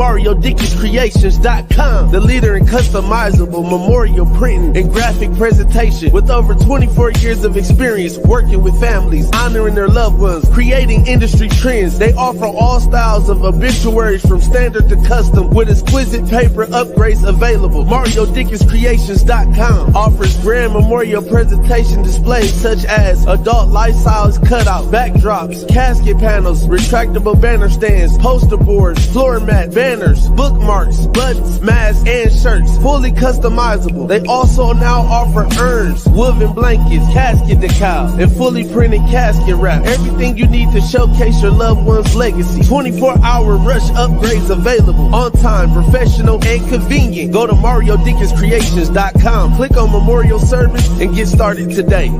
MarioDickensCreations.com, the leader in customizable memorial printing and graphic presentation. With over 24 years of experience working with families, honoring their loved ones, creating industry trends, they offer all styles of obituaries from standard to custom with exquisite paper upgrades available. MarioDickensCreations.com offers grand memorial presentation displays such as adult life-size cutout, backdrops, casket panels, retractable banner stands, poster boards, floor mat, banners, bookmarks, buttons, masks, and shirts, fully customizable. They also now offer urns, woven blankets, casket decals, and fully printed casket wrap. Everything you need to showcase your loved one's legacy. 24-hour rush upgrades available. On time, professional, and convenient. Go to MarioDickensCreations.com, click on Memorial Service, and get started today.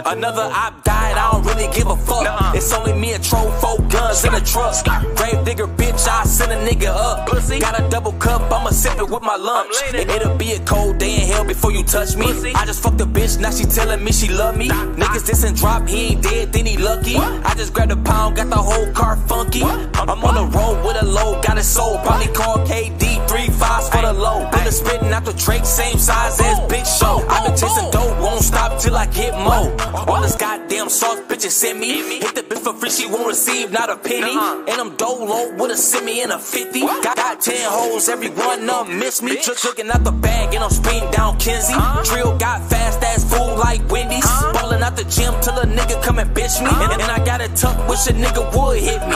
Another op died, I don't really give a fuck. It's only me and Tro, 4 guns in the truck. Grave digger bitch, I send a nigga up. Got a double cup, I'ma sip it with my lunch. It'll be a cold day in hell before you touch me. I just fucked a bitch, now she telling me she love me. Niggas diss and drop, he ain't dead, then he lucky. I just grabbed a pound, got the whole car funky. I'm on the road with a load, got it sold. Probably call KD 3-5s for the low. Bullet spitting out the Drake, same size as Big Show. I been chasing dope, won't stop till I get more. All this goddamn sauce bitches send me. Hit the bitch for free, she won't receive not a penny. And I'm dolo with a semi and a 50. Got 10 hoes, every one of them miss me. Looking out the bag and I'm speeding down Kinsey. Drill got fast ass food like Wendy's. Ballin' out the gym till a nigga come and bitch me. And I got it tucked, wish a nigga would hit me.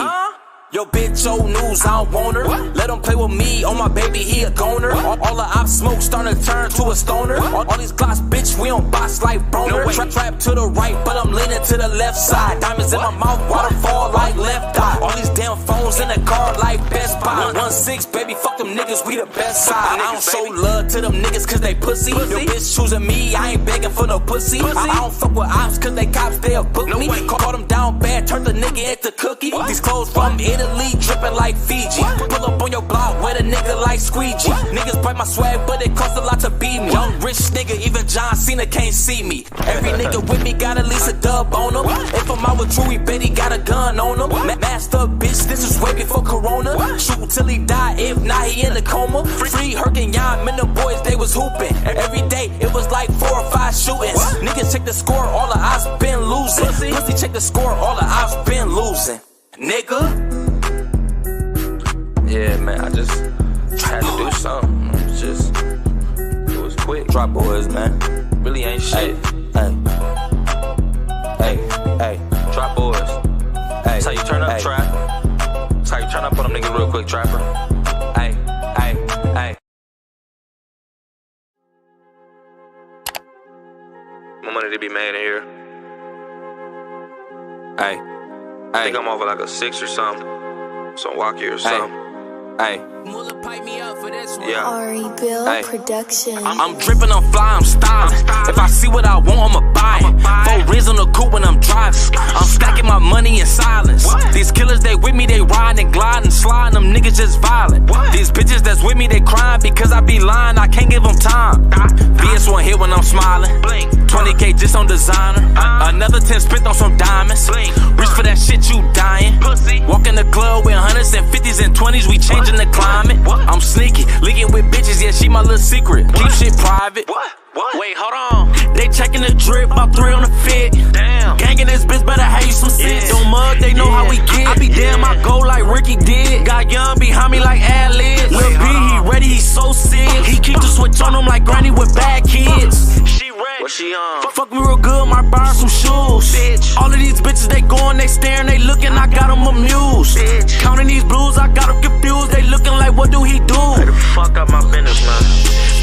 Yo, bitch, old news, I don't want her. Let him play with me, on my baby, he a goner. All the op smoke starting to turn to a stoner. All these glocks, bitch, we on box like Broner. Trap to the right, but I'm leaning to the left side. Diamonds in my mouth, waterfall like left eye. All these damn phones in the car like Best Buy. 1-6, baby, fuck them niggas, we the best side. I don't show love to them niggas cause they pussy. Your bitch choosing me, I ain't begging for no pussy. I don't fuck with ops cause they cops, they'll book me. Call them down bad, turn the nigga into cookie. These clothes from Italy, dripping like Fiji. Pull up on your block with a nigga like Squeegee. Niggas bite my swag, but it costs a lot to be me. Young rich nigga, even John Cena can't see me. Every nigga with me got at least a dub on him. If I'm out with Drew, he bet he got a gun on him. Masked up, bitch, this is way before Corona. Shoot till he die, if not, he in a coma. Free Hurkin' Yam and the boys, they was hooping. Every day, it was like 4 or 5 shootings. Niggas check the score, all the odds been losing. Pussy check the score, all the odds been losing. Nigga. Yeah, man, I just had to do something. It was quick. Drop boys, man. Really ain't shit. Hey, drop boys. That's how you turn up, trap. That's how you turn up on them niggas real quick, trapper. Hey. More money to be made in here. I think I'm over like a 6 or something. Some walkie or something. Muller pipe me up for this one. Ari Bill Production. I'm dripping, I'm fly, I'm styling. If I see what I want, I'ma buy it. 4 rings on the coupe when I'm driving. I'm stacking my money in silence. These killers, they with me, they riding and gliding, sliding. Them niggas just violent. These bitches that's with me, they crying because I be lying. I can't give them time. BS one hit when I'm smiling. 20K just on designer. Another 10 spent on some diamonds. Reach for that shit, you dying. Walk in the club with 100s and 50s and 20s, we changing the climate. I'm sneaky, leaking with bitches, yeah, she my little secret. Keep shit private. Wait, hold on. They checking the drip, about 3 on the fit. Damn. Gang in this bitch, better have you some sense. Don't mug, they know how we get. I be damn, I go like Ricky did. Got young behind me like ad-libs. Lil B, he ready, he so sick. He keep the switch on him like granny with bad kids. She ready. What she on? Fuck me real good, might buy her some shoes. Bitch. All of these bitches, they going, they staring, they looking, I got them amused. Bitch. Counting these blues, I got them confused. They looking like, what do he do? Hey, the fuck up my business, man.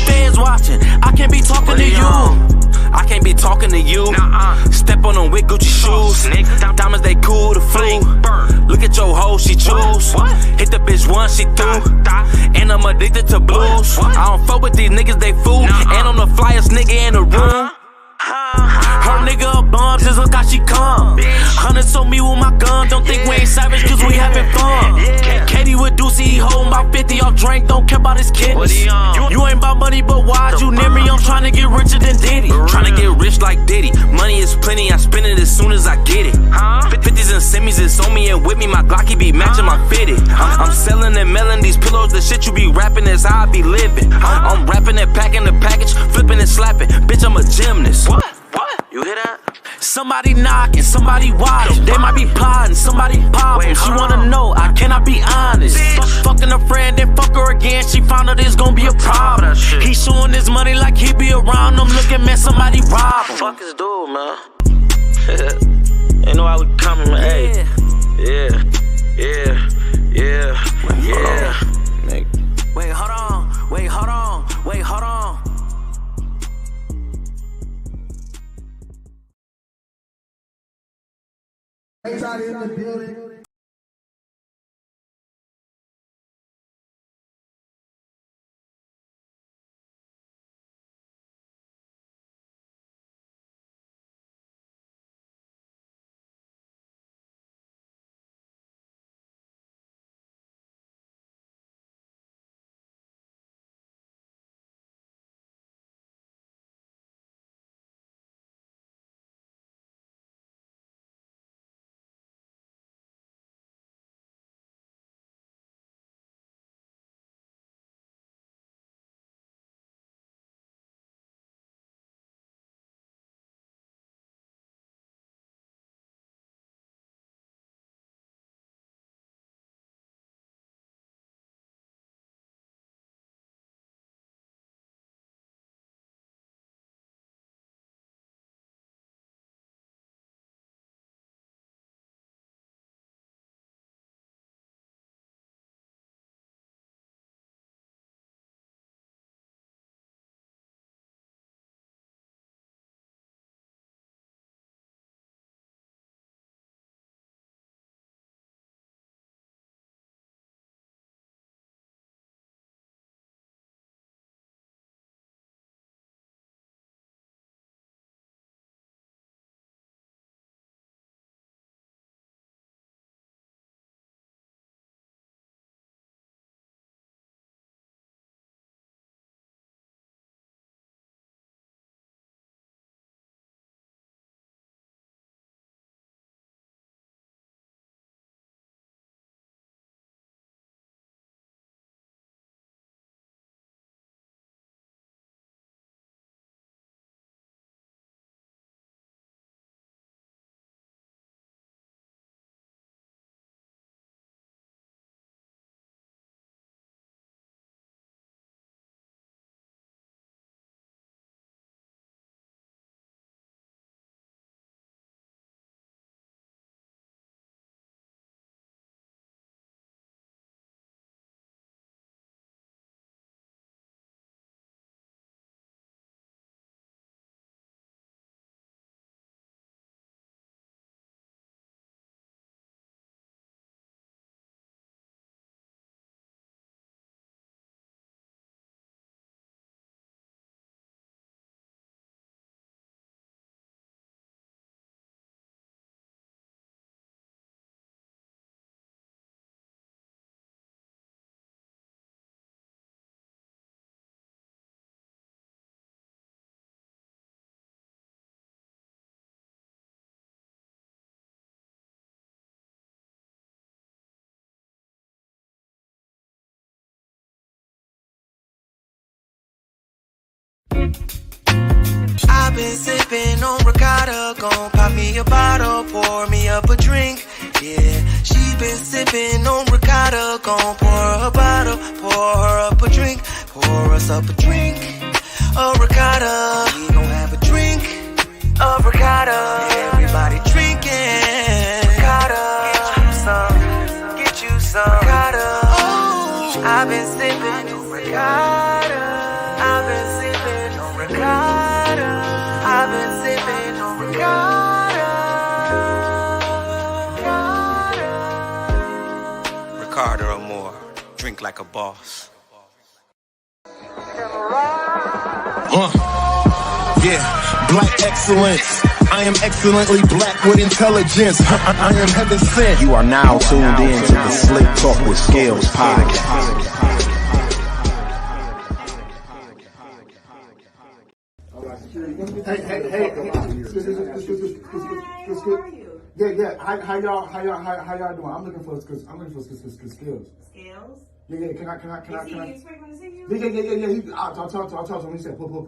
Fans watching, I can't be talking to you. I can't be talking to you. Step on them with Gucci shoes. Diamonds, they cool, the flu. Look at your hoe, she choose. Hit the bitch once, she through. And I'm addicted to blues. I don't fuck with these niggas, they fool. And I'm the flyest nigga in the room. Her nigga a bum, just look how she come. Hunters told me with my gun, don't think we ain't savage cause we having fun. Katie with Deucey, he holding about 50 off drink, don't care about his kidneys. You ain't about money, but why'd you near me? I'm trying to get richer than Diddy. Trying to get rich like Diddy. Money is plenty, I spend it as soon as I get it. 50s and semis, it's on me and with me, my Glocky be matching my fitted. I'm selling and mailing these pillows, the shit you be rapping is how I be living. I'm rapping and packing the package, flipping and slapping. Bitch, I'm a gymnast. What? You hear that? Somebody knocking, somebody watching. They might be plotting, somebody popping. She wanna know, I cannot be honest. Fucking a friend, then fuck her again. She found out there's gonna be a problem. He showing his money like he be around them. Looking, man, somebody rob him. Fuck his dude, man. Ain't know I was coming, man. Hey. Yeah. Wait, hold on. Everybody in the building. I've been sipping on ricotta, gon' pop me a bottle, pour me up a drink. Yeah, she been sipping on ricotta, gon' pour her a bottle, pour her up a drink, pour us up a drink. A ricotta, we gon' have a drink. A ricotta, everybody drinking. Ricotta, get you some ricotta. Oh, I've been sipping on ricotta. I've been sipping on ricotta. I've been sipping on ricotta. think like a boss. Yeah, black excellence. I am excellently black with intelligence. I am heaven sent. You are now tuned in to the Slick Talk with Scalez Podcast. Hey. Yeah. How y'all doing? I'm looking for skills. Scales? Yeah. Can I? Is he expecting to see you? Yeah. I'll talk to him. He said pull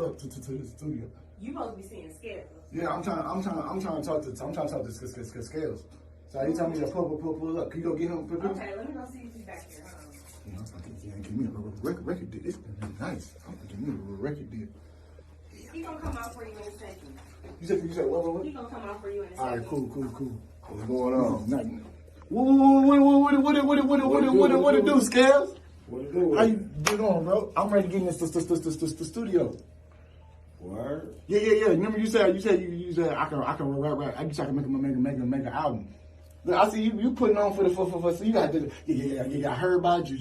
up to the studio. You supposed to be seeing Scales. Yeah, I'm trying to talk to Scales. So he told me to pull up. Can you go get him? Okay, let me go see if he's back here. Give me a record deal. This is nice. Give me a record deal. He gonna come out for you in a second. You said what? He gonna come out for you in a second. All right, cool. What's going on? Nothing. What it do, Scales? What it do? How you doing, bro? I'm ready to get in the studio. Word? Yeah. Remember you said I can rap. I guess I can make an album. Look, I see you putting on for so you got to I heard about you.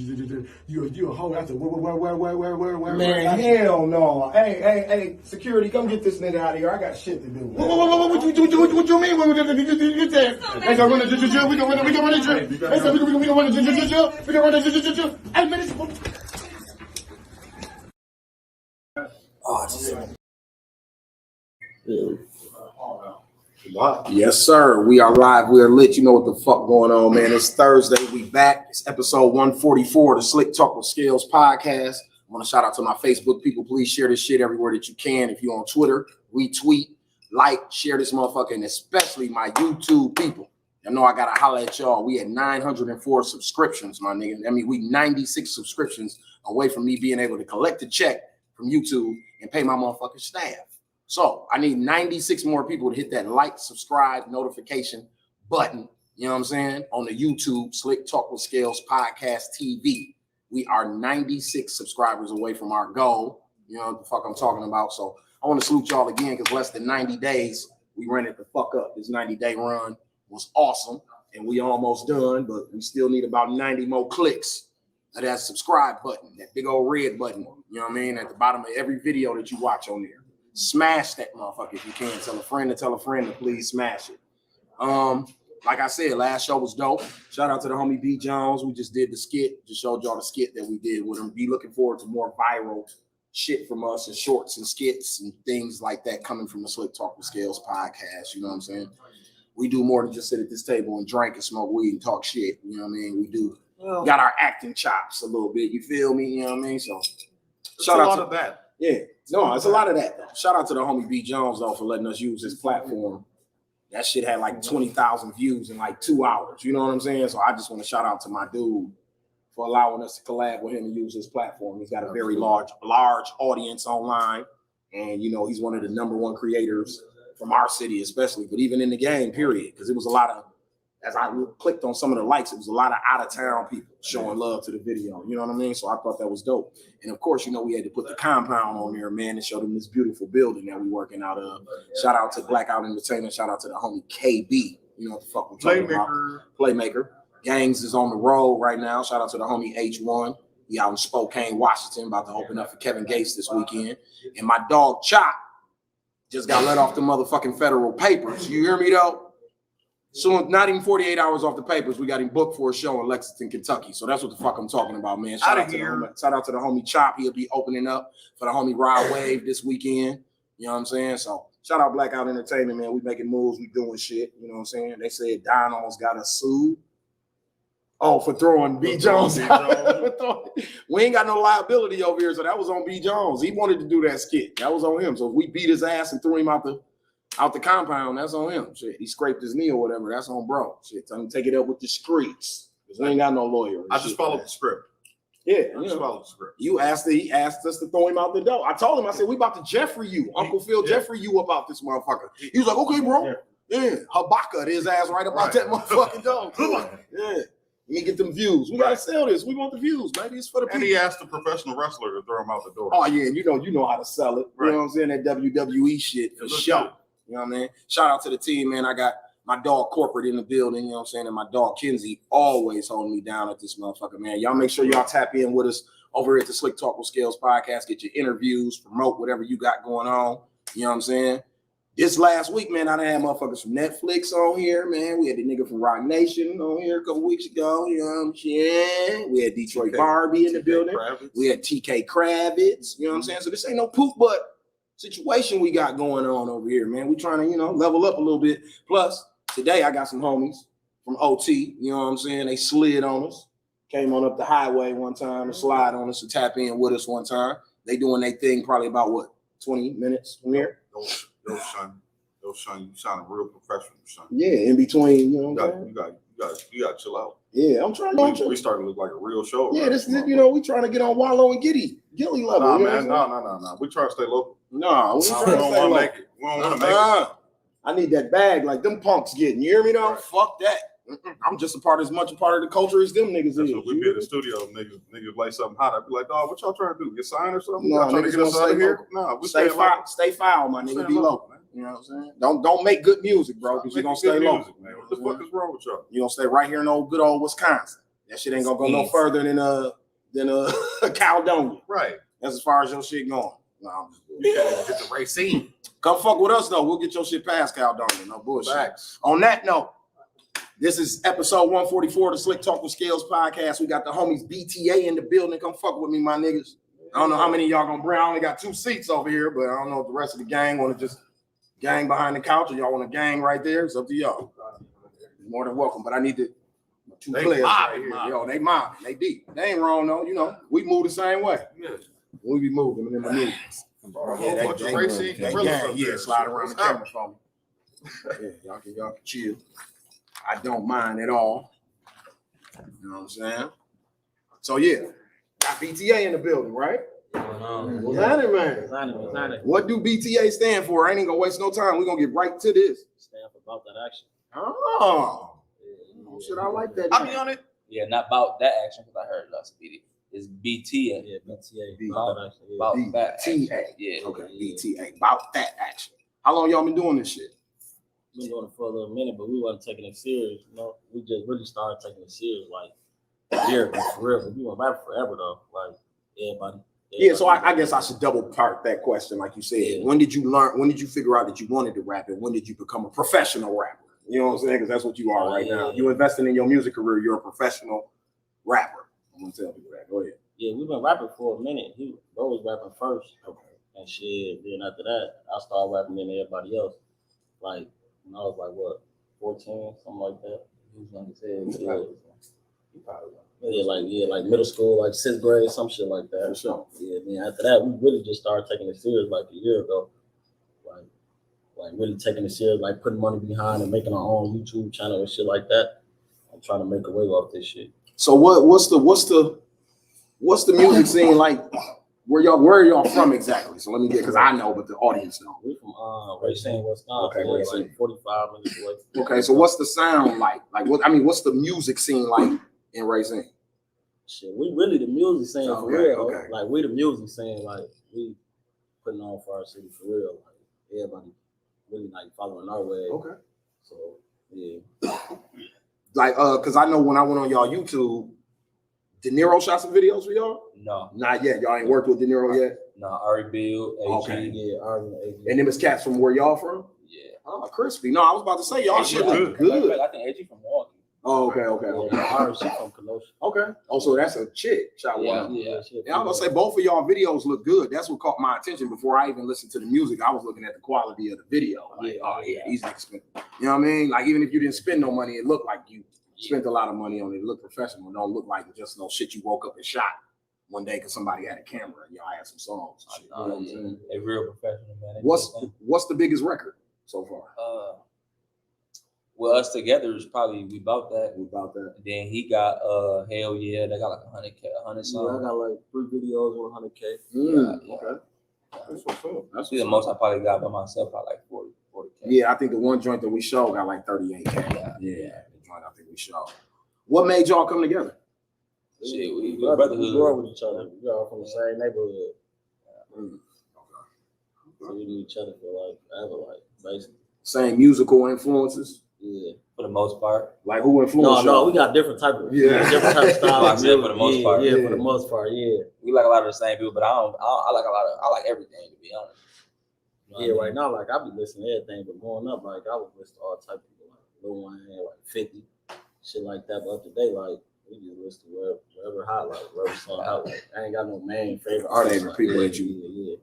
You a hoe after where? Man, hell no. Hey, security, come get this nigga out of here. I got shit to do. What you mean? You said we can run the jail. We can run the jail. We can run the jail. Hey, man, Yes, sir. We are live. We are lit. You know what the fuck going on, man. It's Thursday. We back. It's episode 144 of the Slick Talk with Scalez Podcast. I want to shout out to my Facebook people. Please share this shit everywhere that you can. If you're on Twitter, retweet, like, share this motherfucker, and especially my YouTube people. I know I got to holler at y'all. We had 904 subscriptions, my nigga. I mean, we 96 subscriptions away from me being able to collect a check from YouTube and pay my motherfucking staff. So I need 96 more people to hit that like, subscribe, notification button. You know what I'm saying? On the YouTube Slick Talk with Scalez Podcast TV. We are 96 subscribers away from our goal. You know what the fuck I'm talking about. So I want to salute y'all again because less than 90 days, we ran it the fuck up. This 90-day run was awesome. And we almost done, but we still need about 90 more clicks of that subscribe button, that big old red button. You know what I mean? At the bottom of every video that you watch on there. Smash that motherfucker if you can. Tell a friend to please smash it. Like I said, last show was dope. Shout out to the homie B Jones. We just did the skit. Just showed y'all the skit that we did with him. Be looking forward to more viral shit from us and shorts and skits and things like that coming from the Slick Talk with Scalez podcast. You know what I'm saying? We do more than just sit at this table and drink and smoke weed and talk shit. You know what I mean? We do. We got our acting chops a little bit. You feel me? You know what I mean? So shout out to that. Yeah, no, it's a lot of that though. Shout out to the homie B Jones though for letting us use his platform. That shit had like 20,000 views in like 2 hours. You know what I'm saying? So I just want to shout out to my dude for allowing us to collab with him and use his platform. He's got a very large audience online, and you know he's one of the #1 creators from our city, especially, but even in the game, period. Because it was a lot of, as I clicked on some of the likes, it was a lot of out-of-town people showing love to the video. You know what I mean? So I thought that was dope. And of course, you know, we had to put the compound on there, man, and show them this beautiful building that we working out of. Shout out to Blackout Entertainment. Shout out to the homie KB. You know what the fuck we're talking about. Playmaker. Gangs is on the road right now. Shout out to the homie H1. He out in Spokane, Washington, about to open up for Kevin Gates this weekend. And my dog Chop just got let off the motherfucking federal papers. You hear me, though? So not even 48 hours off the papers, we got him booked for a show in Lexington, Kentucky. So that's what the fuck I'm talking about, man. Shout out to the homie Chop. He'll be opening up for the homie Rod Wave this weekend. You know what I'm saying? So shout out Blackout Entertainment, man. We making moves. We doing shit. You know what I'm saying? They said Don almost got us sued. Oh, for throwing B. Jones. We ain't got no liability over here, so that was on B. Jones. He wanted to do that skit. That was on him. So if we beat his ass and threw him out the compound, that's on him. Shit, he scraped his knee or whatever. That's on bro. Shit, tell him to take it up with the streets. Because we ain't got no lawyer. I just followed the script. Yeah, I just followed the script. He asked us to throw him out the door. I told him, I said, we about to Jeffrey you. Uncle Phil Jeffrey you about this motherfucker. He was like, okay, bro. Yeah. Habaka his ass right about that motherfucking door. Yeah. Let me get them views. We gotta sell this. We want the views. Maybe it's for the people. And he asked the professional wrestler to throw him out the door. Oh yeah, you know how to sell it. Right. You know what I'm saying? That WWE shit for sure. You know what I mean? Shout out to the team, man. I got My dog Corporate in the building, you know what I'm saying? And my dog Kenzie always holding me down at this motherfucker, man. Y'all make sure y'all tap in with us over at the Slicktalk with Scalez podcast. Get your interviews, promote whatever you got going on. You know what I'm saying? This last week, man, I done had motherfuckers from Netflix on here, man. We had the nigga from Rock Nation on here a couple weeks ago. You know what I'm saying? We had Detroit Barbie in the building. Kravitz. We had TK Kravitz. You know what I'm saying? So this ain't no poop butt situation we got going on over here, man. We trying to, you know, level up a little bit. Plus, today I got some homies from OT. You know what I'm saying? They slid on us. Came on up the highway one time and slide on us to tap in with us one time. They doing their thing probably about, what, 20 minutes from here? Yo, son, you sound real professional, son. Yeah, in between, you know what I'm saying? You got to chill out. Yeah, I'm trying to. We starting to look like a real show. Yeah, right? this is, you know, we trying to get on Wallow and Gilly level. Nah, you know man, no. We trying to stay local. No, we We trying to don't stay want to local. make it. We don't want to make it. I need that bag like them punks getting. You hear me though? Right. Fuck that. I'm just as much a part of the culture as them niggas That's is. what we be in the studio, niggas like something hot. I'd be like, dog, what y'all trying to do? Get signed or something? No, Y'all trying to niggas get us gonna out of stay here? local. Nah, we Stay stay local. stay foul, my nigga. Stay Be local, local. man. You know what I'm saying? Don't make good music, bro, because you're gonna stay Good local. music, man. What the fuck is wrong with y'all? You're gonna stay right here in good old Wisconsin. That shit ain't gonna go no further than Caledonia. Right. That's as far as your shit going. No, I'm just You can't get the Racine. come fuck with us though. We'll get your shit past Caledonia. No bullshit. Facts. On that note, this is episode 144 of the Slicktalk with Scalez podcast. We got the homies BTA in the building. Come fuck with me, my niggas. I don't know how many of y'all gonna bring. I only got 2 seats over here, but I don't know if the rest of the gang want to just gang behind the couch or y'all want to gang right there. It's up to y'all. You're more than welcome. But I need 2 They players right mobbing, here. mobbing. Yo, they mobbing. They deep. They ain't wrong though. You know, we move the same way. Yeah. We be moving in the movies. A bunch of Racine gorillas up there. Slide around the camera for me. Yeah, y'all can chill. I don't mind at all. You know what I'm saying? So yeah, got BTA in the building, right? What's happening, man? What do BTA stand for? I ain't gonna waste no time. We're gonna get right to this. Stand for about that action. Oh, shit, I like that. I'll be on it. Yeah, not about that action because I heard last video. It's BTA. Yeah, BTA. About that action. About that action. BTA. Yeah. Okay, BTA. About that action. How long y'all been doing this shit? Been doing it for a little minute, but we wasn't taking it serious. You know, we just really started taking it serious like a year ago, for real. We went rapping forever though, like everybody. Yeah, so I guess I should double part that question, like you said. Yeah. When did you learn? When did you figure out that you wanted to rap, and when did you become a professional rapper? You know what I'm saying? Because that's what you are right now. You investing in your music career. You're a professional rapper. I'm gonna tell people that. Go ahead. Yeah, we've been rapping for a minute. Bro was rapping first. Okay. And shit. Then after that, I started rapping than everybody else. Like when I was like what, 14, something like that. He was young as hell. Yeah, like middle school, like 6th grade, some shit like that. For sure. Yeah, then after that, we really just started taking it serious like a year ago. Like really taking it serious, like putting money behind and making our own YouTube channel and shit like that. I'm trying to make a way off this shit. So what's the music scene like? Where are y'all from exactly? So let me get, because I know, but the audience know. We from Racine, Wisconsin. Okay, Racine. Like 45 minutes away. Okay, so what's the sound like? Like what's the music scene like in Racine? Shit, we really the music scene for Okay, real. okay. Like we the music scene, like we putting on for our city for real. Like everybody really like following our way. Okay. So yeah. Like because I know when I went on y'all YouTube, De Niro shot some videos for y'all? No, Not yet. Y'all ain't worked with De Niro yet? Ari Bill, AG, Okay. yeah, Ari and AG. And them is cats from where y'all from? Yeah. Oh, crispy. No, I was about to say y'all AG shit look good. good. I think AG from Milwaukee. Oh, okay. Yeah, Ari she from Kenosha. Okay. Oh, so that's a chick shot one. Yeah. Yeah, I was gonna say both of y'all videos look good. That's what caught my attention before I even listened to the music. I was looking at the quality of the video. Like, these niggas spent. You know what I mean? Like even if you didn't spend no money, it looked like you spent a lot of money on it. It looked professional. It don't look like just no shit you woke up and shot one day because somebody had a camera and y'all had some songs. And shit. You know what I'm saying? A real professional, man. What's the biggest record so far? Well, us together is probably we about that. About that. Then he got Hell Yeah, they got like 100K, 100 songs. Yeah, I got like 3 videos with 100K. Okay. That's what's up. That's See, the most I probably got by myself, I like 40K. Yeah, I think the one joint that we showed got like 38K. Yeah, the joint I think we showed. What made y'all come together? Shit, we Brotherhood. We grew up brotherhood. with each other. We all from the same neighborhood. So we knew each other for like ever, like basically. Same musical influences. Yeah, for the most part. Like who influenced No, we got different type of different type of styles. For the most part. Yeah, for the most part, yeah. We like a lot of the same people, but I like everything, to be honest. You know Yeah, what I right mean? now, like I be listening to everything, but growing up, like I would listen to all type of people, like Lil Wayne, like 50, shit like that. But up to date, like we just listen to whatever hot, like whatever song hot. Like I ain't got no main favorite artist. Favorite people that you. Yeah.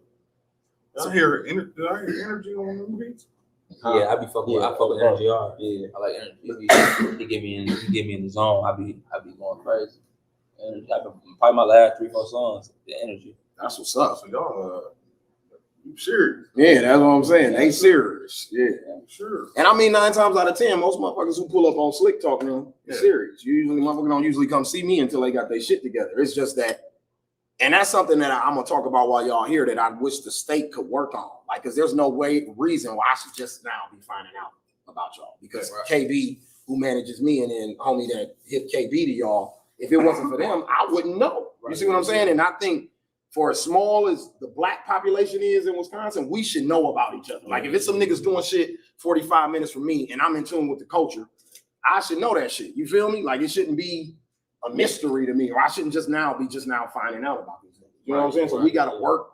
Did I hear energy on them beats? Yeah, I fuck with energy hard. Yeah, I like energy. He get me in the zone. I be going crazy. And probably my last 3-4 songs, the energy. That's what's up. So y'all, you serious? Yeah, that's what I'm saying. They serious. Yeah. Sure. And I mean, 9 times out of 10, most motherfuckers who pull up on Slicktalk now, they're serious. Motherfuckers don't usually come see me until they got their shit together. It's just that. And that's something that I'm going to talk about while y'all here that I wish the state could work on. Like, because there's no reason why I should just now be finding out about y'all. Because KB, who manages me, and then homie that hit KB to y'all, if it wasn't for them, I wouldn't know. You see what I'm saying? And I think for as small as the black population is in Wisconsin, we should know about each other. Like, if it's some niggas doing shit 45 minutes from me and I'm in tune with the culture, I should know that shit. You feel me? Like, it shouldn't be a mystery to me, or I shouldn't just now finding out about these things. You know what I'm saying? So we got to work.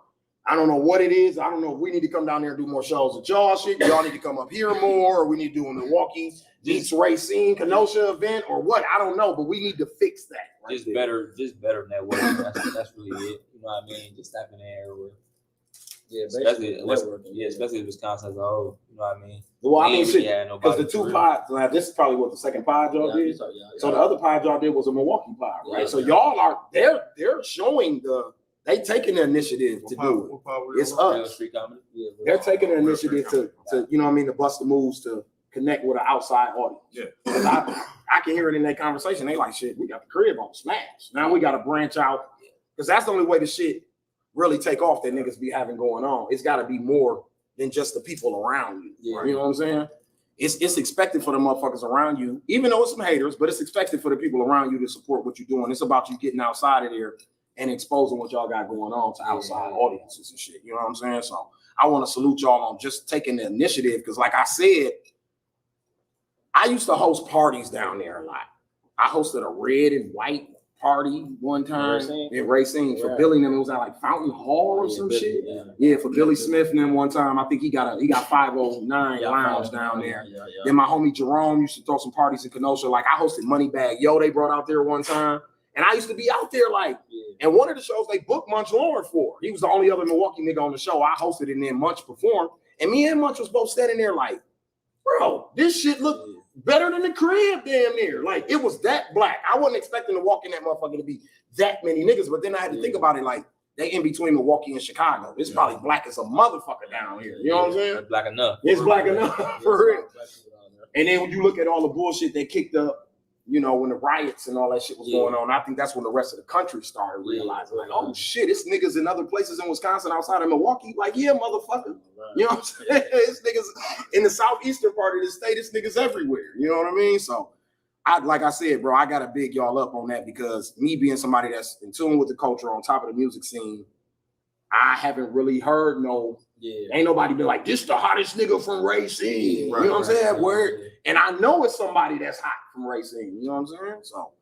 I don't know what it is. I don't know if we need to come down there and do more shows with y'all shit. Y'all need to come up here more, or we need to do a Milwaukee meets Racine, Kenosha event, or what? I don't know, but we need to fix that. Just better networking. That's really it. You know what I mean? Just tapping in everywhere. Yeah, especially Wisconsin as a whole. You know what I mean? Well, I mean, shit, because the 2 pods, this is probably what the second pod y'all did. So the other pod y'all did was a Milwaukee pod, right? So y'all are they're showing they taking the initiative to do it. It's us. They're taking the initiative to you know what I mean, to bust the moves to connect with an outside audience. Yeah. I can hear it in that conversation. They like, shit, we got the crib on smash. Now we got to branch out, because that's the only way the shit really take off that niggas be having going on. It's got to be more than just the people around you. Yeah. You know what I'm saying? It's expected for the motherfuckers around you, even though it's some haters, but it's expected for the people around you to support what you're doing. It's about you getting outside of there and exposing what y'all got going on to outside audiences and shit. You know what I'm saying? So I want to salute y'all on just taking the initiative, because like I said, I used to host parties down there a lot. I hosted a red and white party one time in Racine for Billy and them. It was at like Fountain Hall or some shit. Yeah, for Billy Smith and them one time. I think he got 509 lounge down there. Then my homie Jerome used to throw some parties in Kenosha. Like I hosted Moneybag Yo, they brought out there one time. And I used to be out there like, and one of the shows they booked Munch Lauren for. He was the only other Milwaukee nigga on the show. I hosted, and then Munch performed. And me and Munch was both standing there like, bro, this shit looked better than the crib damn near. Like, it was that black. I wasn't expecting to walk in that motherfucker to be that many niggas, but then I had to think about it like, they in between Milwaukee and Chicago. It's probably black as a motherfucker down here. You know what I'm saying? Black enough. It's black enough, for real. And then when you look at all the bullshit they kicked up, you know, when the riots and all that shit was going on, I think that's when the rest of the country started realizing, like, oh shit, it's niggas in other places in Wisconsin outside of Milwaukee. Like, yeah, motherfucker. You know what I'm saying? It's niggas in the southeastern part of the state. It's niggas everywhere. You know what I mean? So, like I said, bro, I got to big y'all up on that, because me being somebody that's in tune with the culture on top of the music scene, I haven't really heard ain't nobody been like, this the hottest nigga from Racine. You know what I'm saying? And I know it's somebody that's hot from Racine. You know what I'm saying? So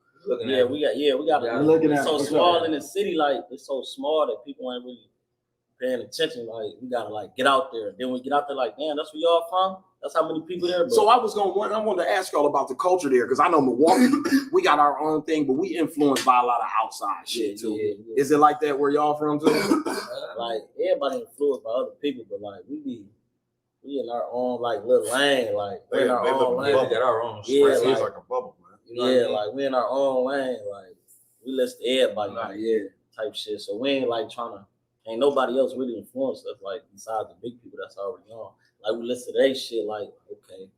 we got it's so small in the city, like it's so small that people ain't really paying attention. Like we gotta like get out there. Then we get out there like, damn, that's where y'all from? That's how many people there. Bro. So I wanted to ask y'all about the culture there, because I know Milwaukee, we got our own thing, but we influenced by a lot of outside shit too. Yeah. Is it like that where y'all from too? Like everybody influenced by other people, but like we in our own like little lane, like we in our own lane. We got our own. It's like a bubble, man. You know what I mean? Like we in our own lane, like we listen to everybody, like type shit. So we ain't like ain't nobody else really influenced us, like besides the big people that's already on. Like we listen to their shit, like okay,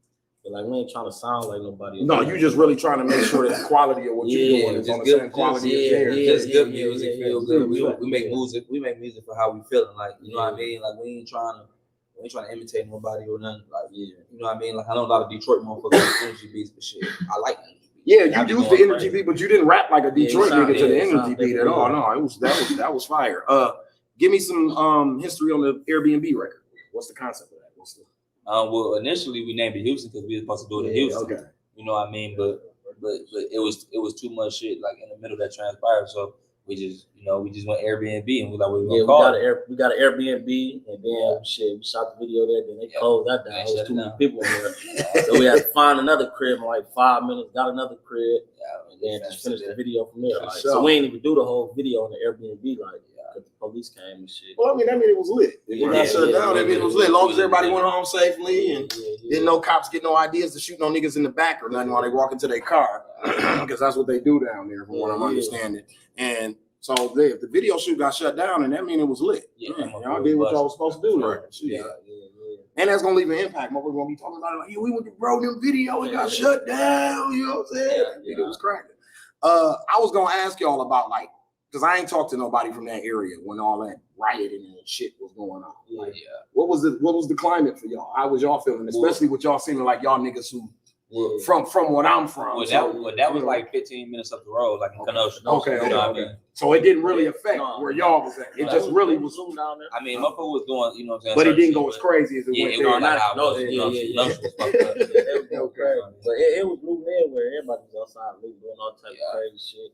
but like we ain't trying to sound like nobody. No, you just really trying to make sure that the quality of what you're doing is on the same quality as theirs. Just good music, feel good. We make music. We make music for how we feeling. Like you know what I mean. Like we ain't trying to imitate nobody or nothing. Like you know what I mean. Like I know a lot of Detroit motherfuckers with energy beats, but shit, I like energy beats. Yeah, you used the energy beat, but you didn't rap like a Detroit nigga to the energy beat at all. No, that was fire. Give me some history on the Airbnb record. What's the concept of that? Well, initially we named it Houston because we were supposed to do it in Houston. Okay. You know what I mean? But it was too much shit like in the middle that transpired. So we just went Airbnb and we like we got an Airbnb and then we shot the video there. Then they closed that down. There was too many people in there, so we had to find another crib in like 5 minutes. Got another crib, and then just finished the video from there. Like, so we didn't even do the whole video on the Airbnb. Like, the police came and shit. Well, I mean, it was lit. It got shut down. That mean it was lit. As long as everybody went home safely and didn't no cops get no ideas to shoot no niggas in the back or nothing while they walk into their car, because that's what they do down there, from what I'm understanding. And so if the video shoot got shut down, and that mean it was lit. Y'all did what y'all was supposed to do. Right. And that's gonna leave an impact. Motherfuckers gonna be talking about it like, we went to bro them video, it got shut down. You know what I'm saying? It was cracking. I was gonna ask y'all about like, because I ain't talked to nobody from that area when all that rioting and shit was going on. What was the climate for y'all? How was y'all feeling? Especially with y'all seeming like y'all niggas who from what I'm from. That was like 15 minutes up the road, like in Kenosha. Okay. So it didn't really affect where y'all was at. It just really was down there. I mean, motherfucker was doing, you know what I'm saying? But it didn't go as crazy as it went there. But it was moving everywhere. Everybody was outside doing all type of crazy shit.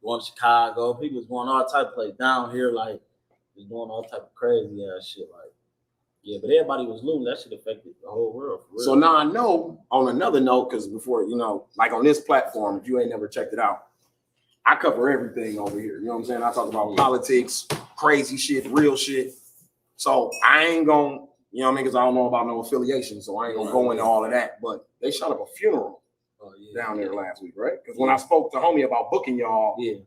Going to Chicago, people was going all type of places down here, like was doing all type of crazy ass shit, like. Yeah, but everybody was looting. That shit affected the whole world. For real. So now I know, on another note, because before, like on this platform, if you ain't never checked it out, I cover everything over here. You know what I'm saying? I talk about politics, crazy shit, real shit. So I ain't gonna, because I don't know about no affiliation, so I ain't gonna go into all of that. But they shot up a funeral down there last week, right? Because when I spoke to homie about booking y'all, he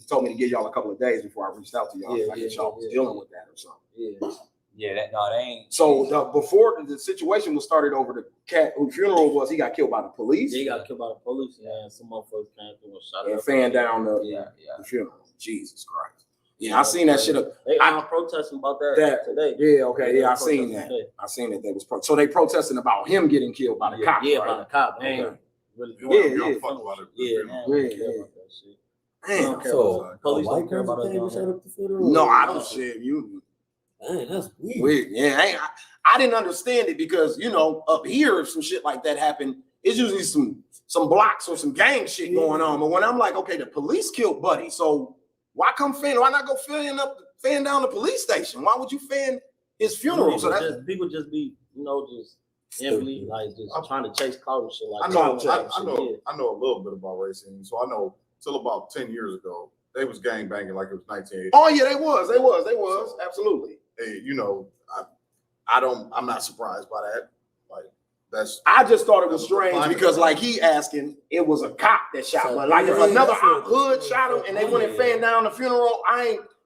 told me to give y'all a couple of days before I reached out to y'all. I guess y'all was dealing with that or something. Yeah, they ain't. So before the situation was started over the cat whose funeral was, he got killed by the police. Yeah, he got killed by the police. Yeah, and some motherfuckers came through and shot and fanned down the funeral. Jesus Christ. Yeah, I seen that shit. They protesting about that today. Yeah, okay, I seen that. I seen that they was so they protesting about him getting killed by the cop. Yeah, right? by the cop. Really fuck about it. Damn. So police don't care about us. No, I don't share you. Dang, that's weird. Yeah, I didn't understand it because up here if some shit like that happened, it's usually some blocks or some gang shit going on. But when I'm like, okay, the police killed Buddy, so why not go fan down the police station? Why would you fan his funeral? So that people just be just simply like just trying to chase clout and shit like I know a little bit about Racine, so I know till about 10 years ago they was gang banging like it was 1980. Oh yeah, they was absolutely. Hey, I'm not surprised by that. Like I just thought it was strange because like he asking it was a cop that shot, but like if another hood shot him and they went and fanned down the funeral,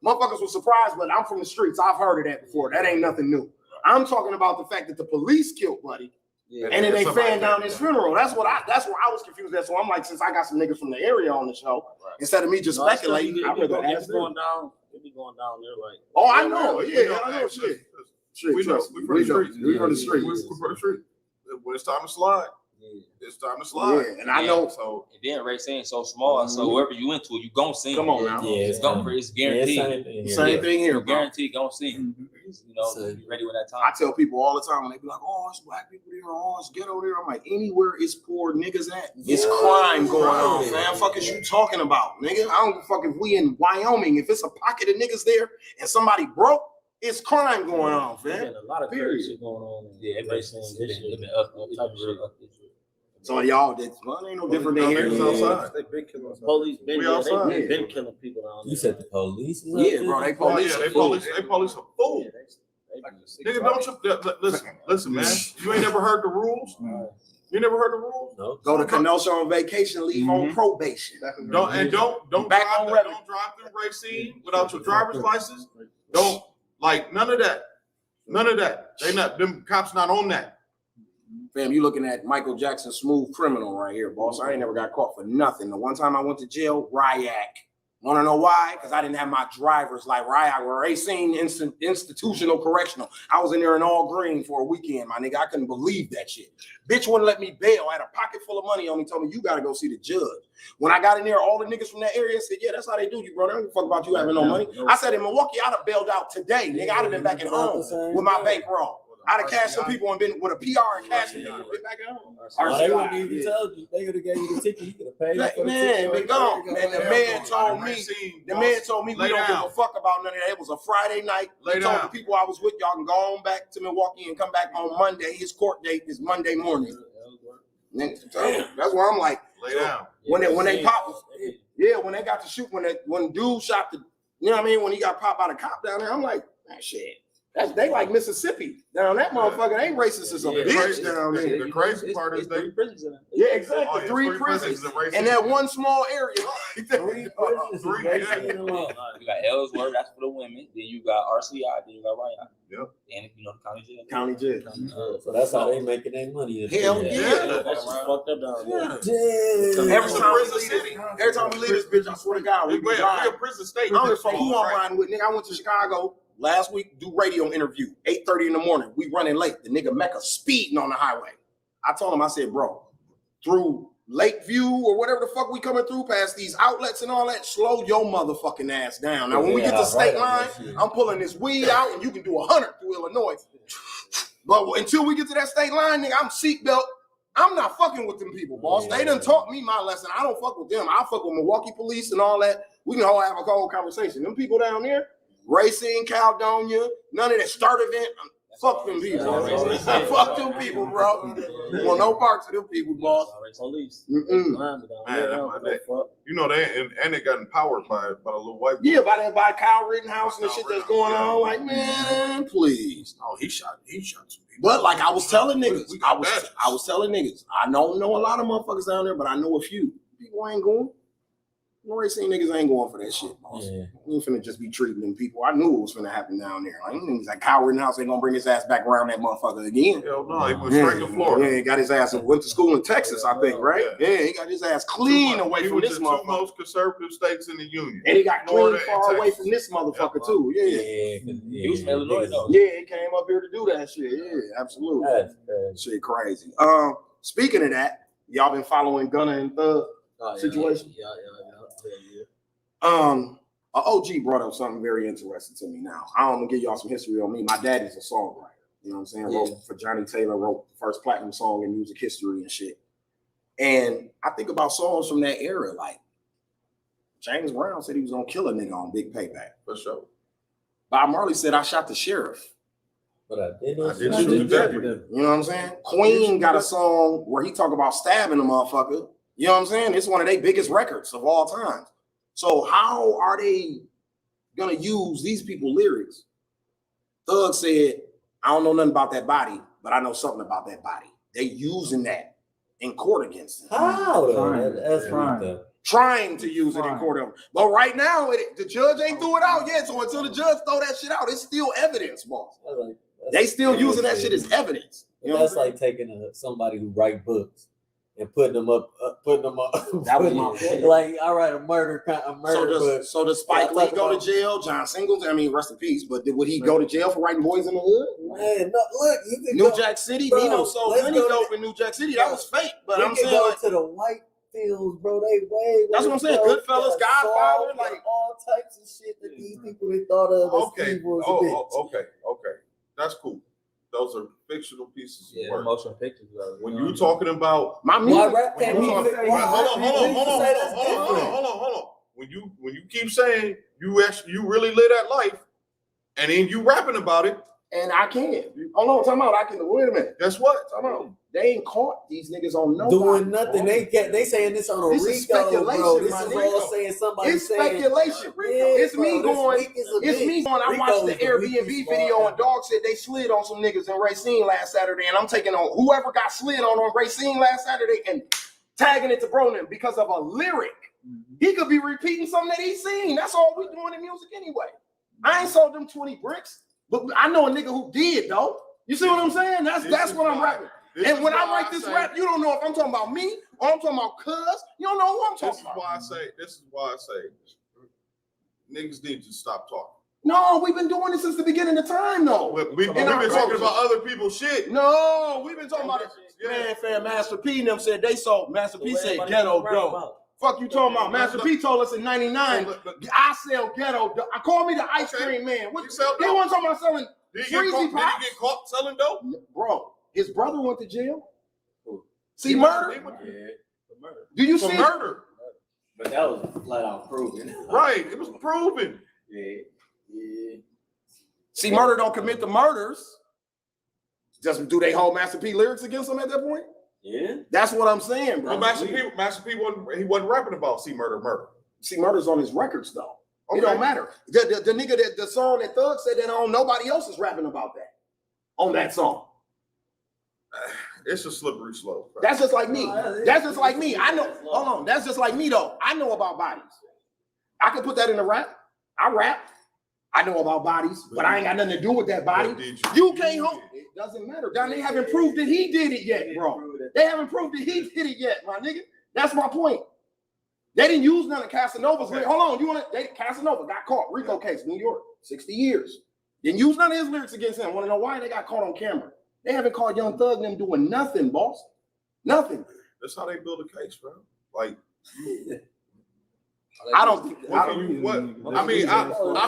motherfuckers was surprised, but I'm from the streets. I've heard of that before. That ain't nothing new. I'm talking about the fact that the police killed Buddy. And then they fanned down his funeral. That's where I was confused at. So I'm like, since I got some niggas from the area on the show, instead of me just speculating, I'd rather ask them. It be going down there like. Oh, I know. I know. Shit. We from the street. When it's time to slide, it's time to slide. Yeah, and I know. So and then Racine so small, so wherever you into it, you gonna see. Come on now. Yeah, it's guaranteed. Same thing here. Guaranteed gonna see. Be ready when that time. I tell people all the time when they be like, "Oh, it's black people there, oh, it's ghetto there." I'm like, anywhere it's poor niggas at, it's crime going on, man. Fuck is you talking about, nigga? I don't give a fuck if we in Wyoming. If it's a pocket of niggas there and somebody broke, it's crime going on, man. A lot of crazy shit going on. Yeah, it's been up type of shit. So y'all did ain't no different than here. Outside. They been killing us. Police been killing people down there. You said the police? Yeah, bro, they police. They police a fool. Nigga, don't you listen, man. You ain't never heard the rules? You never heard the rules? No. Go to Kenosha on vacation, leave on probation. Don't drive through Racine without your driver's license. Don't none of that. None of that. Them cops not on that. Fam, you looking at Michael Jackson, Smooth Criminal right here, boss. I ain't never got caught for nothing. The one time I went to jail, RIAC. Want to know why? Because I didn't have my driver's like RIAC or Racine Institutional Correctional. I was in there in all green for a weekend, my nigga. I couldn't believe that shit. Bitch wouldn't let me bail. I had a pocket full of money on me, told me, you got to go see the judge. When I got in there, all the niggas from that area said, yeah, that's how they do you, bro. They don't give a fuck about you having no money. I said, in Milwaukee, I'd have bailed out today. Nigga, I'd have been back at home with my bankroll. I'd have cashed some people and been with a PR and cashed them and been back at home. They wouldn't even tell you. They would have gave you the ticket. You could have paid for the Man, ticket. been gone. And the man told me we don't give a fuck about none of that. It was a Friday night. He told the people I was with, y'all can go on back to Milwaukee and come back on Monday. His court date is Monday morning. That's why I'm like, lay down. When they pop, when they got to shoot, when dude shot the, you know what I mean, when he got popped by the cop down there, I'm like, man, shit. They like Mississippi down that motherfucker. They ain't racist as a bitch down there. The crazy part is they prisons in it. Yeah, exactly. Three prisons and that one small area. You got Ellsworth, that's for the women. Then you got RCI. Then you got Riot. Yep. And if you know the county jail. County jail. So that's how they making their money. Hell yeah. That's just fucked up down there. Every time we leave this bitch, I swear to God, we be riding. a prison state. I don't give a fuck who I'm riding with. Nigga, I went to Chicago last week, do radio interview, 8:30 in the morning. We running late. The nigga Mecca speeding on the highway. I told him, I said, bro, through Lakeview or whatever the fuck we coming through past these outlets and all that, slow your motherfucking ass down. Now, when we get to state line, I'm pulling this weed out and you can do 100 through Illinois. But until we get to that state line, nigga, I'm seatbelt. I'm not fucking with them people, boss. They done taught me my lesson. I don't fuck with them. I fuck with Milwaukee police and all that. We can all have a whole conversation. Them people down there, Racine, Caledonia, none of that start event. Fuck them people. Fuck them people, bro. Want no parts of them people, boss. Police. You know they got empowered by a little white boy. Yeah, by Kyle Rittenhouse and the shit that's going on. Like, man, please. Oh, he shot some people. But like I was telling niggas, I was telling niggas, I don't know a lot of motherfuckers down there, but I know a few. People ain't going. Racine niggas ain't going for that shit, boss. Yeah. We ain't finna just be treating them people. I knew it was finna happen down there. Like, niggas like Kyle Rittenhouse ain't gonna bring his ass back around that motherfucker again. Hell no, he went straight to Florida. Yeah, he got his ass went to school in Texas, I think, right? Yeah, he got his ass clean away from this motherfucker. Two most conservative states in the union. And he got clean far away from this motherfucker too. Yeah. He was from Illinois though. Yeah, he came up here to do that shit. Yeah, absolutely. Shit crazy. Speaking of that, y'all been following Gunna and Thug situation? Yeah. An OG brought up something very interesting to me now. I'm gonna give y'all some history on me. My dad is a songwriter. You know what I'm saying? Wrote for Johnny Taylor, wrote the first platinum song in music history and shit. And I think about songs from that era, like James Brown said he was gonna kill a nigga on Big Payback. For sure. Bob Marley said I shot the sheriff. But I did shoot the deputy. You know what I'm saying? Queen got a song where he talk about stabbing a motherfucker. You know what I'm saying? It's one of their biggest records of all time. So how are they gonna use these people's lyrics? Thug said, I don't know nothing about that body, but I know something about that body. They using that in court against him. How? That's fine. Trying to use it in court. But right now, the judge ain't threw it out yet. So until the judge throw that shit out, it's still evidence, boss. They still using that shit as evidence. You know that's like taking somebody who write books and putting them up. That was my point. Like, I write a murder book. So does Spike Lee go to jail? John Singleton, I mean, rest in peace. But would he go to jail for writing Boys in the Hood? Man, no, look, New Jack City. Nino sold plenty dope in New Jack City. That was fake. But I'm saying, go to the white fields, bro. They way. That's what I'm saying. Goodfellas, Godfather, like all types of shit that these people they thought of as evil as a bitch. Okay. That's cool. Those are fictional pieces of work. Motion pictures. When you talking about my music, hold on. When you keep saying you really live that life, and then you rapping about it, and I can't. Hold on, time out. I can. Wait a minute. Guess what? Time out. They ain't caught these niggas on no doing nothing. They saying this on a RICO, bro. This is all saying somebody it's speculation. It's me going. I watched the Airbnb video and Dog said they slid on some niggas in Racine last Saturday, and I'm taking on whoever got slid on Racine last Saturday and tagging it to Bronin because of a lyric. He could be repeating something that he's seen. That's all we doing in music anyway. I ain't sold them 20 bricks, but I know a nigga who did though. You see what I'm saying? That's what I'm rapping. And when I write this rap, you don't know if I'm talking about me or I'm talking about cuz. You don't know who I'm talking about. This is why I say niggas need to stop talking. No, we've been doing this since the beginning of time, though. We've been talking about other people's shit. No, we've been talking about it. Man, Master P and them said they sold. Master P said ghetto dope. Fuck you talking about? Master P told us in 99, I sell ghetto dope. Call me the ice cream man. What, they weren't talking about selling Did he get caught selling dope? Bro, his brother went to jail. See, He murder? went- Do you For see? murder. But that was flat out proven. Right, it was proven. Yeah. See, murder don't commit the murders. Just do they hold Master P lyrics against him at that point? Yeah. That's what I'm saying, bro. Well, Master P wasn't rapping about See Murder. See, murder's on his records though. Okay. It don't matter. The nigga that the song that Thug said that on, nobody else is rapping about that on that song. It's a slippery slope. Bro. That's just like me. That's just like me. I know. Hold on. That's just like me though. I know about bodies. I can put that in the rap. I rap. I know about bodies, but I ain't got nothing to do with that body. You can't hold. It doesn't matter. Don, they haven't proved that he did it yet, bro. They haven't proved that he did it yet, my nigga. That's my point. They didn't use none of Casanova's. Okay. Hold on. Casanova got caught. Rico case, New York, 60 years. Didn't use none of his lyrics against him. Want to know why? They got caught on camera. They haven't caught Young Thug and them doing nothing, boss. Nothing. That's how they build a case, bro. Like, I don't think. I'm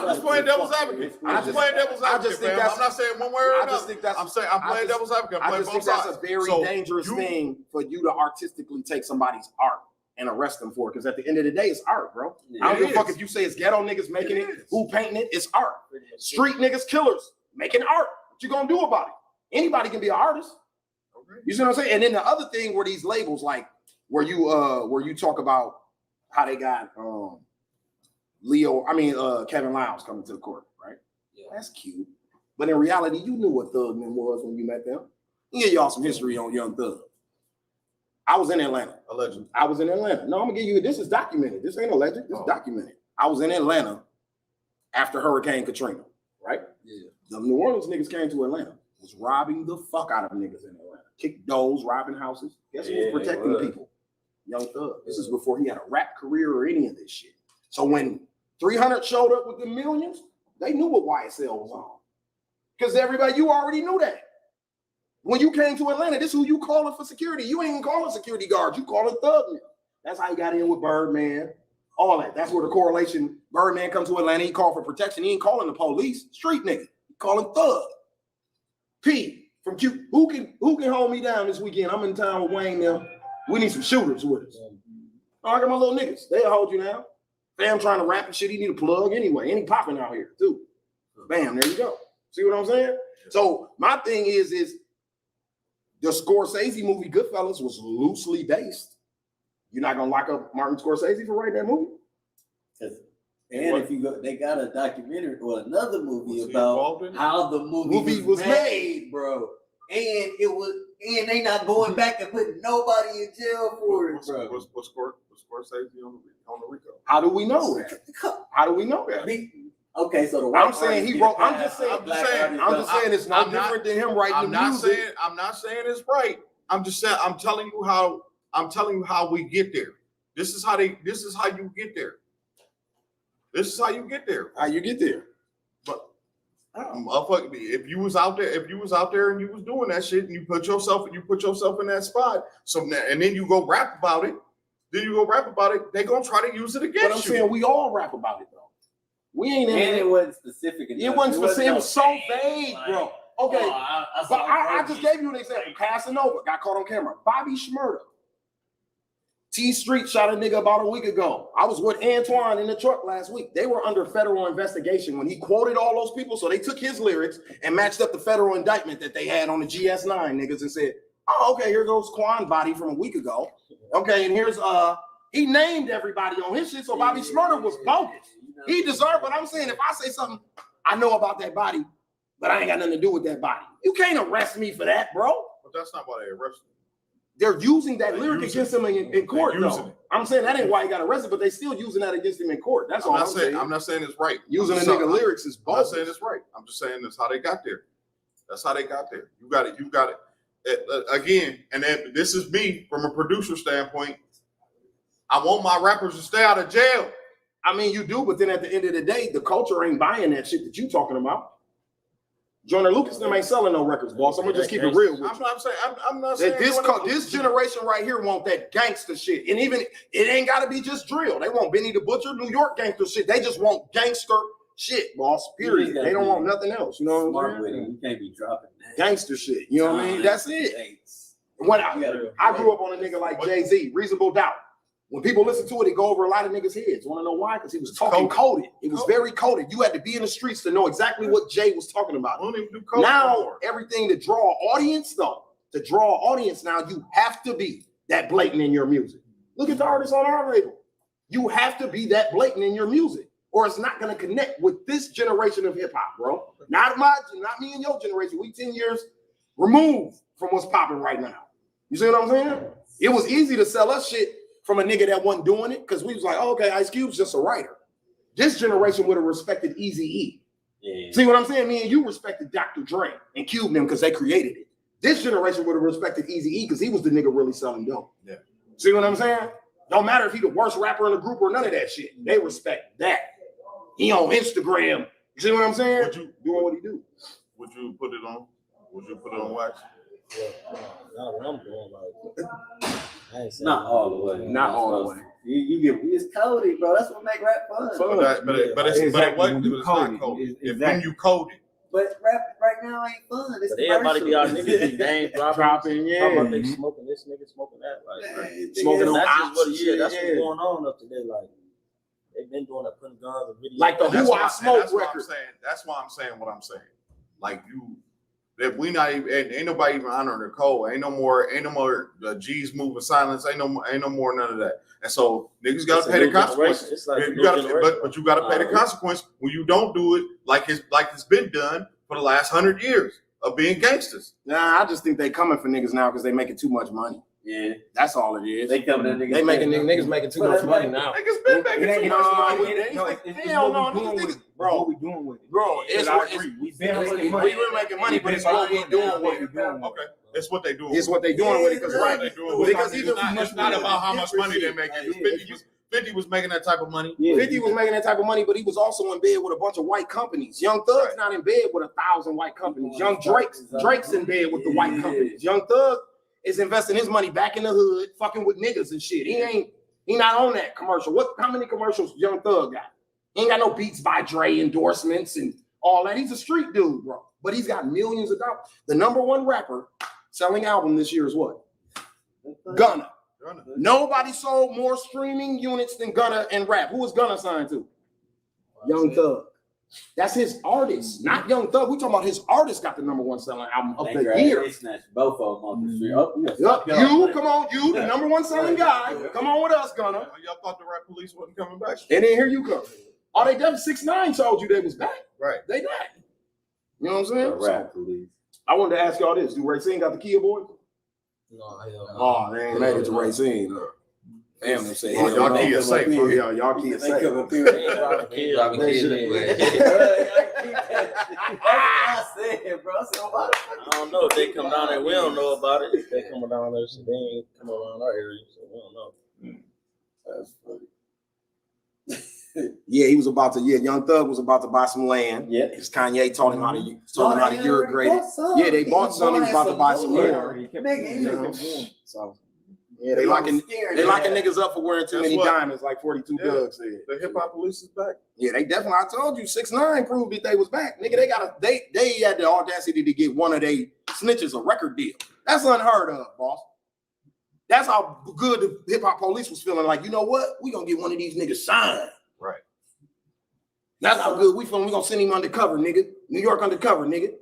just playing devil's advocate. I'm just playing devil's advocate, fam. I'm not saying one way or another. I'm playing devil's advocate. I just think that's a very dangerous thing for you to artistically take somebody's art and arrest them for it. Because at the end of the day, it's art, bro. I don't give a fuck if you say it's ghetto niggas making it, who painting it, it's art. Street niggas, killers, making art. What you gonna do about it? Anybody can be an artist. You see what I'm saying? And then the other thing were these labels, like where you talk about how they got Kevin Lyles coming to the court, right? Yeah. That's cute. But in reality, you knew what Thug was when you met them. Let me give y'all some history on Young Thug. I was in Atlanta. Allegedly. I was in Atlanta. No, I'm gonna give you this is documented. This ain't alleged, this is documented. I was in Atlanta after Hurricane Katrina, right? Yeah. The New Orleans niggas came to Atlanta, was robbing the fuck out of niggas in Atlanta. Kicked doors, robbing houses. Guess who was protecting people? Young Thug. This is before he had a rap career or any of this shit. So when 300 showed up with the millions, they knew what YSL was on. Because everybody, you already knew that. When you came to Atlanta, this is who you calling for security. You ain't even calling security guards. You calling Thug. That's how he got in with Birdman. All that. That's where the correlation. Birdman comes to Atlanta. He called for protection. He ain't calling the police. Street nigga. He calling Thug. P from Q. Who can hold me down this weekend? I'm in town with Wayne now. We need some shooters with us. I got my little niggas. They'll hold you down. Fam trying to rap and shit. He need a plug anyway. And he popping out here too. Bam, there you go. See what I'm saying? So my thing is the Scorsese movie Goodfellas was loosely based. You're not gonna lock up Martin Scorsese for writing that movie? And if you go, they got a documentary or another movie about how the movie was made, bro. And they not going back and putting nobody in jail for it, bro. Was Scorsese on the Rico? How do we know that? How do we know that? Okay, so I'm saying he wrote. I'm just saying it's no different than him writing the music. I'm not saying it's right. I'm just saying I'm telling you how we get there. This is how you get there. This is how you get there. How you get there? But if you was out there and you was doing that shit and you put yourself in that spot, and then you go rap about it, they gonna try to use it against you. But I'm saying we all rap about it though. We ain't in it. Wasn't specific. It wasn't specific. It was so vague, bro. Okay, I just gave you an example. Casanova got caught on camera. Bobby Shmurda. T Street shot a nigga about a week ago. I was with Antoine in the truck last week. They were under federal investigation when he quoted all those people. So they took his lyrics and matched up the federal indictment that they had on the GS9 niggas and said, oh, okay, here goes Quan body from a week ago. Okay, and here's he named everybody on his shit. So Bobby Shmurda was bogus. He deserved, but I'm saying if I say something I know about that body, but I ain't got nothing to do with that body, you can't arrest me for that, bro. But that's not why they arrested him. They're using that lyric against him in court, though. I'm saying that ain't why he got arrested, but they still using that against him in court. That's all I'm saying. I'm not saying it's right. Using a nigga lyrics is bogus. I'm not saying it's right. I'm just saying that's how they got there. That's how they got there. You got it. Again, and then this is me from a producer standpoint. I want my rappers to stay out of jail. I mean, you do, but then at the end of the day, the culture ain't buying that shit that you talking about. Joyner Lucas them ain't selling no records, boss. I'm gonna just keep it real with you. I'm not saying this generation right here want that gangster shit, and even it ain't gotta be just drill. They want Benny the Butcher, New York gangster shit. They just want gangster shit, boss. Period. They don't want nothing else. You know what I'm saying? You can't be dropping that. Gangster shit. You know what I mean? That's it. When I grew up on a nigga like Jay-Z, Reasonable Doubt. When people listen to it, it go over a lot of niggas' heads. Want to know why? Because he was talking coded. It was very coded. You had to be in the streets to know exactly what Jay was talking about. Now, everything to draw audience, though, to draw audience now, you have to be that blatant in your music. Look at the artists on our label. You have to be that blatant in your music, or it's not going to connect with this generation of hip-hop, bro. Not me and your generation. We 10 years removed from what's popping right now. You see what I'm saying? It was easy to sell us shit from a nigga that wasn't doing it, because we was like, oh, okay, Ice Cube's just a writer. This generation would have respected Eazy-E. Yeah. See what I'm saying? Me and you respected Dr. Dre and Cube them because they created it. This generation would have respected Eazy-E because he was the nigga really selling dope. Yeah. See what I'm saying? Don't matter if he the worst rapper in the group or none of that shit. They respect that. He on Instagram. You see what I'm saying? Doing what he do. Would you put it on? Would you put it on wax? Yeah, not what I'm doing. Like, not all the way. Not all the way. You get it's coded, bro. That's what make rap fun. But it's not coded. When you code it. But rap right now ain't fun. It's everybody be out niggas names dropping. Yeah. Talking about they smoking this, nigga smoking that. Like smoking on that's just what it is. That's what's going on up today. Like they've been doing that, putting guns and videos. Like the Who I Smoke record. That's why I'm saying what I'm saying. Like you. If we not even ain't nobody even honoring the code, ain't no more G's moving silence, ain't no more none of that. And so niggas gotta pay the consequences. Like but you gotta pay the consequence when you don't do it like it's been done for the last 100 years of being gangsters. Nah, I just think they coming for niggas now because they making too much money. Yeah, that's all it is. They coming at niggas. They making niggas making too much money now. Niggas been making too much money. Hell no, niggas, bro. What we doing with it? Bro, we been making money, but it's what we doing with it. Okay, it's what they doing. It's what they doing with it because even it's not about how much money they're making. 50 was making that type of money. 50 was making that type of money, but he was also in bed with a bunch of white companies. Young Thug's not in bed with 1,000 white companies. Young Drake's in bed with the white companies. Young Thug is investing his money back in the hood, fucking with niggas and shit. He not on that commercial. How many commercials Young Thug got? He ain't got no Beats by Dre endorsements and all that. He's a street dude, bro. But he's got millions of dollars. The #1 rapper selling album this year is what? Gunna. Nobody sold more streaming units than Gunna in rap. Who is Gunna signed to? Young Thug. That's his artist, not Young Thug. We talking about his artist got the #1 selling album of the year. They snatched both of them off the street. Come on, you, the #1 selling guy. Come on with us, Gunna. Y'all thought the rap police wasn't coming back? And then here you come. Oh, they done 6ix9ine told you they was back. Right. They back. You know what I'm saying? Rap police. I wanted to ask y'all this. Do Racine got the Kia boy? No, hell no. Oh, they ain't made it to Racine. Damn, they say y'all Kia safe. Y'all Kia safe. I said, bro. I don't know if they come down there. We don't know about it. If they come down there, so they ain't come around our area, so we don't know. That's funny. Yeah, he was about to. Yeah, Young Thug was about to buy some land. Yeah, because Kanye taught him how to irrigate it. Yeah, they bought some. He was about to buy some land. So yeah, they locking niggas up for wearing too many diamonds, like 42 Doug said. The hip hop police is back. Yeah, they definitely. I told you, 6ix9ine proved that they was back. Nigga, they had the audacity to get one of they Snitches a record deal. That's unheard of, boss. That's how good the hip hop police was feeling. Like, you know what? We gonna get one of these niggas signed. Right. That's how good we feeling. We gonna send him undercover, nigga. New York undercover, nigga.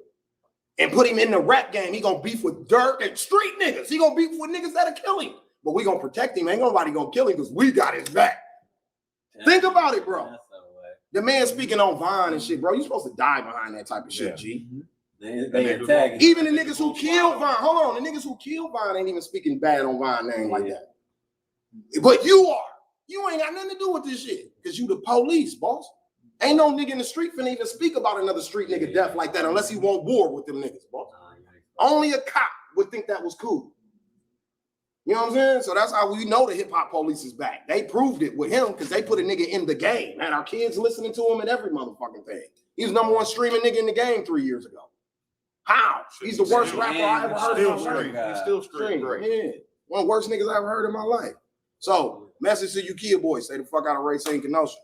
And put him in the rap game. He gonna beef with dirt and street niggas. He gonna beef with niggas that'll kill him. But we gonna protect him. Ain't nobody gonna kill him because we got his back. Think about it, bro. The man speaking on Vine and shit, bro. You supposed to die behind that type of shit, G. They attacking. Even the niggas who killed Vine. Hold on, the niggas who killed Vine ain't even speaking bad on Vine name like that. But you are. You ain't got nothing to do with this shit because you the police, boss. Ain't no nigga in the street finna even speak about another street nigga death like that unless he want war with them niggas, boss. Only a cop would think that was cool. You know what I'm saying? So that's how we know the hip hop police is back. They proved it with him because they put a nigga in the game. And our kids listening to him and every motherfucking thing. He was #1 streaming nigga in the game 3 years ago. How? He's the worst rapper I ever heard in my life. He's still streaming. Yeah. One of the worst niggas I ever heard in my life. So, message to you Kia boys, stay the fuck out of Racine Kenosha.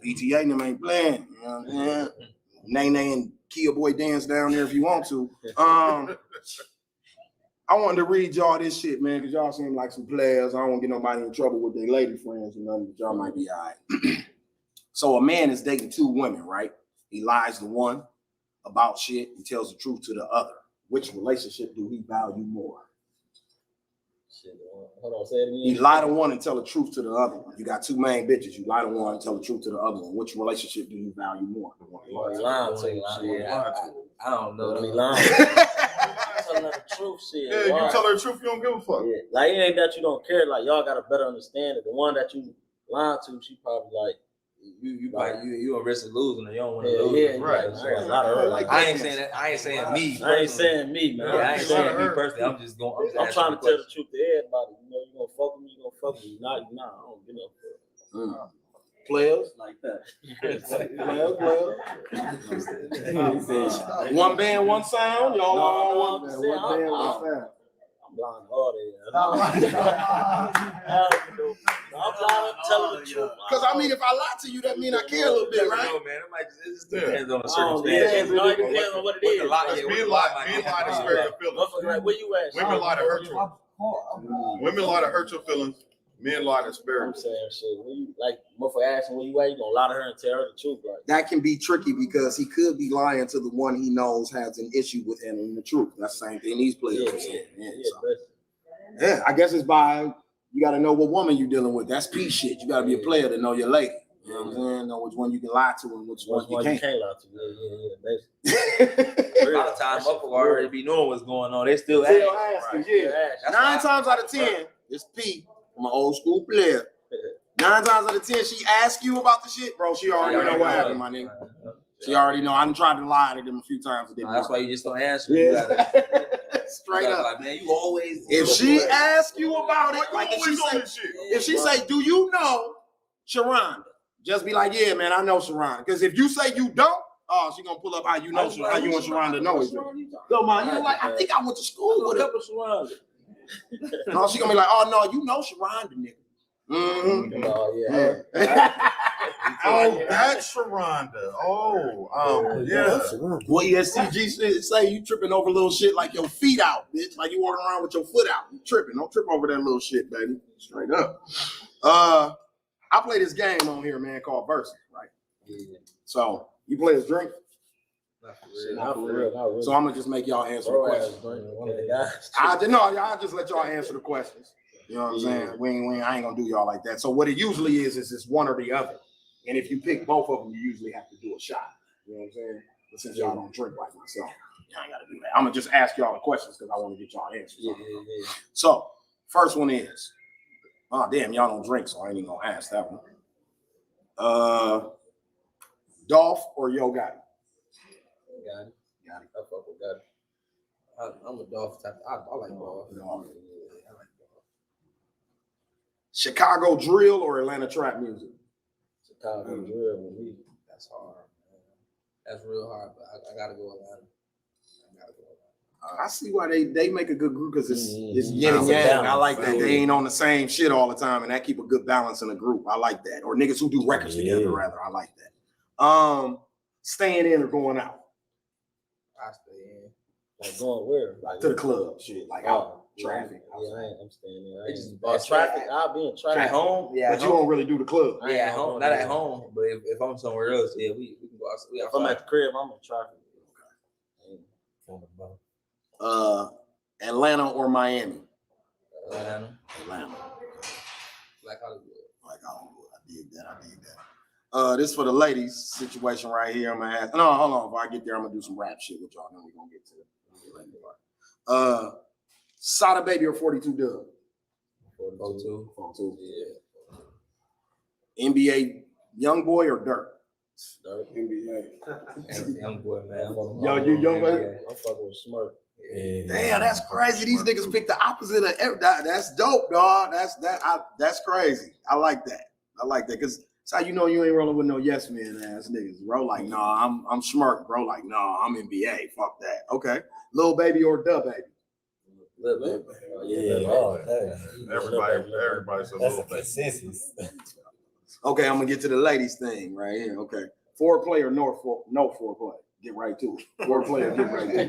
BTA and them ain't playing. You know what I'm saying? Nene and Kia Boy dance down there if you want to. I wanted to read y'all this shit, man, because y'all seem like some players. I don't want to get nobody in trouble with their lady friends or nothing, but y'all might be all right. So a man is dating two women, right? He lies to one about shit and tells the truth to the other. Which relationship do he value more? Shit, hold on, say it again. You lie to one and tell the truth to the other one. You got two main bitches. You lie to one and tell the truth to the other one. Which relationship do you value more? I don't know. Telling her the truth, shit. Yeah, you tell her the truth, you don't give a fuck. Yeah. Like, it ain't that you don't care. Like, y'all got to better understand it. The one that you lying to, she probably like, you a risk of losing, and you don't want to lose. Yeah, Right. A lot of her. Like, I ain't saying that. I ain't saying me. I ain't saying me, man. Yeah, I ain't saying me personally. I'm just going. I'm trying to tell the truth to everybody. You know, you gonna fuck with me, you gonna fuck with me. Nah, I don't get no fuck. Players like that. Players. One band, one sound. Y'all on one band, one sound. I'm blind hard. I'm telling the truth. Because I mean, if I lie to you, that mean I care a little bit, right? No, man, it might just depends on the circumstance. It depends on what it is. Men lie to spare your feelings. Like, where you at? Women lie to hurt you. Women lie to hurt your feelings. Men lie to spare. I'm saying shit. When you like, motherfucker asking where you at, you gonna lie to her and tell her the truth, right? That can be tricky because he could be lying to the one he knows has an issue with him in the truth. That's the same thing these players are saying. Yeah, I guess it's by you got to know what woman you're dealing with. That's P shit. You got to be a player to know your lady. You know what I'm saying? Know which one you can lie to and which one you can't. Lie to. Yeah. A lot of times, motherfuckers already be knowing what's going on. They still asking. Right. 9 times out of 10, it's P. I'm an old school player. 9 times out of 10, she asks you about the shit, bro. She already know what happened, my nigga. She already know. I done tried to lie to them a few times. That's why you just don't answer. Yeah. Straight up. Like, man, you always. If she asks you about it, like if she say, do you know Sharonda? Just be like, yeah, man, I know Sharonda. Because if you say you don't, oh, she gonna pull up how you know how you want Sharonda to know each other. Yo, man, you know what? I think I went to school with her. No, she gonna be like, oh no, you know Sharonda, nigga. Mm-hmm. Oh yeah. Oh, that's Sharonda. Yeah. What ESTG say you tripping over little shit like your feet out, bitch. Like you walking around with your foot out. You tripping. Don't trip over that little shit, baby. Straight up. I play this game on here, man, called Versus, right? Yeah. So you play this drink? Not for real. So I'm gonna just make y'all answer the questions. I'll just let y'all answer the questions. You know what I'm saying? I ain't gonna do y'all like that. So what it usually is it's one or the other. And if you pick both of them, you usually have to do a shot. You know what I'm saying? But since y'all don't drink like myself, y'all ain't gotta do that. I'm gonna just ask y'all the questions because I want to get y'all answers. Yeah. So first one is, oh damn, y'all don't drink, so I ain't even gonna ask that one. Dolph or Yo Gotti? Got it. I fuck with Gotti. I'm a Dolph type. I like Dolph. I like Dolph. Chicago drill or Atlanta trap music? Chicago drill with me. That's hard, man. That's real hard, but I gotta go Atlanta. I see why they make a good group because it's yin and yang. I like that. They ain't on the same shit all the time, and that keep a good balance in a group. I like that. Or niggas who do records together, rather. I like that. Staying in or going out? I stay in. Like going where? Like to the club, shit. Like out. Traffic. I'm staying there. Traffic. I'll be in traffic. At home, but you don't really do the club. Yeah, at home. Not at home, but if I'm somewhere else, yeah, we can go outside. If I'm at the crib, I'm in traffic. Atlanta or Miami? Atlanta. Like Hollywood. I did that. This for the ladies situation right here. I'm gonna ask. No, hold on. If I get there, I'm gonna do some rap shit with y'all. Then we're gonna get to it. Sada Baby or 42 Dub? 42. Yeah. NBA Young Boy or Dirt? Dirt. NBA. Young Boy, man. Yo, you Young Boy? I'm fucking with Smart. Yeah. Damn, that's crazy. These niggas picked the opposite of every. That's dope, dog. That's crazy. I like that because that's how you know you ain't rolling with no yes man ass niggas, bro. Like, nah, I'm smart, bro. Like, nah, I'm NBA. Fuck that. Okay, Lil Baby or Dub Baby? Lil Baby. Everybody's a little baby. Okay, I'm gonna get to the ladies thing right here. Okay, foreplay or no foreplay? Get right to it. Foreplay or get right to it.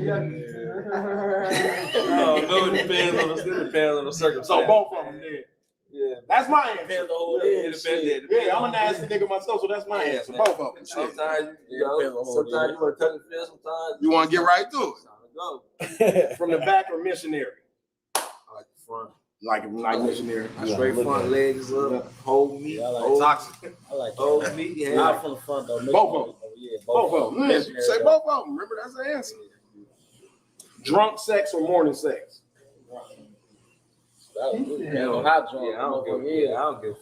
No, it depends on the circumstance. So both of them did. Yeah, that's my answer. Depends on who it is. Yeah, I'm a nasty nigga myself, so that's my answer. Both of them. Sometimes you want to touch the fence. Sometimes you want to get right to it. From the back or missionary? I like the front. Like missionary. Straight front, legs up, hold me. Yeah, I like toxic. I like hold me. Yeah, not full of fun though. Both of them. Yeah, both of them. Say both of them. Remember, that's the answer. Drunk sex or morning sex? I don't give a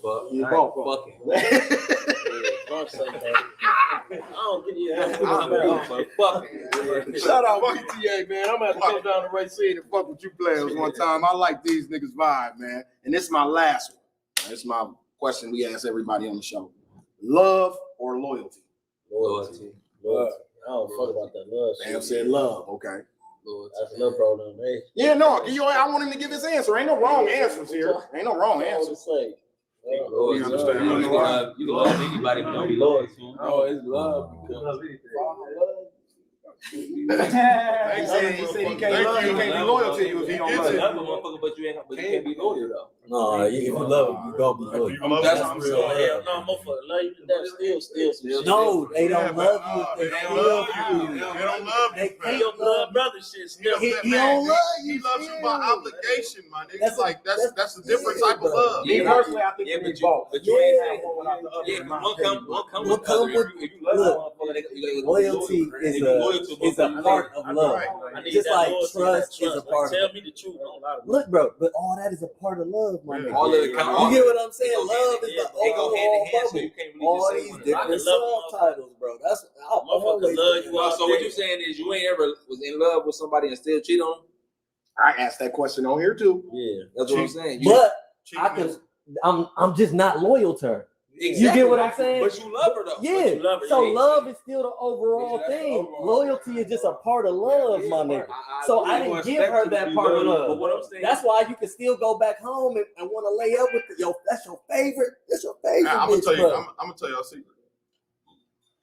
fuck. You both fucking. I don't give you Shout out BTA, man. I'm gonna have to come down to Racine and fuck with you players one time. I like these niggas vibe, man. And this is my last one. This is my question we ask everybody on the show. Love or loyalty? Loyalty. I don't fuck about that love. Sam said love. Okay. That's love, bro. Hey. Yeah, no. I want him to give his answer. Ain't no wrong answers here. Ain't no wrong answers. You can love anybody, but don't be loyal to them. Oh, it's love. He said he can't love you, can't be loyal to you if he don't love you. But you can't be loyal though. No, if you love him, you gonna be loyal. That's real. Hell no, motherfucker love you. That's still some shit. No, they don't love you. They don't love you. They don't love you. They don't love brother shit. Still, he don't love you. He loves you by obligation, my nigga. That's like that's a different type of love. Me personally, I think it's both. But you ain't have one without the other. One come with loyalty is a part of love. Just like trust is a part of Tell me the truth. Look, bro, but all that is a part of love, my nigga. All of it. You get what I'm saying? Love is the overall bubble. All these different subtitles, bro. That's I'll always love you. So what you saying is you ain't ever was in love with somebody and still cheat on them? I asked that question on here too. Yeah, that's what I'm saying. But I'm just not loyal to her. Exactly. You get what I'm saying? But you love her though. Yeah. So love is still the overall thing. Loyalty is just a part of love, my nigga. So I didn't give her that part of love. That's why you can still go back home and want to lay up with that's your favorite. That's your favorite. I'm gonna tell you. I'm gonna tell you a secret.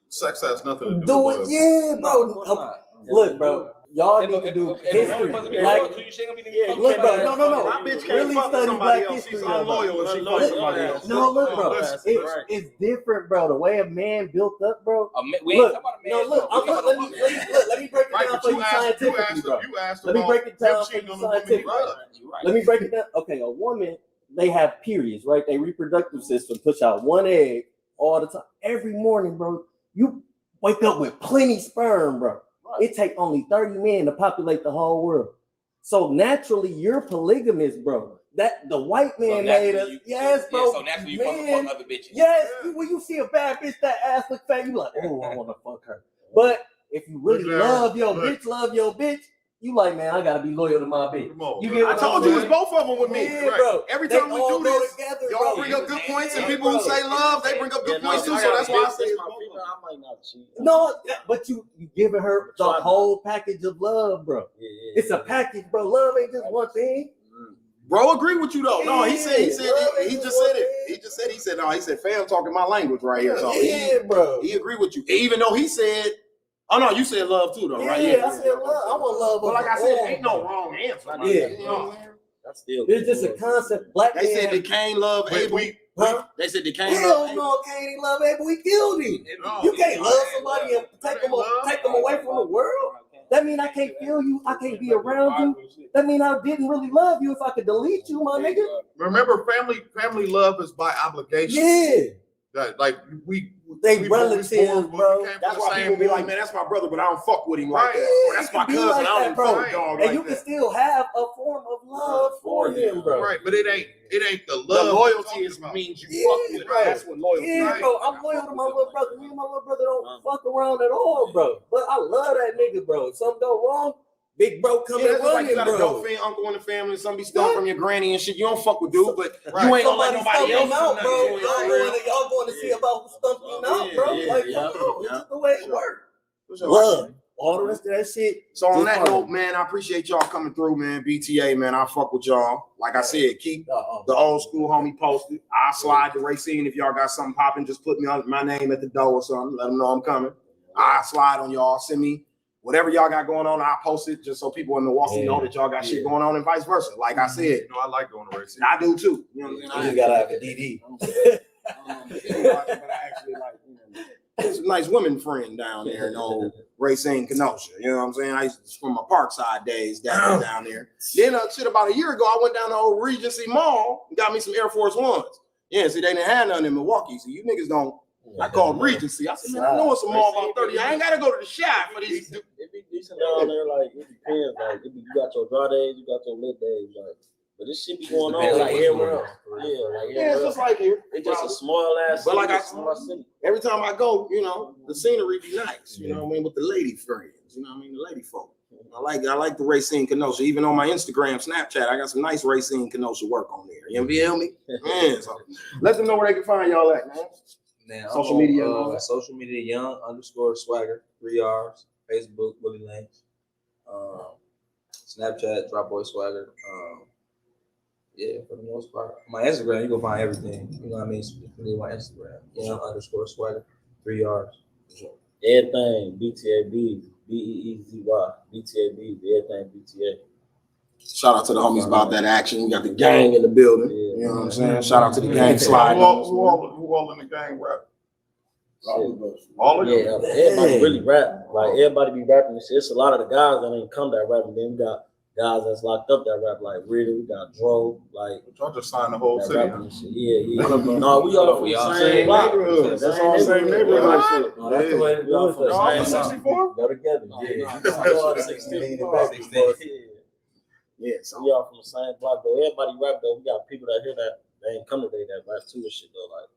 Sex has nothing to do with it. Yeah, bro. Look, bro. Y'all need to do history. Like, look, bro, no. My bitch can't Really fuck study somebody black else. She's history. unloyal if she fucks somebody else. No, look, bro. It's different, bro. The way a man built up, bro. We ain't talking about a man. No, look. Let me break it down for you scientifically, bro. Let me break it down for you scientifically. Let me break it down. Okay, a woman, they have periods, right? Their reproductive system push out one egg all the time. Every morning, bro, you wake up with plenty sperm, bro. It take only 30 men to populate the whole world. So naturally, you're polygamous, bro. That the white man made us. Yes, bro. Yeah, so naturally, you fuck other bitches. Yes, when you see a bad bitch, that ass look fat, you like, oh, I want to fuck her. But if you really love your bitch, you like, man, I gotta be loyal to my bitch. You get I told you it's both of them with me. Yeah, bro. Every time we do this, y'all bring up good points, and people who say love, they bring up good points too. So that's why I say I might not cheat. no, but you giving her the whole package of love, bro. It's a package, bro. Love ain't just one thing. Bro, agree with you though. No, he just said fam talking my language right here. So bro. He agreed with you. Even though he said, oh no, you said love too though, right? Yeah, I said love. I want love. But like I said, ain't no wrong answer. That's still. It's just a concept. Black they said they can't love Abel. They said they can't Hell love. no, Cain ain't love Abel. We killed him. You can't love somebody and take them away from the world. That mean I can't feel you. I can't be around you. That mean I didn't really love you if I could delete you, my nigga. Remember, family love is by obligation. Yeah. That like they relatives, bro. That's why people be like, man, that's my brother, but I don't fuck with him like that. Or that's my cousin, like I don't fuck with And dog like you can still have a form of love for him, bro. Right, but it ain't the love. The loyalty means you fuck with him. That's what loyalty is. Yeah, bro. I'm loyal to my little brother. Me and my little brother don't fuck around at all, bro. But I love that nigga, bro. If something go wrong, big bro come and run like you him, got a bro. dope uncle in the family, somebody stole from your granny and shit. You don't fuck with dude, but you ain't gonna let Somebody nobody else out, do bro. nothing. Y'all going to see about who stumped him out, bro. Yeah, Like, come on. This is the way it works. What's your Love. All the rest of that shit. So on that note, man, I appreciate y'all coming through, man. BTA, man, I fuck with y'all. Like I said, keep the old school homie posted. I'll slide to Racine if y'all got something popping. Just put me on my name at the door or something. Let them know I'm coming. I'll slide on y'all. Send me whatever y'all got going on. I'll post it just so people in Milwaukee know that y'all got shit going on and vice versa. Like I said, you know, I like going to Racine. I do too. You know what I'm saying? You gotta have a DD. There's a nice women friend down there in old Racine, Kenosha. You know what I'm saying? I used to from my Parkside days down there. Then shit, about a year ago, I went down to old Regency Mall and got me some Air Force Ones. Yeah, see, they didn't have none in Milwaukee. So you niggas don't. I called Regency. I said, man, I know it's a mall about 30. I ain't gotta go to the shop for these. It be decent down there, like it depends. Like you got your dry days, you got your lit days, like. But this shit be going on like everywhere else. Yeah, it's just like here. It's just a small ass city. But like city. Every time I go, you know, the scenery be nice. You know what I mean? With the lady friends. You know what I mean? The lady folk. I like the Racine Kenosha. Even on my Instagram, Snapchat, I got some nice Racine Kenosha work on there. You feel me? Man, so let them know where they can find y'all at, man. Now, social media. Social media, young_swagger, 3 R's. Facebook, Willie Lynch. Snapchat, Drop Boy Swagger. Yeah, for the most part. My Instagram, you can find everything. You know what I mean? Specifically my Instagram. Young_swagger, 3 R's. Everything, BTA Bees, BEEZY, BTA Bees, everything BTA. Shout out to the homies about that action. We got the gang in the building. You know what I'm saying? Shout out to the gang slide. Who all in the gang rap? All of them. Yeah, everybody really rap. Like everybody be rapping and shit. It's a lot of the guys that ain't come that rapping. Then we got guys that's locked up that rap, like Ritter, we got Dro, like y'all just signed the whole city. Yeah. No, we all from the same block. That's all the same neighborhood. Like shit. No, that's the way we all from the same 64? Go together. Yeah, so we all from the same block though. Everybody rap though. We got people that hear that they ain't come today that rap too and shit though. Like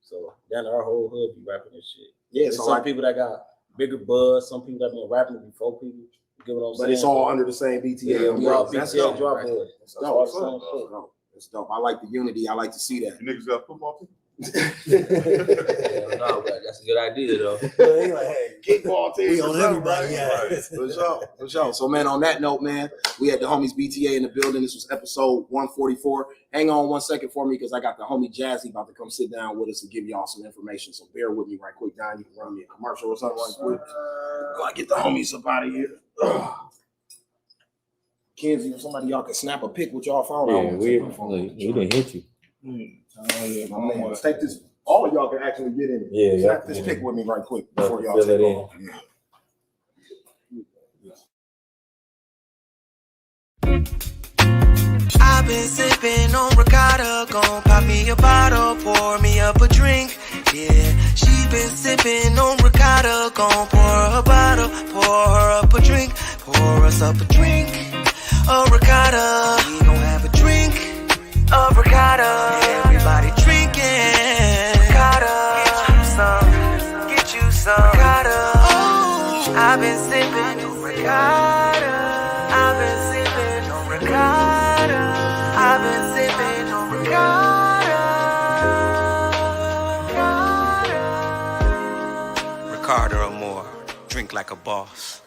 so down our whole hood be rapping and shit. Yeah, so some people that got bigger buzz, some people that been rapping before people. But it's all under the same BTA. We all That's BTA dope. drop boys. That's dope. It's dope. I like the unity. I like to see that. You niggas got football team? No, but that's a good idea though. Kickball team. We on everybody. For sure. So man, on that note, man, we had the homies BTA in the building. This was episode 144. Hang on 1 second for me because I got the homie Jazzy about to come sit down with us and give y'all some information. So bear with me right quick, Don. You can run me a commercial or something right quick. Go and get the homies up out of here. Kenzie, if somebody y'all can snap a pic with y'all phone. Yeah, we didn't hit you. My man, let's take this. All of y'all can actually get in it. Yeah, snap this pic with me right quick before y'all take off. I've been sipping on ricotta, gon' pop me a bottle, pour me up a drink. Yeah, she been sipping on ricotta, gon' pour her a bottle, pour her up a drink, pour us up a drink. A ricotta, we gon' have a drink. A ricotta, everybody drinking. Ricotta, get you some ricotta. Oh, I've been sipping on ricotta. I've been sipping on ricotta. I've been sipping on ricotta. Ricotta or more, drink like a boss.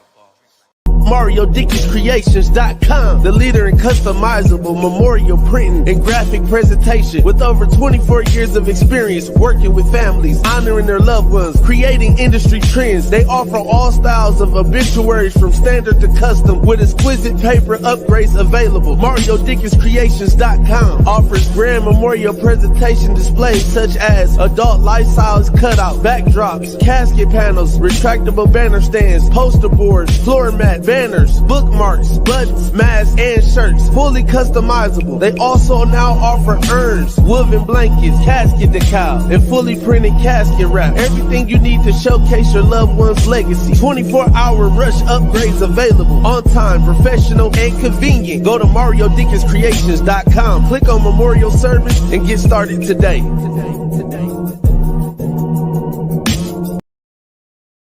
MarioDickensCreations.com, the leader in customizable memorial printing and graphic presentation. With over 24 years of experience working with families, honoring their loved ones, creating industry trends, they offer all styles of obituaries from standard to custom with exquisite paper upgrades available. MarioDickensCreations.com offers grand memorial presentation displays such as adult life-size cutout, backdrops, casket panels, retractable banner stands, poster boards, floor mat, banners, bookmarks, buttons, masks, and shirts, fully customizable. They also now offer urns, woven blankets, casket decal, and fully printed casket wrap. Everything you need to showcase your loved one's legacy. 24-hour rush upgrades available. On time, professional, and convenient. Go to MarioDickensCreations.com. Click on Memorial Service and get started today.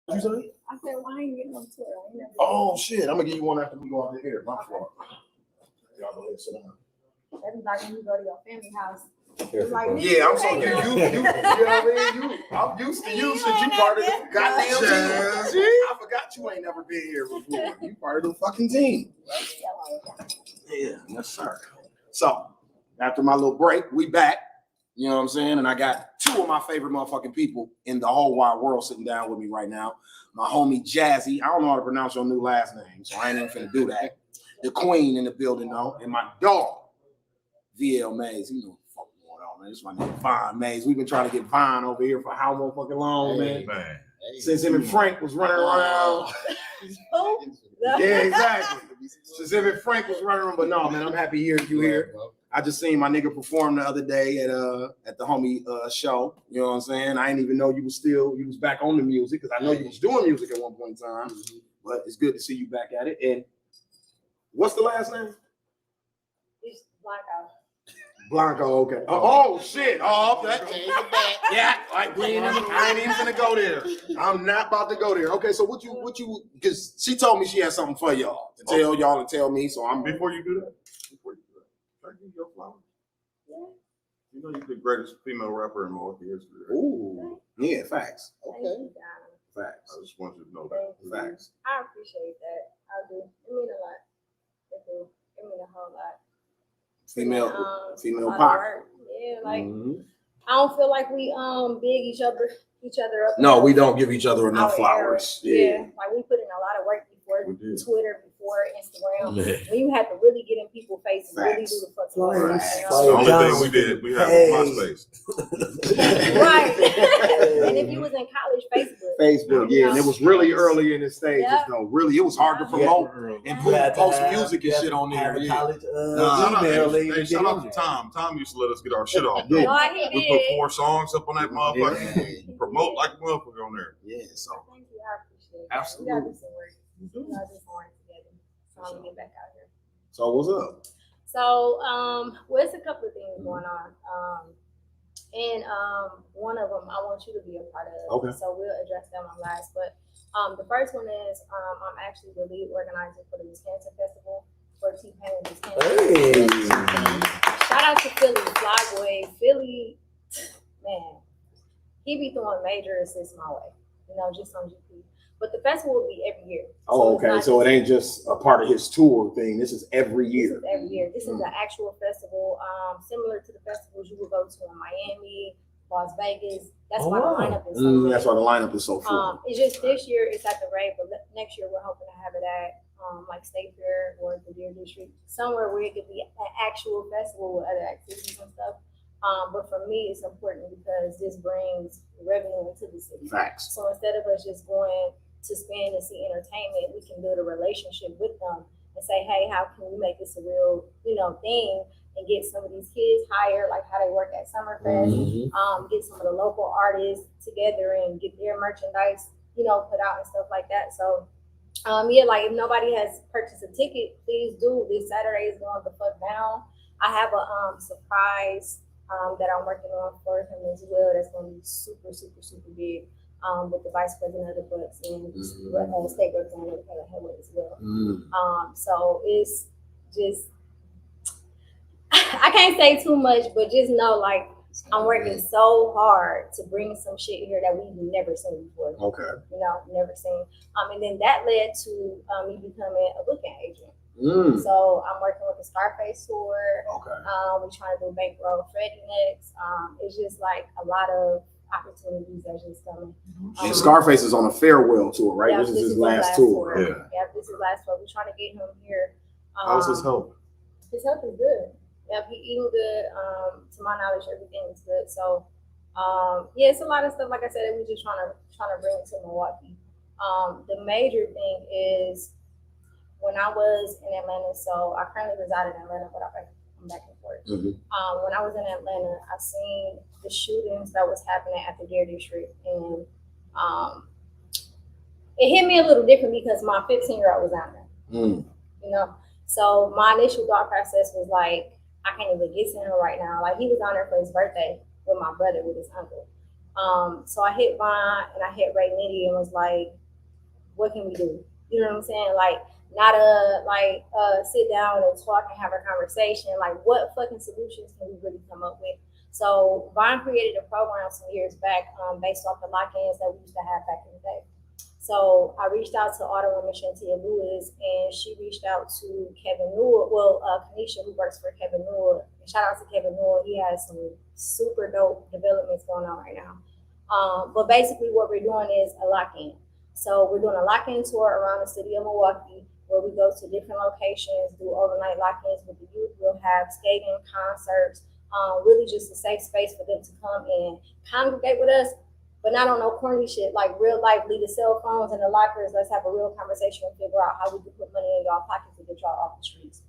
I said, why ain't getting on tour? Oh shit! I'm gonna give you one after we go out there. My fault. Y'all go ahead and sit down. Everybody, when you go to your family house, Yeah, I'm so you know what I mean? I'm used to you since you part of the goddamn team. I forgot you ain't never been here before. You part of the fucking team. Yeah, yes, sir. So after my little break, we back. You know what I'm saying? And I got two of my favorite motherfucking people in the whole wide world sitting down with me right now. My homie Jazzy. I don't know how to pronounce your new last name, so I ain't even finna do that. The queen in the building, though, and my dog, VL Mayes. You know what the fuck going on, man. This is my nigga Vine Mayes. We've been trying to get Vine over here for how motherfucking long, man? Since him and Frank was running around. Yeah, exactly. Since him and Frank was running around, but no, man, I'm happy you here. I just seen my nigga perform the other day at the homie show. You know what I'm saying? I didn't even know you was back on the music because I know you was doing music at one point in time. But it's good to see you back at it. And what's the last name? It's Blanco. Blanco, okay. Oh shit. Oh, that yeah, like I ain't even gonna go there. I'm not about to go there. Okay, so what you because she told me she had something for y'all to tell y'all and tell me. So I'm before you do that. Can I give you your flowers? Yeah. You know you're the greatest female rapper in Milwaukee history. Right? Ooh. Yeah, facts. Okay. Facts. I just want you to know that. Facts. I appreciate that. I do. It means a lot. It do. It means a whole lot. Female power. Yeah, like I don't feel like we big each other up. No, we don't give each other enough flowers. Yeah, like we put in a lot of work before Twitter, before Instagram. When you have to really get in people's faces and really do the fucking work. The only thing we did, we had MySpace. Right. And if you was in college, Facebook, yeah, and it was really early in the stages, though. Really, it was hard to promote and post music and shit on there. Shout out to Tom. Tom used to let us get our shit off. We put 4 songs up on that motherfucker and promote like a motherfucker on there. Yeah, so. Thank you, I appreciate it. Absolutely. We gotta do some work. We gotta do some work together. So I'm gonna get back out here. So what's up? So, well, it's a couple of things going on. And one of them I want you to be a part of. Okay. So we'll address them on last. But the first one is I'm actually the lead organizer for the Wisconsin Festival for T-Pain and Wisconsin. Shout out to Philly, Flyboy. Philly, man, he be throwing major assists my way, just on GP. But the festival will be every year. Oh, okay. So it ain't just a part of his tour thing. This is every year. This is every year. This is an actual festival, similar to the festivals you would go to in Miami, Las Vegas. That's why the lineup is so that's why the lineup is so full. It's just this year it's at the Rave, but next year we're hoping to have it at like State Fair or the Deer District, somewhere where it could be an actual festival with other activities and stuff. But for me, it's important because this brings revenue into the city. Facts. So instead of us just going to spend and see entertainment, we can build a relationship with them and say, hey, how can we make this a real, thing and get some of these kids hired, like how they work at Summerfest, get some of the local artists together and get their merchandise, put out and stuff like that. So, like if nobody has purchased a ticket, please do. This Saturday is going the fuck down. I have a surprise that I'm working on for him as well. That's going to be super, super, super big. With the vice president of the Bucks and state representative Taylor Haywood as well. So it's just, I can't say too much, but just know like I'm working so hard to bring some shit here that we've never seen before. Okay. Never seen. And then that led to me becoming a booking agent. So I'm working with the Scarface tour. Okay. We're trying to do Bankroll Freddie next. It's just like a lot of opportunities are just coming. And Scarface is on a farewell tour, right? This is his last tour. Yeah, this is last tour. We're trying to get him here. How's his health? His health is good. Yep, he eating good. To my knowledge, everything is good. So, it's a lot of stuff. Like I said, we're just trying to bring it to Milwaukee. The major thing is when I was in Atlanta. So I currently reside in Atlanta, but I'm back and forth. When I was in Atlanta, I seen the shootings that was happening at the Deer District, and it hit me a little different because my 15-year-old was out there. So my initial thought process was like, I can't even get to him right now. Like he was on there for his birthday with my brother, with his uncle. So I hit Vine and I hit Ray Nitty and was like, what can we do? You know what I'm saying? Like, not sit down and talk and have a conversation. Like, what fucking solutions can we really come up with? So Vine created a program some years back based off the lock-ins that we used to have back in the day. So I reached out to all the women, Shantia Lewis, and she reached out to Kevin Newell, Kanisha, who works for Kevin Newell. And shout out to Kevin Newell. He has some super dope developments going on right now. But basically what we're doing is a lock-in. So we're doing a lock-in tour around the city of Milwaukee, where we go to different locations, do overnight lock-ins with the youth. We'll have skating, concerts, really just a safe space for them to come and congregate with us, but not on no corny shit, like real life, leave the cell phones in the lockers. Let's have a real conversation and figure out how we can put money in y'all pockets to get y'all off the streets.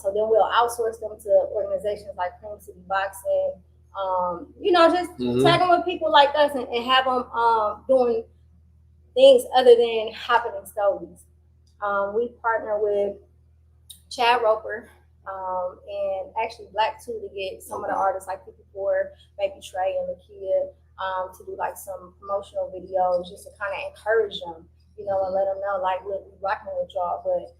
So then we'll outsource them to organizations like Cream City Boxing, just tag them with people like us and have them doing things other than hopping in stories. We partner with Chad Roper and actually Black too to get some of the artists like People for Baby Trey and Lakia to do like some promotional videos just to kind of encourage them, and let them know like, look, we rocking with y'all, but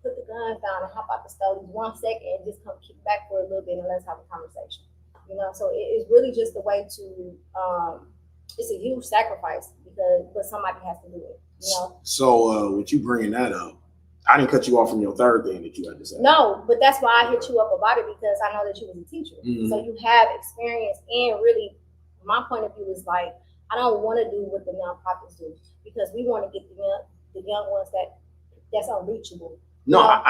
put the guns down and hop out the stories 1 second and just come kick back for a little bit and let's have a conversation. So it's really just a way to it's a huge sacrifice but somebody has to do it. So with you bringing that up, I didn't cut you off from your third thing that you had to say. No, but that's why I hit you up about it, because I know that you was a teacher. So you have experience, and really my point of view is like, I don't want to do what the nonprofits do, because we want to get the young ones that's unreachable. No,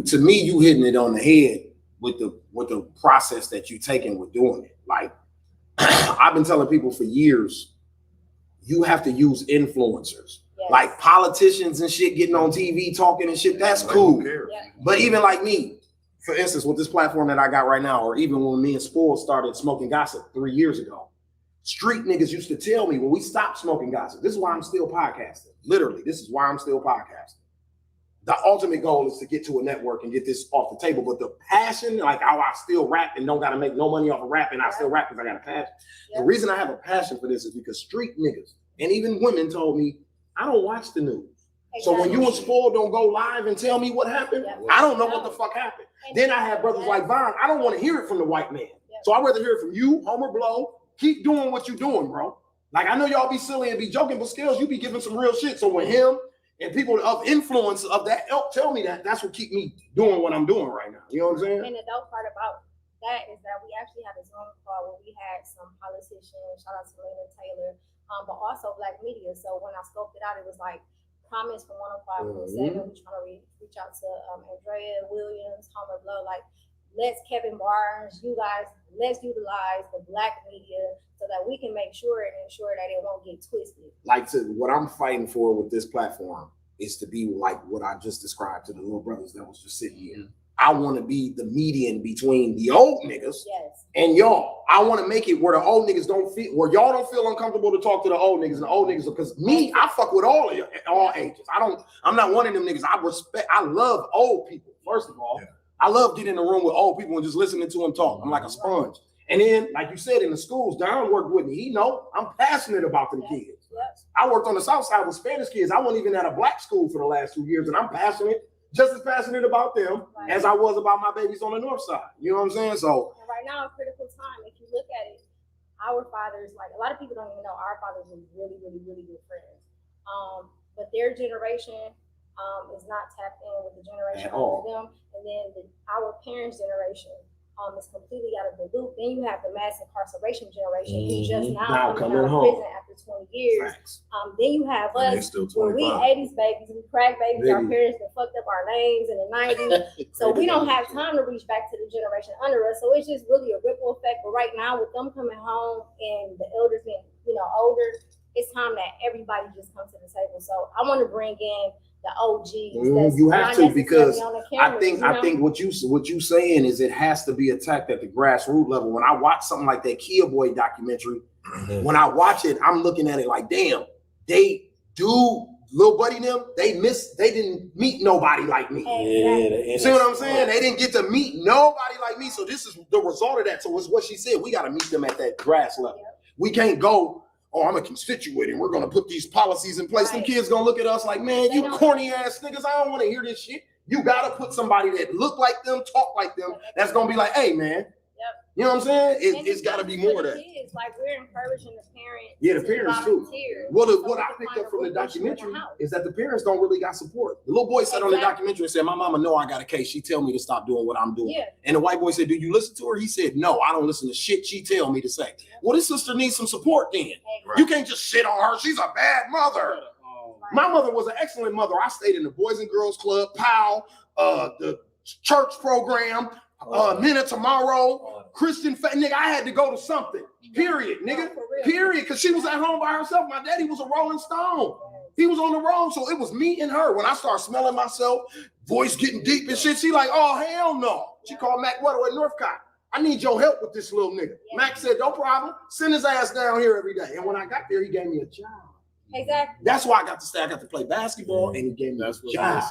to me, you hitting it on the head with the process that you taking with doing it. Like I've been telling people for years, you have to use influencers. Yes. Like politicians and shit getting on TV talking and shit, that's cool. Yeah. But even like me, for instance, with this platform that I got right now, or even when me and Spoil started smoking gossip 3 years ago, street niggas used to tell me when we stopped smoking gossip, this is why I'm still podcasting. Literally, this is why I'm still podcasting. The ultimate goal is to get to a network and get this off the table. But the passion, like how I still rap and don't got to make no money off of rapping, I still rap because I got a passion. The reason I have a passion for this is because street niggas and even women told me, I don't watch the news. Exactly. So when you and Spoil don't go live and tell me what happened, I don't know what the fuck happened. Then I have brothers like Vine. I don't want to hear it from the white man. So I'd rather hear it from you, Homer Blow. Keep doing what you're doing, bro. Like, I know y'all be silly and be joking, but Scalez, you be giving some real shit. So when him and people of influence of that help tell me that's what keep me doing what I'm doing right now. You know what I'm saying? And the dope part about that is that we actually had a Zoom call where we had some politicians, shout out to Lena Taylor, but also Black media. So when I scoped it out, it was like comments from 105.7. We're trying to reach out to Andrea Williams, Homer Blow, like, let's Kevin Barnes, you guys, let's utilize the Black media so that we can make sure and ensure that it won't get twisted. Like, what I'm fighting for with this platform is to be like what I just described to the little brothers that was just sitting here. I want to be the median between the old niggas and y'all. I want to make it where the old niggas don't feel, where y'all don't feel uncomfortable to talk to the old niggas, and the old niggas, because me, I fuck with all of you at all ages. I'm not one of them niggas. I love old people, first of all. I love getting in the room with old people and just listening to them talk. I'm like a sponge. And then, like you said, in the schools, Don worked with me. He know I'm passionate about them kids. I worked on the South Side with Spanish kids. I wasn't even at a Black school for the last 2 years, and I'm passionate, just as passionate about them as I was about my babies on the North Side. You know what I'm saying? So and right now, a critical time. If you look at it, our fathers, like a lot of people don't even know, our fathers were really, really, really good friends. But their generation is not tapped in with the generation under them, and then our parents' generation is completely out of the loop. Then you have the mass incarceration generation who just now coming out of prison after 20 years. Then you have us, where we 80s babies, we crack babies, our parents that fucked up our names in the 90s. So we don't have time to reach back to the generation under us. So it's just really a ripple effect. But right now, with them coming home and the elders getting, older, it's time that everybody just comes to the table. So I want to bring in the OGs. You have to, because I think what you saying is it has to be attacked at the grassroots level. When I watch something like that Kia Boy documentary, when I watch it, I'm looking at it like, damn, they do. Lil Buddy them, they didn't meet nobody like me. See what I'm saying? They didn't get to meet nobody like me. So this is the result of that. So it's what she said. We got to meet them at that grass level. We can't go, I'm a constituent and we're going to put these policies in place. Them kids going to look at us like, man, you corny ass niggas. I don't want to hear this shit. You got to put somebody that look like them, talk like them. That's going to be like, hey, man, You know what I'm saying? And It's got to be more of that. Kids, like we're encouraging the parents. Yeah, the parents too. volunteer. Well, So what we I can picked find up from the a root issue in documentary house. is that the parents don't really got support. The little boy said on the Exactly. documentary and said, "My mama know I got a case. She tell me to stop doing what I'm doing." Yeah. And the white boy said, "Do you listen to her?" He said, "No, I don't listen to shit she tell me to say." Well, this sister needs some support then. Exactly. You can't just shit on her. She's a bad mother. My mother was an excellent mother. I stayed in the Boys and Girls Club, POW, the church program, Men of Tomorrow, Christian nigga. I had to go to something. Period, nigga. Period. Because she was at home by herself. My daddy was a Rolling Stone. He was on the road, so it was me and her. When I started smelling myself, voice getting deep and shit, she like, "Oh hell no." She called Mac Weather at Northcott. "I need your help with this little nigga." Mac said, "No problem. Send his ass down here every day." And when I got there, he gave me a job. Exactly. That's why I got to stay. I got to play basketball, and he gave me a job.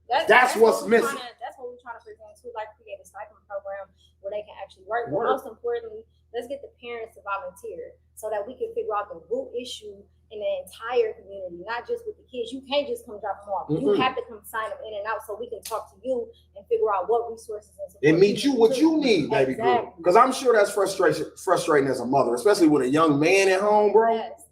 That's what's what missing. That's what we're trying to present too, like create a stipend program where they can actually work. But most importantly, let's get the parents to volunteer so that we can figure out the root issue in the entire community, not just with the kids. You can't just come drop them off. You have to come sign them in and out so we can talk to you and figure out what resources and support And meet you what you need, baby girl. Because I'm sure that's frustrating as a mother, especially with a young man at home, bro. Yes.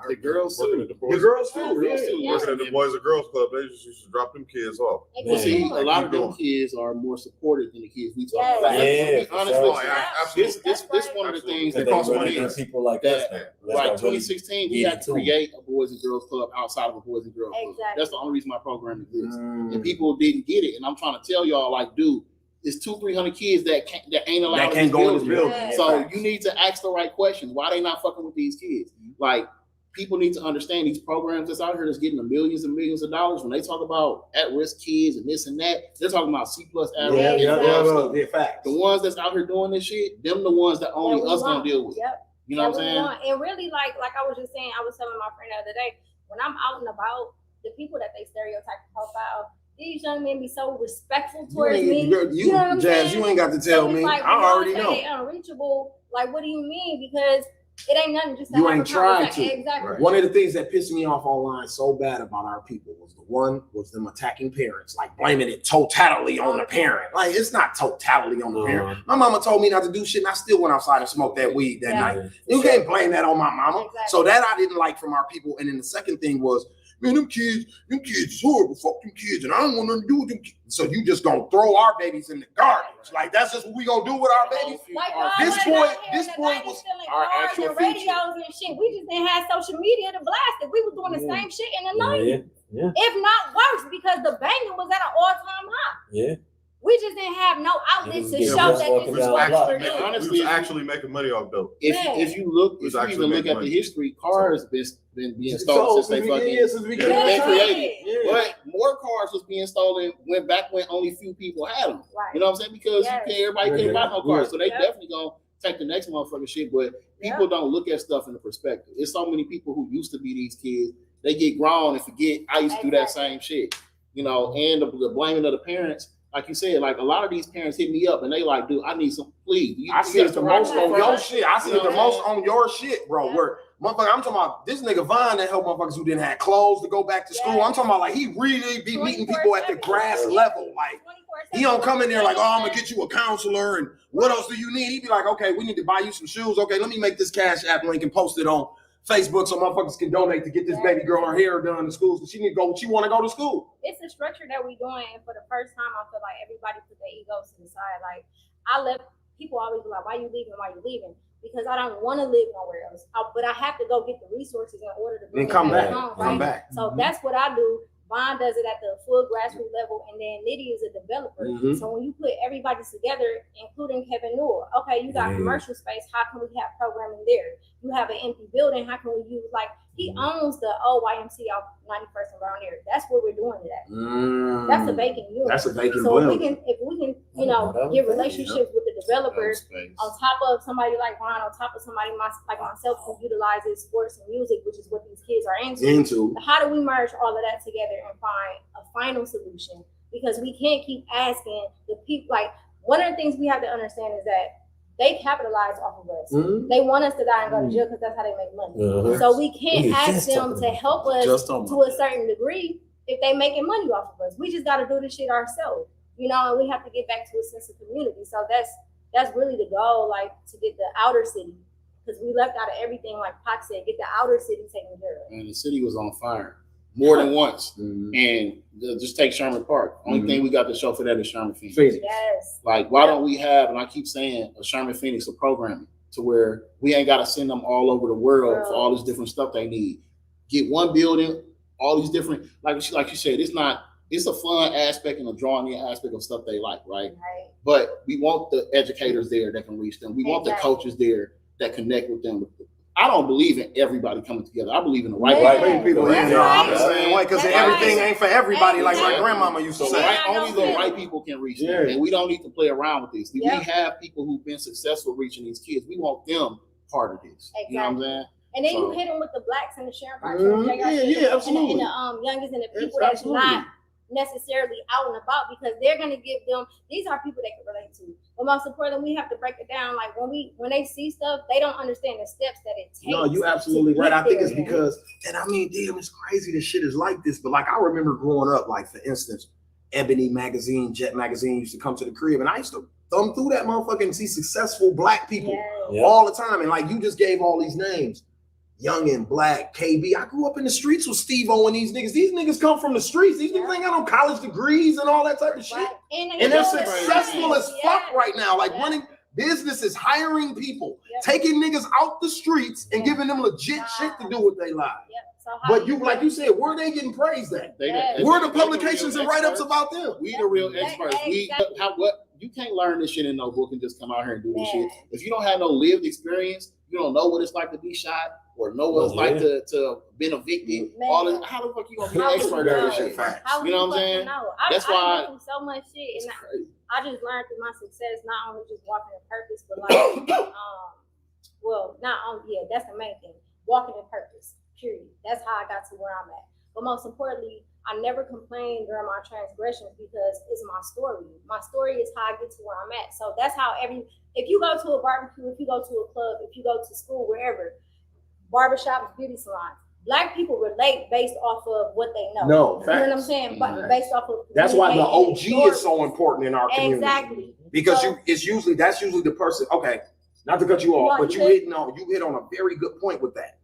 The girls too. The girls too. Working at the Boys and Girls Club, they just used to drop them kids off. Well, see, a lot of them kids are more supported than the kids we talk about. Yeah, Honestly, this one of the things that costs money. People like that. Like 2016, we had to too. create a Boys and Girls Club outside of a Boys and Girls Club. Exactly. That's the only reason my program exists. And people didn't get it. And I'm trying to tell y'all, like, dude, it's 200-300 kids that ain't allowed That can't go in this building. Yeah. So you need to ask the right questions. Why they not fucking with these kids? Like, people need to understand these programs that's out here that's getting them millions and millions of dollars. When they talk about at-risk kids and this and that, they're talking about C+ average. Yeah, fact. The ones that's out here doing this shit, them the ones that only us gonna deal with. Yep. You know what I'm saying? And really, like I was just saying, I was telling my friend the other day, when I'm out and about, the people that they stereotype and profile, these young men be so respectful towards me. You know what I'm Jazz, saying? you ain't got to tell So it's me. like, I when y'all already say know. they unreachable. Like, what do you mean? Because it ain't nothing. Just to You have ain't a tried conversation. to. Exactly. One of the things that pissed me off online so bad about our people was them attacking parents, like blaming it totally on the parent. Like, it's not totally on the parent. My mama told me not to do shit, and I still went outside and smoked that weed that night. You can't blame that on my mama. Exactly. So that I didn't like from our people. And then the second thing was, man, them kids is horrible. Fuck them kids, and I don't want nothing to do with them kids. So you just gonna throw our babies in the garbage? Like, that's just what we gonna do with our babies? Like, This boy was our actual and radios and shit. We just didn't have social media to blast it. We was doing the same shit in the 90s. Yeah. If not worse, because the banging was at an all-time high. Yeah. We just didn't have no outlets to Yeah, show just that walking this is down what the block. we're doing. Honestly, We was actually making money off dope. If you look, It was if you actually even look making at the money. history, cars been being stolen since they fucking since we been created. Yeah. But more cars was being stolen when only few people had them. Right. You know what I'm saying? Because Yes. everybody can't buy no cars, so they Yep. definitely gonna take the next motherfucking shit. But people don't look at stuff in the perspective. There's so many people who used to be these kids. They get grown and forget I used to do that same shit. You know, and the blaming of the parents. Like you said, like a lot of these parents hit me up and they like, dude, I need some, please. I see it the most on your shit. I see You it the know most what I'm on your shit, bro. Where motherfucker, I'm talking about this nigga Vine that helped motherfuckers who didn't have clothes to go back to school. I'm talking about like he really be meeting people at the grass level. Like he don't come in there like, oh, I'm gonna get you a counselor and what else do you need? He be like, okay, we need to buy you some shoes. Okay, let me make this Cash App link and post it on Facebook so motherfuckers can donate to get this baby girl her hair done in school. So she need to go. She want to go to school. It's a structure that we doing, and for the first time, I feel like everybody put their egos to the side. Like I left, people always be like, "Why you leaving? Why you leaving?" Because I don't want to live nowhere else. But I have to go get the resources in order to bring Then come back. home, Come right? back. So that's what I do. Vaughn does it at the full grassroots level, and then Nitty is a developer. So when you put everybody together, including Kevin Newell, okay, you got commercial space. How can we have programming there? You have an empty building. How can we use, like, he owns the old YMC off 91st and Brown area. That's where we're doing it at. That's a vacant unit. That's a vacant so building. if we can, you know, get relationships with the developers on top of somebody like Vaughn, on top of somebody like myself who utilizes sports and music, which is what these kids are into. How do we merge all of that together and find a final solution? Because we can't keep asking the people. Like, one of the things we have to understand is that they capitalize off of us. They want us to die and go to jail because that's how they make money. So we can't ask them to help us to a certain degree if they making money off of us. We just got to do this shit ourselves, you know, and we have to get back to a sense of community. So that's really the goal, like to get the outer city. Because we left out of everything, like Pac said, get the outer city taken care of. And the city was on fire more than once. And just take Sherman Park. Only thing we got to show for that is Sherman Phoenix. Yes. Like, why don't we have, and I keep saying, a Sherman Phoenix of programming to where we ain't got to send them all over the world for all this different stuff they need. Get one building, all these different, like you said, it's a fun aspect and a drawing in aspect of stuff they like, right? But we want the educators there that can reach them. We want the coaches there that connect with them. I don't believe in everybody coming together. I believe in the right people. I'm the same way because everything ain't for everybody, like my grandmama used to say. Only the right people can reach them, and we don't need to play around with this. We have people who've been successful reaching these kids. We want them part of this. You know what I'm saying? And then you hit them with the blacks and the Sharon Park. Absolutely. And the youngest and the people that's not necessarily out and about, because they're going to give them, these are people they can relate to. But most importantly, we have to break it down. Like when they see stuff, they don't understand the steps that it takes. No, you absolutely right. I think it's because, and I mean, damn, it's crazy this shit is like this. But like, I remember growing up, like for instance, Ebony magazine, Jet magazine used to come to the crib, and I used to thumb through that motherfucker and see successful black people all the time. And like, you just gave all these names. Young and Black, KB. I grew up in the streets with Steve-O and these niggas. These niggas come from the streets. These niggas ain't got no college degrees and all that type of shit. And they're successful as fuck right now. Like running businesses, hiring people, taking niggas out the streets and giving them legit shit to do with their lives. But you, like you said, where are they getting praised at? Where are the publications and write-ups about them? We the real experts. You can't learn this shit in no book and just come out here and do this shit. If you don't have no lived experience, you don't know what it's like to be shot or know what it's like to been a victim. All this, how the fuck you gonna be an expert at this shit? You know what I'm saying? That's why I so much shit, and I just learned through my success, not only just walking in purpose, but like, that's the main thing. Walking in purpose, period. That's how I got to where I'm at. But most importantly, I never complained during my transgressions because it's my story. My story is how I get to where I'm at. So that's how if you go to a barbecue, if you go to a club, if you go to school, wherever, barbershops, beauty salons, Black people relate based off of what they know. No, you know what I'm saying? But based off of that's why the OG is so important in our community. Exactly. Because that's usually the person. Okay, not to cut you off, but you hit on a very good point with that.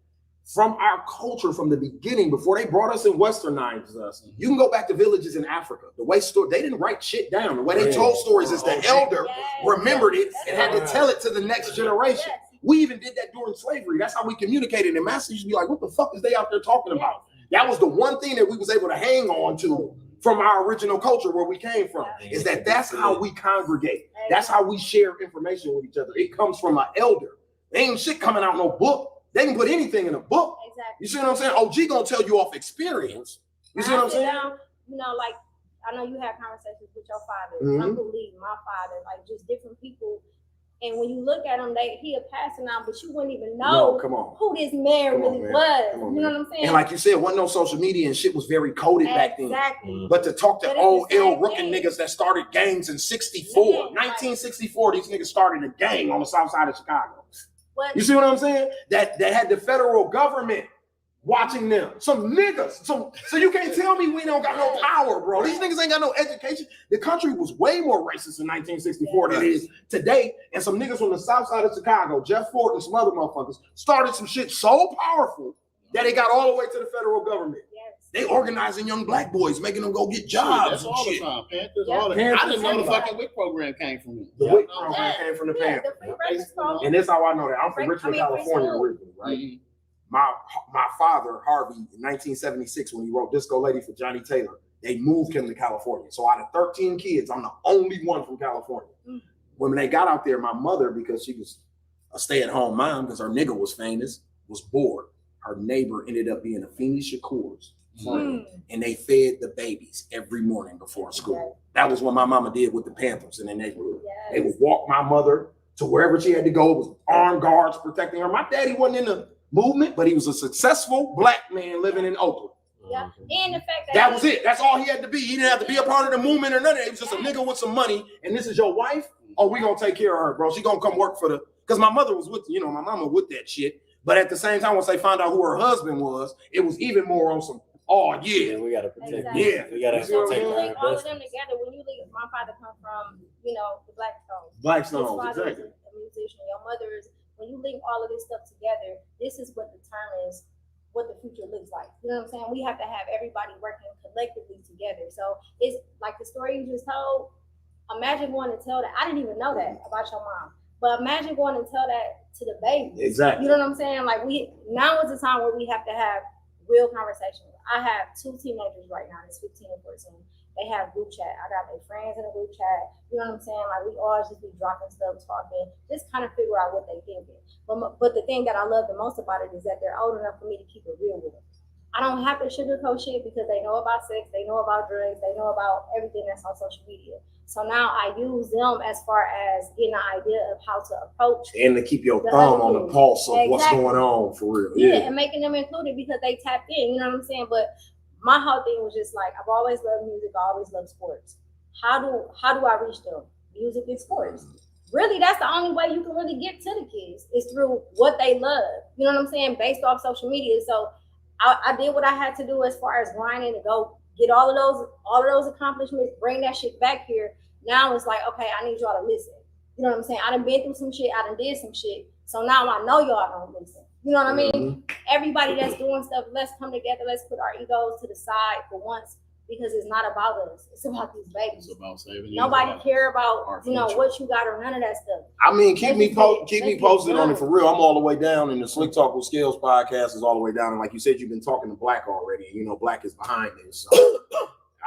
From our culture from the beginning, before they brought us and westernized us, you can go back to villages in Africa. The way they didn't write shit down. The way they told stories is the elder remembered it and had to tell it to the next generation. We even did that during slavery. That's how we communicated. And masters used to be like, what the fuck is they out there talking about? That was the one thing that we was able to hang on to from our original culture where we came from, is that's how we congregate. That's how we share information with each other. It comes from an elder. There ain't shit coming out no book. They can put anything in a book. Exactly. You see what I'm saying? OG gonna tell you off experience. You see what I'm saying? Like, I know you had conversations with your father, Uncle Lee, my father, like just different people. And when you look at him, he a passing out, but you wouldn't even know who this man really was. You know what I'm saying? And like you said, wasn't no social media and shit was very coded back then. Exactly. But to talk to old L Rookin niggas that started gangs in 1964, these niggas started a gang on the south side of Chicago. You see what I'm saying? That had the federal government watching them. Some niggas. So you can't tell me we don't got no power, bro. These niggas ain't got no education. The country was way more racist in 1964 than it is today. And some niggas from the south side of Chicago, Jeff Ford and some other motherfuckers, started some shit so powerful that it got all the way to the federal government. They organizing young Black boys, making them go get jobs. That's all the time. Panthers, all that. I didn't know the fucking WIC program came from me. The WIC program came from the Panthers. And that's how I know that. I'm from Richmond, California originally, right? My father, Harvey, in 1976, when he wrote Disco Lady for Johnny Taylor, they moved him to California. So out of 13 kids, I'm the only one from California. When they got out there, my mother, because she was a stay-at-home mom, because her nigga was famous, was bored. Her neighbor ended up being a Phoenix Shakur's friend, and they fed the babies every morning before school. That was what my mama did with the Panthers in the neighborhood. They would walk my mother to wherever she had to go. It was armed guards protecting her. My daddy wasn't in the movement, but he was a successful Black man living in Oakland. Yeah, and the fact that was it. That's all he had to be. He didn't have to be a part of the movement or nothing. He was just a nigga with some money. And this is your wife? Oh, we gonna take care of her, bro. She gonna come work for because my mother was with, my mama with that shit. But at the same time, once they found out who her husband was, it was even more on some Oh yeah, we gotta protect. Exactly. Yeah, we gotta So protect when you our link all of investment. them together, when you link, my father come from, the Blackstones. Blackstones, His father exactly. is a musician. Your mother is. When you link all of this stuff together, this is what determines what the future looks like. You know what I'm saying? We have to have everybody working collectively together. So it's like the story you just told. Imagine going to tell that. I didn't even know that about your mom. But imagine going and tell that to the baby. Exactly. You know what I'm saying? Like now is the time where we have to have real conversations. I have 2 teenagers right now. It's 15 and 14. They have group chat. I got their friends in a group chat. You know what I'm saying? Like we all just be dropping stuff, talking, just kind of figure out what they thinking. But the thing that I love the most about it is that they're old enough for me to keep it real with them. I don't have to sugarcoat shit because they know about sex, they know about drugs, they know about everything that's on social media. So now I use them as far as getting an idea of how to approach And to keep your thumb on the pulse of what's Exactly. going on for real. Yeah, and making them included because they tapped in, you know what I'm saying? But my whole thing was just like, I've always loved music, I always loved sports. How do I reach them? Music and sports. Really, that's the only way you can really get to the kids is through what they love. You know what I'm saying? Based off social media. So I did what I had to do as far as grinding to go get all of those accomplishments, bring that shit back here. Now it's like, okay, I need y'all to listen. You know what I'm saying? I done been through some shit, I done did some shit. So now I know y'all don't listen. You know what I mean? Everybody that's doing stuff, let's come together, let's put our egos to the side for once, because it's not about us. It's about these babies. It's about saving you. Nobody care about what you got or none of that stuff. I mean, keep me posted on it for real. I'm all the way down, and the Slicktalk with Scalez podcast is all the way down. And like you said, you've been talking to Black already. You know, Black is behind this. So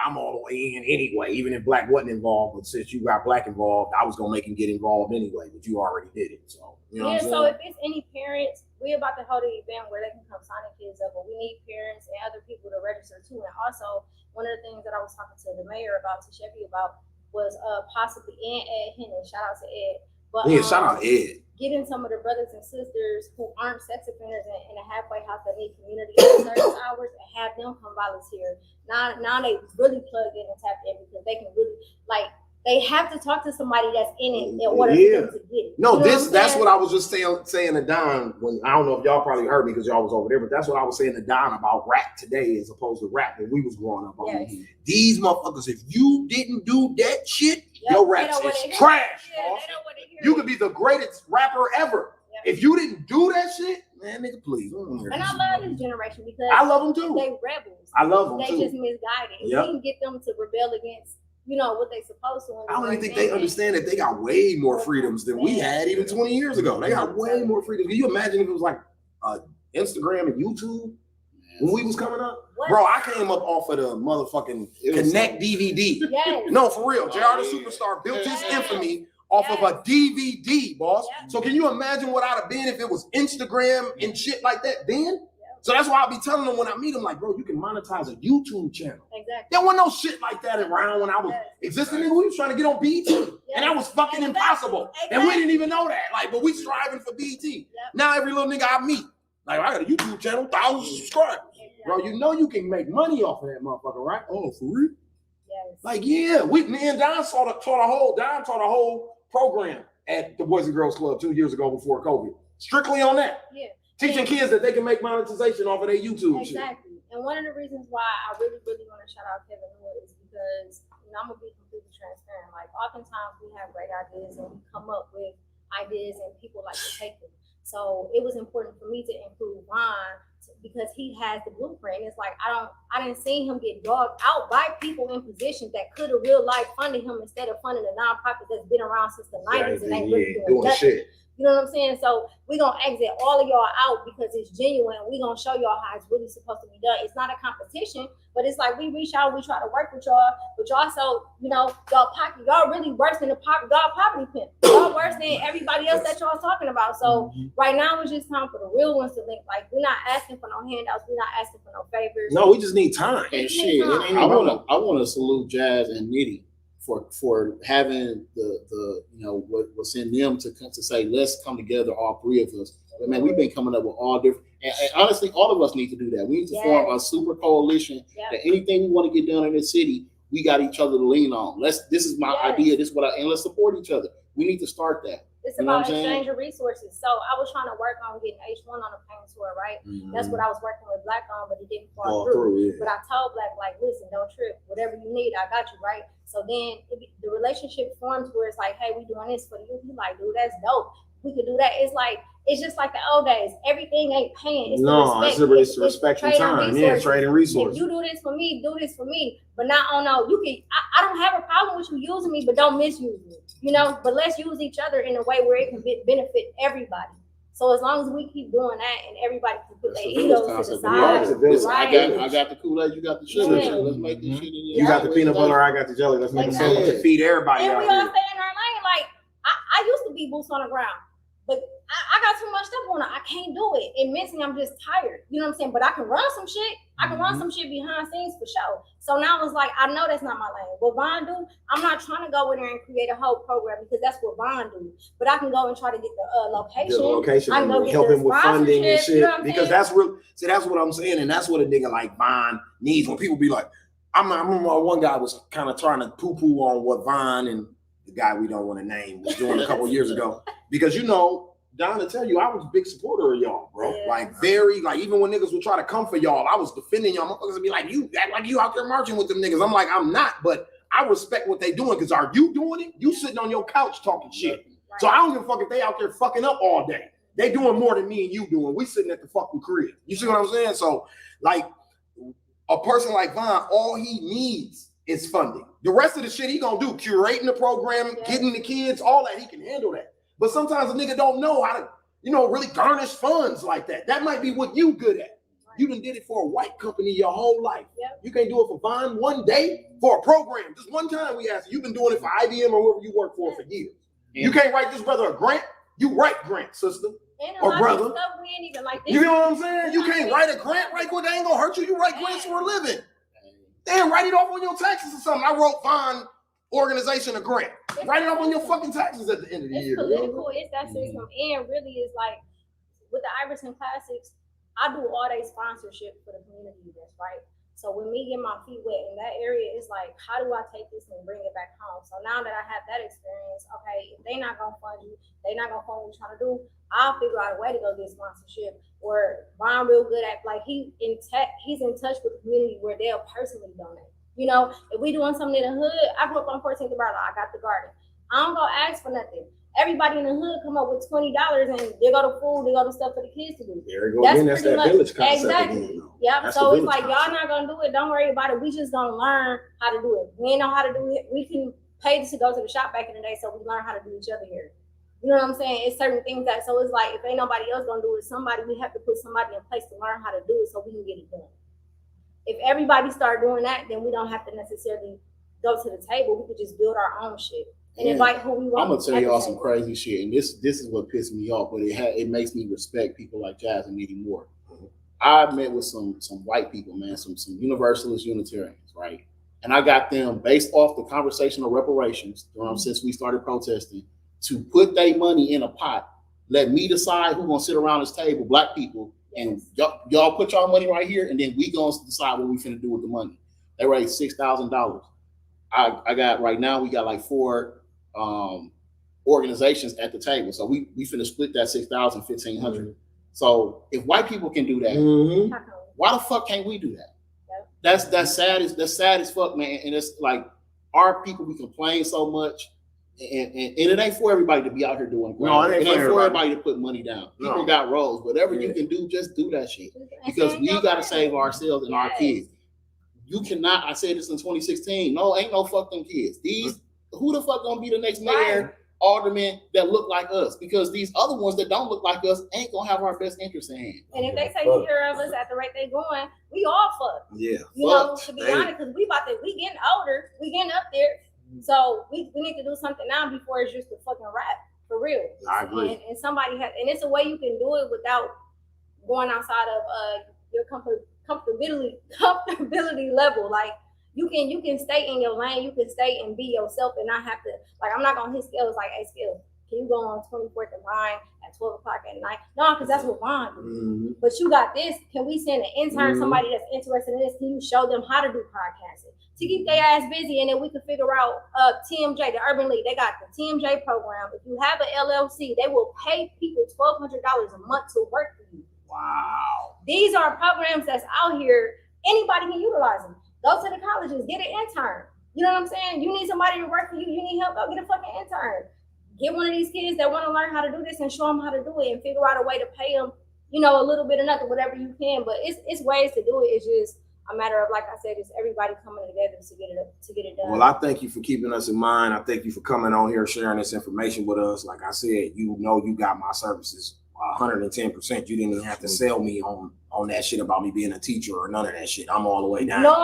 I'm all the way in anyway, even if Black wasn't involved. But since you got Black involved, I was gonna make him get involved anyway. But you already did it, so you know. Yeah. What I'm So saying? if it's any parents, we about to hold an event where they can come sign the kids up, but we need parents and other people to register too. And also, one of the things that I was talking to the mayor about, to Chevy about, was possibly Ed Hennon. Shout out to Ed. But Yeah, shout out Ed. Getting some of the brothers and sisters who aren't sex offenders in a halfway house that need community service hours and have them come volunteer. Now they really plug in and tap in because they can really, like, they have to talk to somebody that's in it in order for them to get it. No, you know that's what I was just saying to Don. When I don't know if y'all probably heard me because y'all was over there, but that's what I was saying to Don about rap today as opposed to rap when we was growing up. Yes. These motherfuckers, if you didn't do that shit, your rap is trash. Boss. You could be the greatest rapper ever. If you didn't do that shit, man, nigga, please. And I love this generation because I love them too. They rebels. I love them they too. They just misguided. Yep. We can get them to rebel against, what they supposed to. I don't even think they understand that they got way more freedoms than we had even 20 years ago. They got way more freedom. Can you imagine if it was like Instagram and YouTube when we was coming up? What? Bro, I came up off of the motherfucking Connect DVD. Yes. No, for real. JR the Superstar built his infamy off of a DVD, boss. Yes. So can you imagine what I'd have been if it was Instagram and shit like that then? So that's why I'll be telling them when I meet them, like, bro, you can monetize a YouTube channel. Exactly. There wasn't no shit like that around when I was existing. Nigga, we was trying to get on BT, and that was fucking impossible. And we didn't even know that. Like, but we striving for BT. Now every little nigga I meet, like, I got a YouTube channel, 1,000 subscribers. Bro, you know you can make money off of that motherfucker, right? Oh, for real? Yes. Like, yeah, me and Don taught a whole program at the Boys and Girls Club 2 years ago before COVID. Strictly on that. Yeah. Teaching kids that they can make monetization off of their YouTube shit. Exactly. And one of the reasons why I really, really want to shout out Kevin Wood is because, I'm going to be completely transparent. Like, oftentimes we have great ideas and we come up with ideas and people like to take them. So it was important for me to include Ron because he has the blueprint. It's like, I didn't see him get dogged out by people in positions that could have real life funded him instead of funding a nonprofit that's been around since the 90s and ain't really doing shit. You know what I'm saying? So we're going to exit all of y'all out because it's genuine. We're going to show y'all how it's really supposed to be done. It's not a competition, but it's like we reach out, we try to work with y'all, but y'all so, y'all really worse than y'all poverty pimp. Y'all worse than everybody else that y'all talking about. So right now it's just time for the real ones to link. Like, we're not asking for no handouts. We're not asking for no favors. No, we just need time. And shit, I want to salute Jazz and Nitty for having the what's in them to say, let's come together, all three of us. But man, we've been coming up with all different, and honestly, all of us need to do that. We need to form a super coalition that anything we want to get done in the city, we got each other to lean on. This is my idea, this is and let's support each other. We need to start that. It's You know about what I'm saying? exchange of resources. So I was trying to work on getting H1 on a paint tour, right? That's what I was working with Black on, but it didn't fall through. But I told Black, like, listen, don't trip. Whatever you need, I got you, right? So then the relationship forms where it's like, hey, we doing this for you. You like, dude, that's dope. We could do that. It's just like the old days. Everything ain't paying. It's it's respect and time. Yeah, trading resources. If you do this for me, do this for me. But not you can. I don't have a problem with you using me, but don't misuse me. You know. But let's use each other in a way where it can benefit everybody. So as long as we keep doing that, and everybody can put their egos to the side, I got the Kool-Aid, you got the sugar. Let's make this shit. You got the peanut butter, I got the jelly. Let's make something to feed everybody. And out we all here. stay in our lane. Like I used to be boots on the ground. But I got too much stuff on it. I can't do it. And mentally, I'm just tired. You know what I'm saying? But I can run some shit. I can run some shit behind scenes for sure. So now it's like, I know that's not my lane. What Vaughn do, I'm not trying to go in there and create a whole program because that's what Vaughn do. But I can go and try to get the location. The location. I can go get help him with funding and shit. You know because that's real. See, that's what I'm saying. And that's what a nigga like Vaughn needs. When people be like, I remember one guy was kind of trying to poo-poo on what Vaughn and the guy we don't want to name was doing a couple years ago. Because, you know, Don, to tell you, I was a big supporter of y'all, bro. Yeah. Like, even when niggas would try to come for y'all, I was defending y'all. Motherfuckers would be like, you act like you out there marching with them niggas. I'm like, I'm not, but I respect what they doing, because are you doing it? You sitting on your couch talking shit. Right. So I don't give a fuck if they out there fucking up all day. They doing more than me and you doing. We sitting at the fucking crib. You see what I'm saying? So, like, a person like Vaughn, all he needs is funding. The rest of the shit he gonna do, curating the program, getting the kids, all that, he can handle that. But sometimes a nigga don't know how to, really garnish funds like that. That might be what you good at. You done did it for a white company your whole life. Yep. You can't do it for Vaughn one day for a program. Just one time we asked you. You've been doing it for IBM or whoever you work for years. Yeah. You can't write this brother a grant. You write grant, sister. Or brother. Stuff we ain't even like this. You know what I'm saying? You can't write a grant right quick. They ain't gonna hurt you. You write grants for a living. Damn, write it off on your taxes or something. I wrote Vaughn organization a grant. Write it off on your fucking taxes at the end of the year. It's political. It's that system. And really is like with the Iverson Classics, I do all day sponsorship for the community events, right? So when me get my feet wet in that area, it's like, how do I take this and bring it back home? So now that I have that experience, okay, if they not gonna fund you, they not gonna fund what you're trying to do, I'll figure out a way to go get sponsorship. Or Vaughn real good at, like, he's in touch with the community where they'll personally donate. If we doing something in the hood, I grew up on 14th of Barlow, I got the garden. I don't go ask for nothing. Everybody in the hood come up with $20 and they go to food, they go to stuff for the kids to do. There you go. That's that village concept. Exactly. Yep. So it's like, y'all not gonna do it. Don't worry about it. We just gonna learn how to do it. We ain't know how to do it. We can pay to go to the shop back in the day, so we learn how to do each other here. You know what I'm saying? It's certain things that, so it's like, if ain't nobody else gonna do it, we have to put somebody in place to learn how to do it so we can get it done. If everybody start doing that, then we don't have to necessarily go to the table. We could just build our own shit and invite who we want. I'm gonna tell y'all some crazy shit, and this is what pissed me off, but it makes me respect people like Jazz and even more. I met with some white people, man, some Universalist Unitarians, right? And I got them, based off the conversation of reparations since we started protesting, to put their money in a pot. Let me decide who's gonna sit around this table, black people, and y'all put y'all money right here, and then we gonna decide what we finna do with the money. They raised $6,000. I got right now, we got like 4 organizations at the table. So we finna split that 6,000, 1,500. So if white people can do that, why the fuck can't we do that? That's sad as fuck, man. And it's like, our people, we complain so much. And it ain't for everybody to be out here doing it. No, it ain't for everybody to put money down. People got roles. Whatever you can do, just do that shit. Because we got to save ourselves and our kids. You cannot, I said this in 2016, no, ain't no fuck them kids. Who the fuck gonna be the next mayor, alderman that look like us? Because these other ones that don't look like us ain't gonna have our best interest in hand. And if they take care of us at the rate they going, we all fucked. Yeah. To be honest, because we getting older, we getting up there. So we need to do something now before it's just a fucking rap, for real. I agree. And somebody has, and it's a way you can do it without going outside of your comfortability level. Like you can stay in your lane, you can stay and be yourself, and not have to, like, I'm not gonna hit Scalez like, hey Scalez, can you go on 24th and Vine at 12 o'clock at night? No, because that's what Vine do. But you got this. Can we send an intern, somebody that's interested in this? Can you show them how to do podcasting? to keep their ass busy, and then we can figure out TMJ, the Urban League. They got the TMJ program. If you have an LLC, they will pay people $1,200 a month to work for you. Wow. These are programs that's out here. Anybody can utilize them. Go to the colleges, get an intern. You know what I'm saying? You need somebody to work for you. You need help, go get a fucking intern. Get one of these kids that want to learn how to do this and show them how to do it and figure out a way to pay them, you know, a little bit or nothing, whatever you can. But it's ways to do it. It's just a matter of, like I said, it's everybody coming together to get it done. Well, I thank you for keeping us in mind. I thank you for coming on here, sharing this information with us. Like I said, you know, you got my services 110%. You didn't even have to sell me on that shit about me being a teacher or none of that shit. I'm all the way down. No,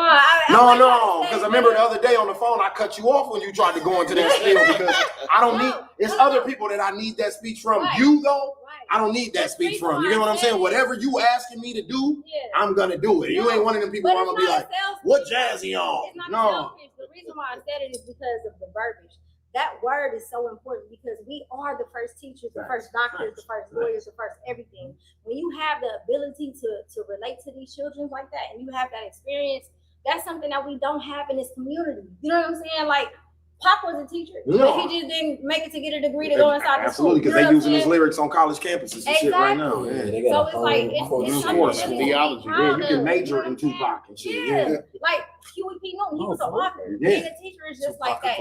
because I remember the other day on the phone, I cut you off when you tried to go into that spiel because I don't need. It's other people that I need that speech from. Right. You though. I don't need that speech from. You get what I'm saying? Whatever you asking me to do, I'm gonna do it. You ain't one of them people where I'm gonna be like, what Jazzy on? No. The reason why I said it is because of the verbiage. That word is so important because we are the first teachers, the first doctors, the first lawyers, the first everything. When you have the ability to relate to these children like that and you have that experience, that's something that we don't have in this community. You know what I'm saying? Like, Pop was a teacher, but he just didn't make it to get a degree to go inside the school. Absolutely, because they're using his lyrics on college campuses and shit right now. Yeah, so it's like, it's something theology. Yeah, you can major in Tupac and shit. Yeah. Like Huey P. Newton, he was an author. Being a teacher is just like that.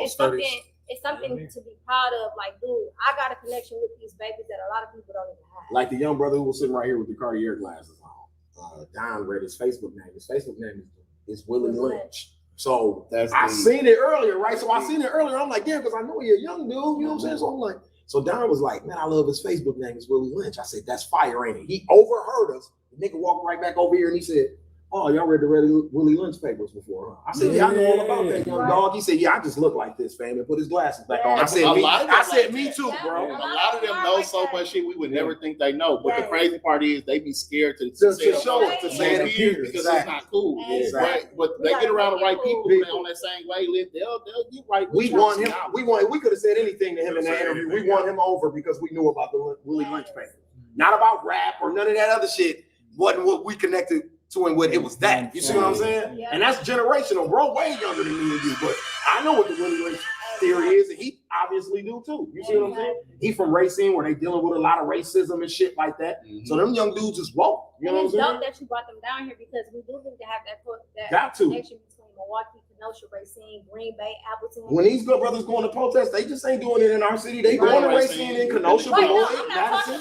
It's something to be proud of. Like, dude, I got a connection with these babies that a lot of people don't even have. Like the young brother who was sitting right here with the Cartier glasses on. Don read his Facebook name. His Facebook name is Willie Lynch. So I seen it earlier, right? So I seen it earlier. I'm like, yeah, because I know you're a young dude. You know what I'm saying? So I'm like, so Don was like, man, I love his Facebook name is Willie Lynch. I said, that's fire, ain't it? He overheard us. The nigga walked right back over here and he said, oh, y'all read the Willie Lynch papers before, huh? I said, yeah, I know all about that young dog. He said, yeah, I just look like this, fam, and put his glasses back on. I said, me too, bro. A lot of them know so much shit we would never think they know. But the crazy part is they be scared to show it, to say it appears. Because it's not cool. Right? But they get around the right people on that same wavelength, they'll get right. We want him. We could have said anything to him in that interview. We won him over because we knew about the Willie Lynch papers. Not about rap or none of that other shit. Wasn't what we connected to and what it was that. You see what I'm saying? Yeah. And that's generational, bro. Way younger than me and you. But I know what the Willie Lynch theory is, and he obviously do too. You see what I'm saying? He from Racine where they dealing with a lot of racism and shit like that. Mm-hmm. So them young dudes is woke. You know what I'm saying? It's dope that you brought them down here because we do need to have that connection between Milwaukee, Kenosha, Racine, Green Bay, Appleton. When these good brothers going to protest, they just ain't doing it in our city. They going to Racine in Kenosha, Madison.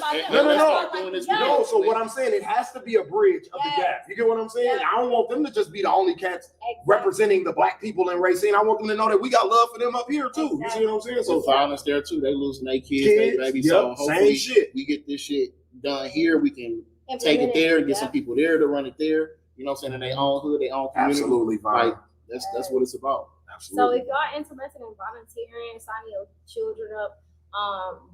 No. So what I'm saying, it has to be a bridge of the gap. You get what I'm saying? I don't want them to just be the only cats representing the black people in Racine. I want them to know that we got love for them up here too. You see what I'm saying? So violence there too. They losing their kids, their babies. So hopefully we get this shit done here. We can take it there and get some people there to run it there. You know what I'm saying? In their own hood, their own community. Absolutely, like that's what it's about. Absolutely. So if y'all interested in volunteering, signing your children up,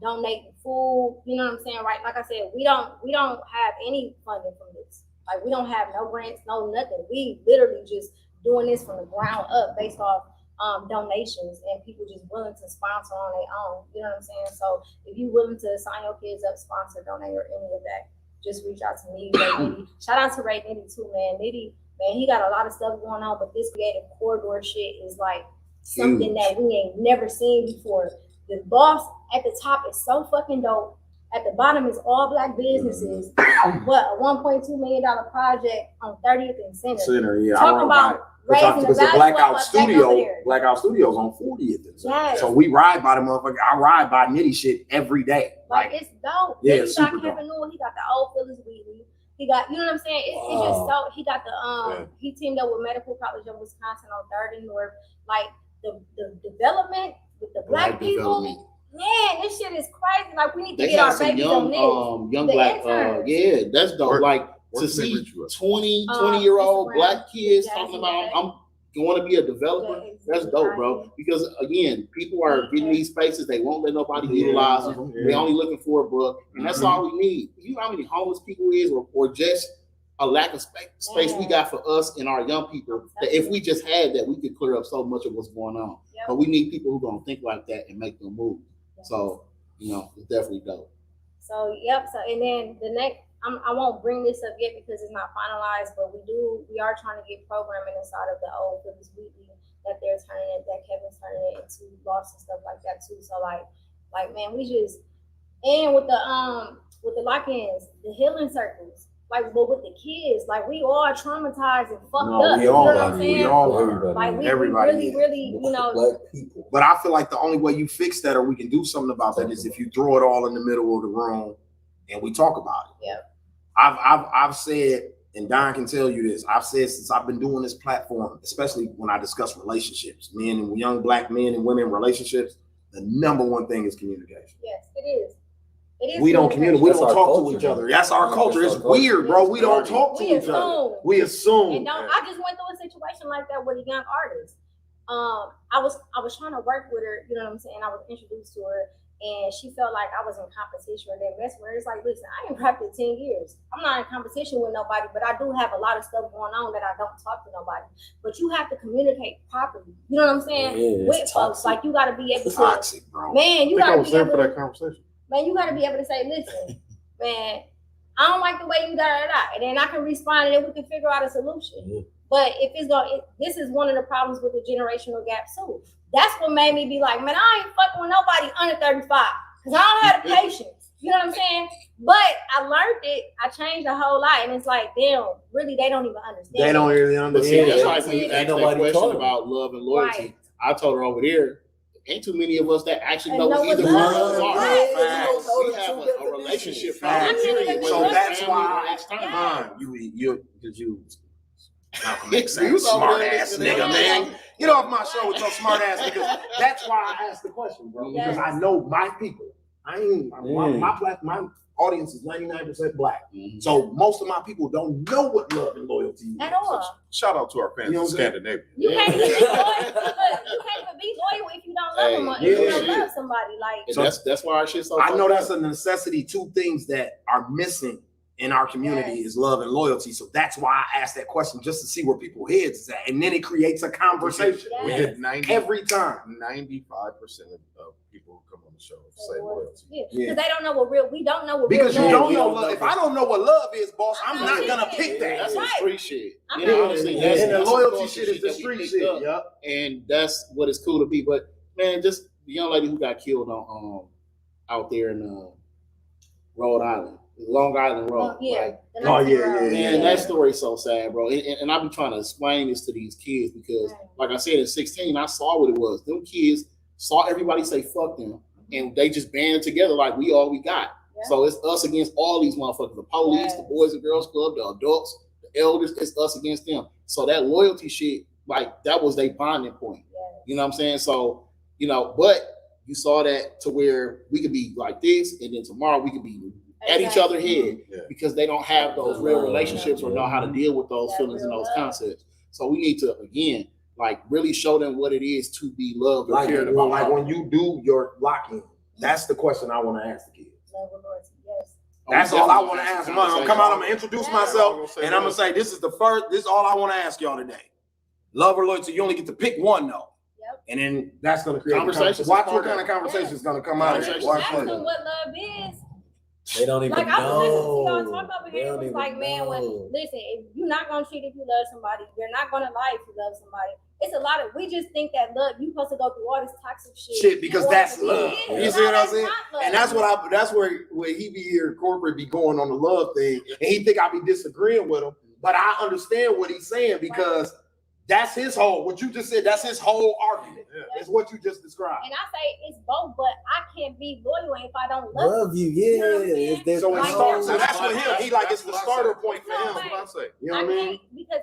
donating food, you know what I'm saying? Right? Like I said, we don't have any funding from this. Like we don't have no grants, no nothing. We literally just doing this from the ground up based off donations and people just willing to sponsor on their own. You know what I'm saying? So if you're willing to sign your kids up, sponsor, donate, or any of that, just reach out to me. Shout out to Ray Nitty too, man. Nitty, man, he got a lot of stuff going on, but this creative corridor shit is like something that we ain't never seen before. The boss at the top is so fucking dope. At the bottom is all black businesses. What, a $1.2 million project on 30th and Center. Yeah. Talk about raising the value Blackout Studios on 40th and Center. Yes. So we ride by the motherfucker. I ride by Nitty shit every day. Like it's dope. Yeah, he got Kevin Newell. He got the old Phyllis Wheatley. He got, you know what I'm saying? It's just so, he got the, he teamed up with Medical College of Wisconsin on 3rd and North. Like the development with the black people. Man, this shit is crazy. Like we need to get our babies on this. Young black, that's dope. Like to see 20-year-old black kids talking about, I'm going to be a developer. That's dope, bro. Because again, people are getting these spaces. They won't let nobody utilize them. They're only looking for a book, and that's all we need. You know how many homeless people is, or just a lack of space we got for us and our young people. That if we just had that, we could clear up so much of what's going on. But we need people who gonna think like that and make them move. So you know, it's definitely dope. So So and then the next. I won't bring this up yet because it's not finalized, but we are trying to get programming inside of the old Phyllis Wheatley that they're turning it, that Kevin's turning it into loss and stuff like that too. So like man, we just, and with the lock-ins, the healing circles, like, but with the kids, like we all traumatized and fucked up. We all you know what I'm saying? We all are. Like we Everybody really, you know. But I feel like the only way you fix that, or we can do something about that, is if you throw it all in the middle of the room and we talk about it. Yeah. I've said, and Don can tell you this, I've said since I've been doing this platform, especially when I discuss relationships, men and young black men and women relationships, the number one thing is communication. Yes, it is. We don't communicate. We don't talk to each other. That's our culture. It's weird, bro. We don't talk to each other. We assume. And I just went through a situation like that with a young artist. I was trying to work with her. You know what I'm saying? I was introduced to her, and she felt like I was in competition with them. That's where it's like, listen, I ain't rapped in 10 years. I'm not in competition with nobody, but I do have a lot of stuff going on that I don't talk to nobody. But you have to communicate properly. You know what I'm saying? With folks, like you got to be able to. Toxic, bro. Man, you got to be able for that conversation. Man, you got to be able to say, listen, man, I don't like the way you da-da-da. And then I can respond and then we can figure out a solution. Mm-hmm. But if it's going, this is one of the problems with the generational gap too. That's what made me be like, man, I ain't fucking with nobody under 35 because I don't have the patience. You know what I'm saying? But I learned it. I changed a whole lot. And it's like, damn, really, they don't even understand. They don't really understand. That's like when you ask that question about love and loyalty. Right. I told her over there, ain't too many of us that actually know what either one of us are. We have a relationship. So that's why you Malcolm X saying smart ass nigga, man. Get off my show with your smart ass, because that's why I asked the question, bro. Because I know my people. My audience is 99% black. Mm-hmm. So most of my people don't know what love and loyalty is. At all. Shout out to our fans in Scandinavia. You can't even be loyal. You can't even be loyal if you don't love them. If you don't love somebody. Like, so that's why our shit's so I know that's a necessity. Two things that are missing in our community is love and loyalty. So that's why I asked that question, just to see where people's heads is at. And then it creates a conversation. We hit 90 every time. 95% of people who come on the show say loyalty. Because they don't know what real, we don't know what because real you love don't know love. If I don't know what love is, boss, I'm not gonna pick that. That's some street shit. And the loyalty shit is the street shit. Yep. And that's what it's cool to be. But man, just the young lady who got killed on out there in Rhode Island. Long Island Road. Man, that story's so sad, bro. And I be trying to explain this to these kids because, like I said, at 16, I saw what it was. Them kids saw everybody say fuck them, and they just banded together like we all we got. Yeah. So it's us against all these motherfuckers. The police, the Boys and Girls Club, the adults, the elders, it's us against them. So that loyalty shit, like, that was their bonding point. Yeah. You know what I'm saying? So, you know, but you saw that to where we could be like this, and then tomorrow we could be at each other's head because they don't have those real relationships or know how to deal with those feelings and those concepts. So we need to, again, like, really show them what it is to be loved or cared about. Like when you do your lock-in, that's the question I want to ask the kids. That's all I want to ask them. I'm come out, I'm going to introduce myself, and I'm going to say, this is all I want to ask y'all today. Love or loyalty, you only get to pick one, though. Yep. And then that's going to create conversations. Watch what kind of conversation is going to come out of it. Watch what love is. They don't even know. I was listening to y'all talk over here. It was like, man, listen, if you're not gonna cheat if you love somebody, you're not gonna lie if you love somebody. It's a lot of, we just think that love, you supposed to go through all this toxic shit because that's love. You see what I'm saying? And that's where he be here, corporate be going on the love thing, and he think I be disagreeing with him, but I understand what he's saying because that's his whole, what you just said, that's his whole argument. Yeah. It's what you just described. And I say it's both, but I can't be loyal if I don't love you. Yeah. So it starts. So that's what him. He like it's the starter point for him. That's what I say. You know what I mean? Because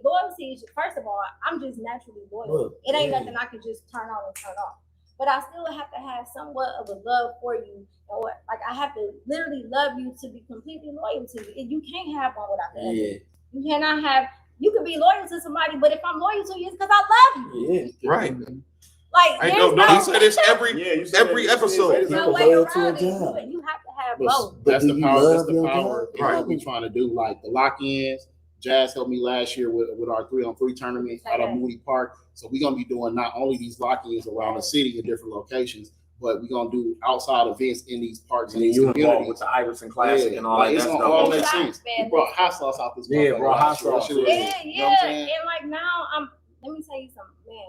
loyalty is, first of all, I'm just naturally loyal. It ain't nothing I can just turn on and turn off. But I still have to have somewhat of a love for you. Or like I have to literally love you to be completely loyal to you. You can't have one without the other. You cannot have. You can be loyal to somebody, but if I'm loyal to you, it's because I love you. Yeah, right. Like, he said this every episode. No way around it. You have to have both. That's the power. That's the power. Right. We're trying to do like the lock-ins. Jazz helped me last year with our 3-on-3 tournament out of Moody Park. So we're gonna be doing not only these lock-ins around the city in different locations, but we're gonna do outside events in these parks and these communities with the Iverson Classic and all that. It's gonna all make sense. We brought hot sauce out this. Yeah, brought hot sauce. And like now, let me tell you something, man.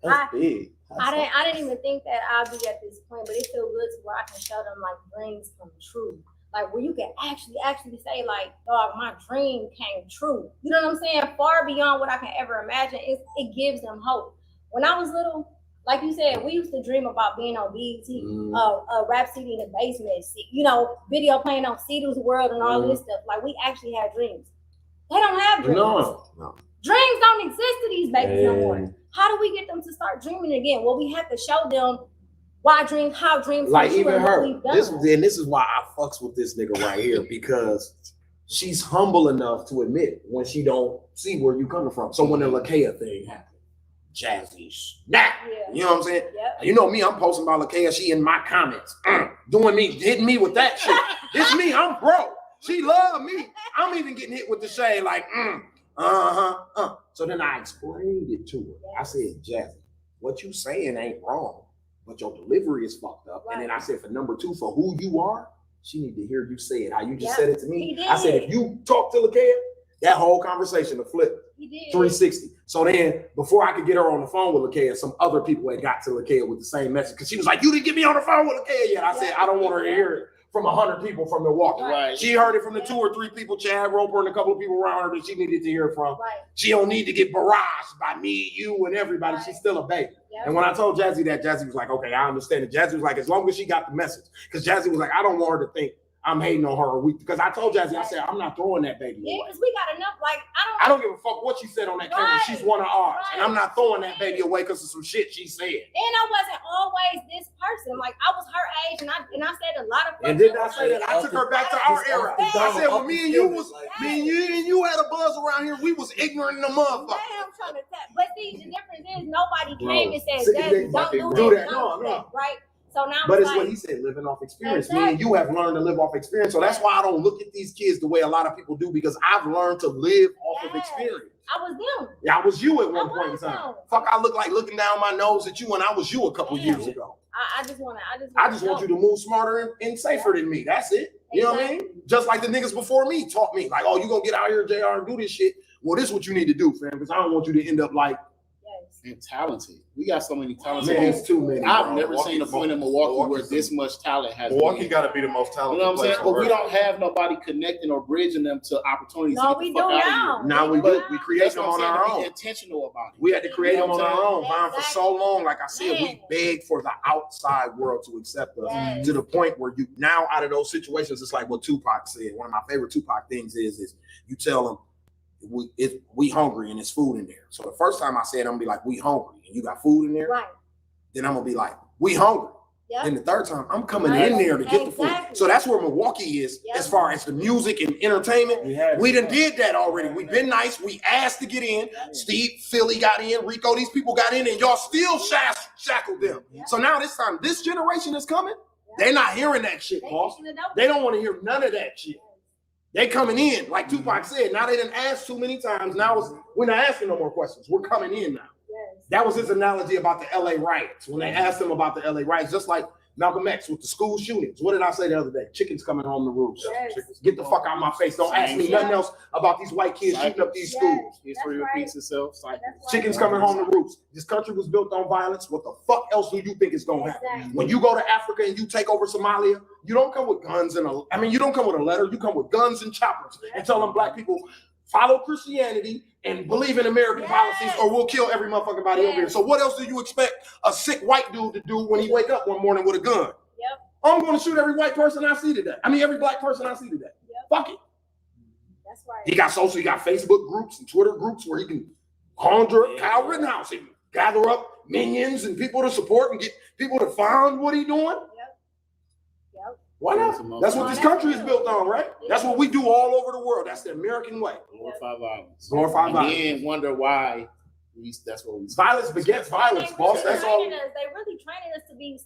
That's big. I didn't even think that I'd be at this point, but it feels good to where I can show them like dreams come true. Like where you can actually say like, dog, my dream came true. You know what I'm saying? Far beyond what I can ever imagine. It gives them hope. When I was little, like you said, we used to dream about being on BET, Rhapsody in the basement, you know, video playing on Cedar's World and all this stuff. Like we actually had dreams. They don't have dreams. No. Dreams don't exist to these babies no more. How do we get them to start dreaming again? Well, we have to show them why dreams, how dreams like come even true her. and what This is why I fucks with this nigga right here, because she's humble enough to admit when she don't see where you coming from. So when the Lakeia thing happened, Jazzy snap. Yeah. You know what I'm saying? Yep. You know me, I'm posting about Lakeia. She in my comments, hitting me with that shit. It's me. I'm broke. She love me. I'm even getting hit with the shade like, So then I explained it to her. I said, Jazzy, what you saying ain't wrong, but your delivery is fucked up. Right. And then I said, for number two, for who you are, she need to hear you say it. How you just said it to me. I said, if you talk to Lakeia, that whole conversation will flip 360. So then, before I could get her on the phone with Lakeia, some other people had got to Lakeia with the same message, because she was like, you didn't get me on the phone with Lakeia yet. I said, I don't want her to hear it from 100 people from Milwaukee. Right. She heard it from the 2 or 3 people, Chad Roper and a couple of people around her that she needed to hear it from. Right. She don't need to get barraged by me, you, and everybody. Right. She's still a baby. Yep. And when I told Jazzy that, Jazzy was like, okay, I understand it. Jazzy was like, as long as she got the message. Because Jazzy was like, I don't want her to think I'm hating on her. Because I told Jazzy, I said, I'm not throwing that baby away. Because we got enough, like, I don't give a fuck what she said on that camera. She's one of ours. Right. And I'm not throwing that baby away because of some shit she said. And I wasn't always this person. Like, I was her age, and I said a lot of. And didn't I say that? I took her back to our era. I said, when me and you had a buzz around here, we was ignorant in the motherfucker. I'm trying to tell. But see, the difference is nobody came and said, don't do that. No. Right? So now, but it's like, what he said, living off experience. Exactly. Me and you have learned to live off experience. So that's why I don't look at these kids the way a lot of people do, because I've learned to live off of experience. I was them. Yeah, I was you at one point in time. Fuck, I look like looking down my nose at you when I was you a couple years ago. I just want you to move smarter and safer than me. That's it. You know what I mean? Just like the niggas before me taught me, like, oh, you gonna get out here, JR, and do this shit. Well, this is what you need to do, fam, because I don't want you to end up like. And talented. We got so many talented. Man, it's too many. I've never seen a point in Milwaukee where this much talent has. Milwaukee got to be the most talented. You know what I'm saying? But we don't have nobody connecting or bridging them to opportunities. No, we do now. Now we do. We create them on our own. Be intentional about it. We had to create them on our own. For so long, like I said, we begged for the outside world to accept us to the point where you now out of those situations, it's like what Tupac said. One of my favorite Tupac things is you tell them, we hungry and there's food in there. So the first time I said, I'm gonna be like, we hungry and you got food in there. Right. Then I'm gonna be like, we hungry. Yep. Then the third time, I'm coming in there to get the food. So that's where Milwaukee is as far as the music and entertainment. We done did that already. We've been nice. We asked to get in. Steve, Philly got in. Rico, these people got in, and y'all still shackled them. So now this time, this generation is coming. They're not hearing that shit, boss. They don't want to hear none of that shit. They coming in, like Tupac said. Now they didn't ask too many times. Now we're not asking no more questions. We're coming in now. Yes. That was his analogy about the LA riots. When they asked him about the LA riots, just like Malcolm X with the school shootings. What did I say the other day? Chickens coming home to roost. Yes. Get the fuck out of my face. Don't ask me nothing else about these white kids shooting up these schools. History repeats itself. Chickens coming home to roost. This country was built on violence. What the fuck else do you think is going to happen? When you go to Africa and you take over Somalia, you don't come with guns you don't come with a letter. You come with guns and choppers and tell them black people, follow Christianity and believe in American policies, or we'll kill every motherfucking body over here. So what else do you expect a sick white dude to do when he wake up one morning with a gun? Yep. I'm going to shoot every white person I see today. Every black person I see today. Yep. Fuck it. That's right. He got Facebook groups and Twitter groups where he can conjure up Kyle Rittenhouse. He can gather up minions and people to support and get people to fund what he doing. Why not? That's what this country is built on, right? That's what we do all over the world. That's the American way. Glorify violence. Glorify violence. And then wonder why that's what we violence begets violence, boss. That's all. They really training us to be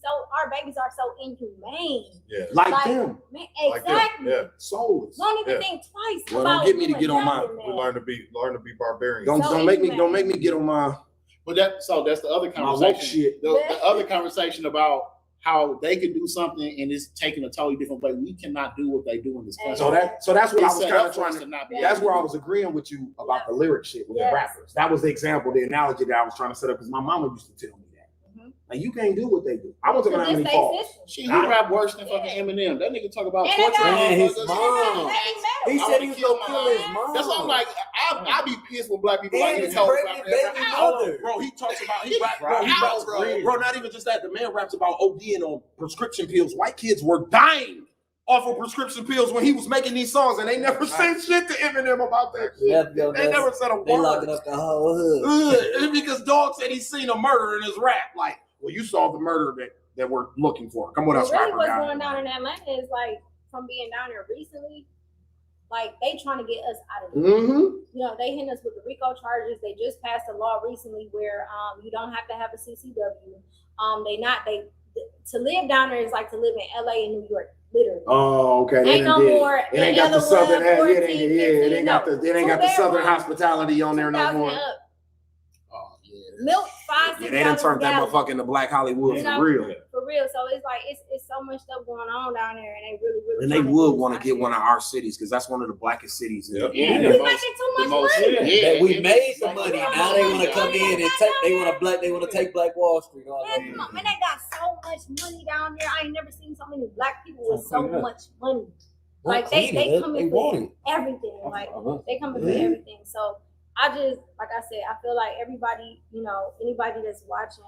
our babies are so inhumane. Yeah. Like them. Man, exactly. Yeah. Souls. Don't even think twice. Well, don't get me to get on my. We learn to be barbarians. Don't make me get on my. But that's the other conversation. Shit. The other conversation about how they could do something and it's taking a totally different way. We cannot do what they do in this country. So that's what I was kind of trying to. not be. That's where I was agreeing with you about the lyric shit with the rappers. That was the example, the analogy that I was trying to set up because my mama used to tell me that. Like you can't do what they do. I wasn't gonna have any faults. Shit, he rap worse than fucking Eminem. That nigga talk about And his mom. He said he was gonna kill his mom. That's why I'm like, I be pissed when black people like his this. pregnant baby mother. Bro, he talks about bro, not even just that. The man raps about ODing on prescription pills. White kids were dying off of prescription pills when he was making these songs, and they never said shit to Eminem about that shit. They never said a word. They locking up the whole hood. Because Dog said he's seen a murder in his rap. Like, well, you saw the murder that we're looking for. Come with us, really rapper what's guy. going down in Atlanta is like from being down there recently, like they trying to get us out of there. Mm-hmm. You know, they hit us with the RICO charges. They just passed a law recently where you don't have to have a CCW. To live down there is like to live in LA and New York, literally. Oh, okay. Ain't no more. It ain't got the southern. It ain't got the southern $2 hospitality on there no more. Oh yeah. Milk $5, $6. Yeah, they done turned that motherfucker into Black Hollywood for real. For real. So it's like it's so much stuff going on down there, and they really. And they would want to get one of our cities because that's one of the blackest cities. We making too much money. We made some money. Now they want to come in and take. They want to take Black Wall Street. Man, they got so much money down there. I ain't never seen so many black people with so much money. Like they come in for everything. Like they come in for everything. So I just, like I said, I feel like everybody, you know, anybody that's watching,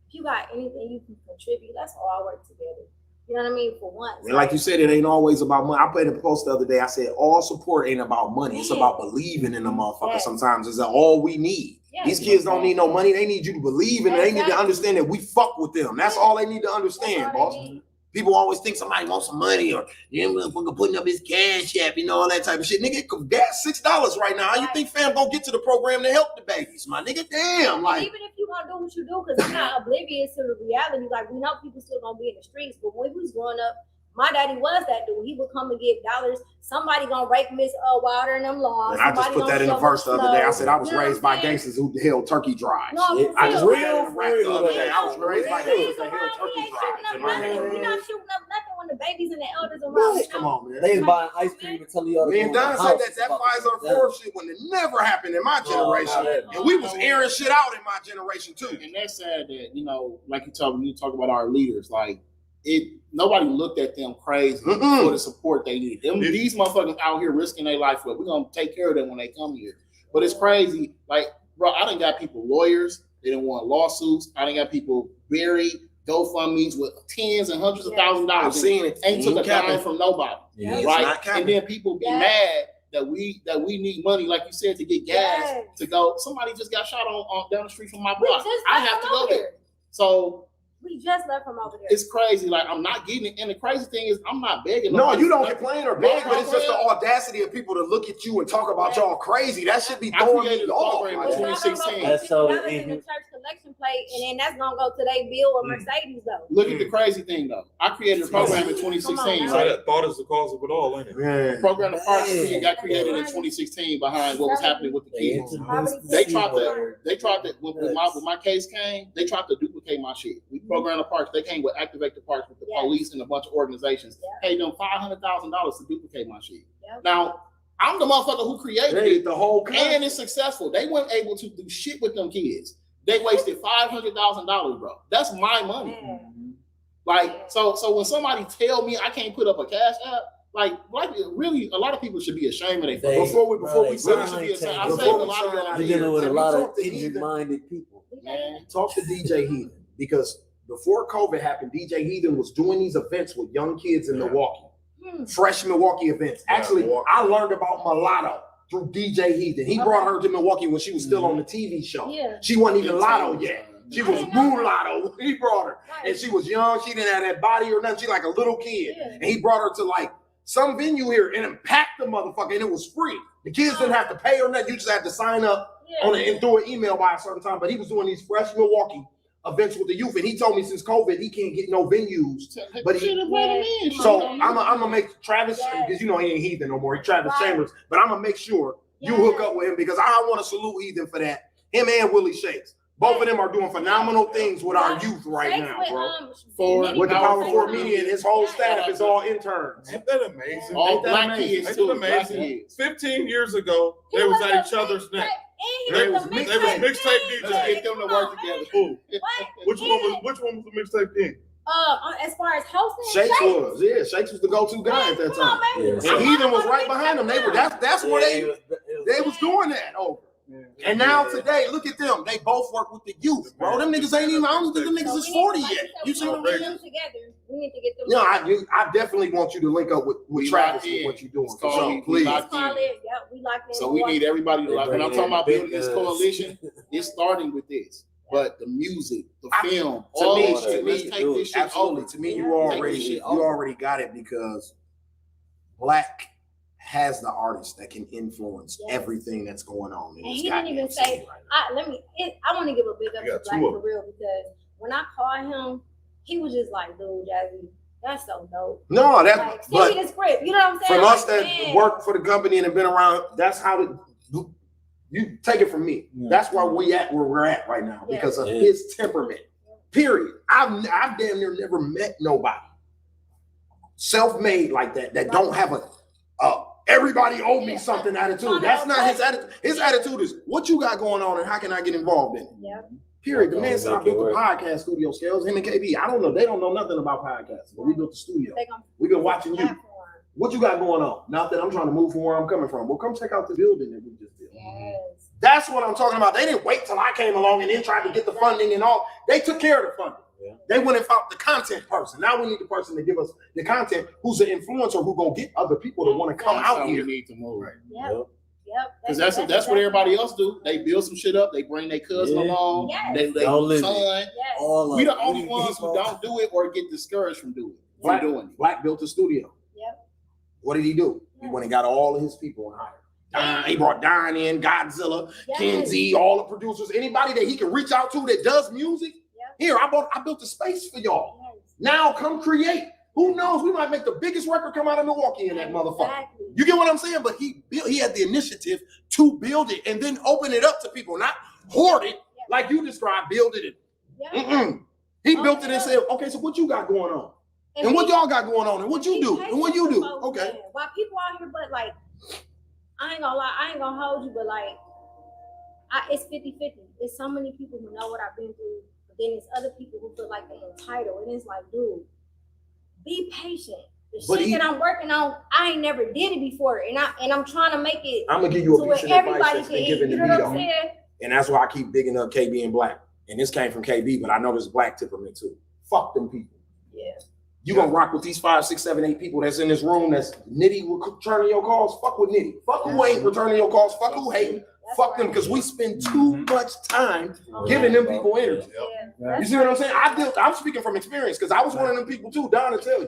if you got anything you can contribute, let's all work together. You know what I mean? For once. And like you said, it ain't always about money. I played a post the other day. I said all support ain't about money. It's about believing in the motherfucker. Sometimes it's all we need. These kids don't need no money. They need you to believe in it. They need to understand that we fuck with them. That's all they need to understand, boss. People always think somebody wants some money or motherfucker putting up his cash app, you know, all that type of shit. Nigga, gas $6 right now. How you think fam gonna get to the program to help the babies, my nigga? Damn, like. Even if you gonna do what you do, because I'm not oblivious to the reality. Like we know people still gonna be in the streets, but when we was growing up, my daddy was that dude. He would come and give dollars. Somebody gonna rake Miss Water in them lawns. And I just put that in the verse the other day. I said I was raised by gangsters who held turkey drives. I just put that in the rap the other day. I was raised by gangsters that held turkey drives. We're not shooting up nothing when the babies and the elders around. Come on, man. They was buying ice cream and telling y'all. Me and Don said that Pfizer 4 shit when it never happened in my generation. And we was airing shit out in my generation too. And that's sad that, you know, like you talk about our leaders, like nobody looked at them crazy for the support they need. These motherfuckers out here risking their life for it. We're gonna take care of them when they come here. But it's crazy. Like, bro, I done got people lawyers, they didn't want lawsuits. I done got people buried, GoFundMe's with tens and hundreds of thousands of dollars. I've seen it. Ain't took a dime from nobody. Right? And then people be mad that we need money, like you said, to get gas to go. Somebody just got shot on down the street from my block. I have to go there. So we just left from over there. It's crazy. Like, I'm not getting it. And the crazy thing is, I'm not begging. No, you don't complain or beg, but it's just the audacity of people to look at you and talk about y'all crazy. That should be throwing me off. In 2016. That's so in the church collection plate, and then that's gonna go to their bill or Mercedes though. Look at the crazy thing though. I created a program in 2016. So that thought is the cause of it all, ain't it? The program of Parks got created in 2016 behind what was happening with the kids. They tried to when my case came, they tried to duplicate my shit. We programmed the parks. They came with Activate the Parks with the police and a bunch of organizations. Paid them $500,000 to duplicate my shit. Now, I'm the motherfucker who created it, the whole and it's successful. They weren't able to do shit with them kids. They wasted $500,000, bro. That's my money. Like, so when somebody tell me I can't put up a cash app, like really, a lot of people should be ashamed of their Before we really should be ashamed. I saved a lot of them. You're dealing with a lot of injured-minded people. Man, talk to DJ Heathen, because before COVID happened, DJ Heathen was doing these events with young kids in Milwaukee, fresh Milwaukee events. Actually, I learned about Mulatto through DJ Heathen. He brought her to Milwaukee when she was still on the TV show. She wasn't even Lotto yet. She was Mulatto. He brought her, and she was young. She didn't have that body or nothing. She like a little kid, and he brought her to like some venue here and packed the motherfucker, and it was free. The kids didn't have to pay or nothing. You just had to sign up on it and through an email by a certain time. But he was doing these fresh Milwaukee events with the youth, and he told me since COVID he can't get no venues. But so I'm gonna make Travis, because you know he ain't Heathen no more. He Travis Chambers, but I'm gonna make sure you hook up with him, because I want to salute Heathen for that. Him and Willie Shakes. Both of them are doing phenomenal things with our youth right now, bro. With the Power 4 Media and his whole staff is all interns. Ain't that amazing? All black kids Ain't too. that amazing? 15 years ago, they was at each other's neck. They was mixtape DJs. Let's get them to work together. Cool. Which one was the mixtape king? As far as hosting, Shakes was, Shakes was the go-to guy at that time. And Heathen was right behind him. That's where they was doing that over. And now today, look at them. They both work with the youth, bro. Them niggas ain't even, I don't think them niggas is 40 yet. You see what I'm saying? We need to get them. No, I definitely want you to link up with Travis with what you're doing. So please. So we need everybody to when I'm talking about building this coalition, it's starting with this. But the music, the film, all this shit, let's take this shit. Absolutely. To me, you already got it because Black has the artist that can influence everything that's going on. And he didn't even say, I want to give a big up to Black for real, because when I called him, he was just like, dude, Jazzy, that's so dope. No, that's like, send me the script. You know what I'm saying? From us that work for the company and have been around, that's how you take it from me. That's where we're at right now because of his temperament. Period. I've damn near never met nobody self-made like that don't have a everybody owe me something attitude. That's not his attitude. His attitude is what you got going on and how can I get involved in it? Yeah. Period. The man said I built the podcast studio, Scales, him and KB. I don't know. They don't know nothing about podcasts, but we built the studio. We've been watching you. What you got going on? Not that I'm trying to move from where I'm coming from. Well, come check out the building that we just built. Yes. That's what I'm talking about. They didn't wait till I came along and then tried to get the funding and all. They took care of the funding. Yeah. They went and found the content person. Now we need the person to give us the content who's an influencer who gonna get other people to want to come out here. We need to move right. Yep. Because that's what everybody else do. They build some shit up. They bring their cousin along. Yes. They son. Yes. We the only ones who don't do it or get discouraged from doing it. Black built a studio. Yep. What did he do? He went and got all of his people in hire. He brought Don in, Godzilla, Kenzie, all the producers, anybody that he can reach out to that does music. Here, I built a space for y'all. Now come create. Who knows? We might make the biggest record come out of Milwaukee in that motherfucker. You get what I'm saying? But he had the initiative to build it and then open it up to people, not hoard it like you described. Build it. He built it and said, "Okay, so what you got going on? And what y'all got going on? And what you do? And what you do?" Okay. Why people out here, but like, I ain't gonna lie, I ain't gonna hold you, but like, it's 50-50. There's so many people who know what I've been through. Then there's other people who feel like they're entitled. And it's like, dude, be patient. The shit that I'm working on, I ain't never did it before. And I'm trying to make it. I'm gonna give you a piece of advice that's can been given to me. And that's why I keep digging up KB and Black. And this came from KB, but I know there's Black temperament too. Fuck them people. Yeah. You gonna rock with these 5, 6, 7, 8 people that's in this room that's nitty returning your calls? Fuck with nitty. Fuck who ain't returning your calls. Fuck who hating. Fuck them, because we spend too much time giving them people energy. You see what I'm saying? I'm speaking from experience because I was one of them people too. Don will tell you,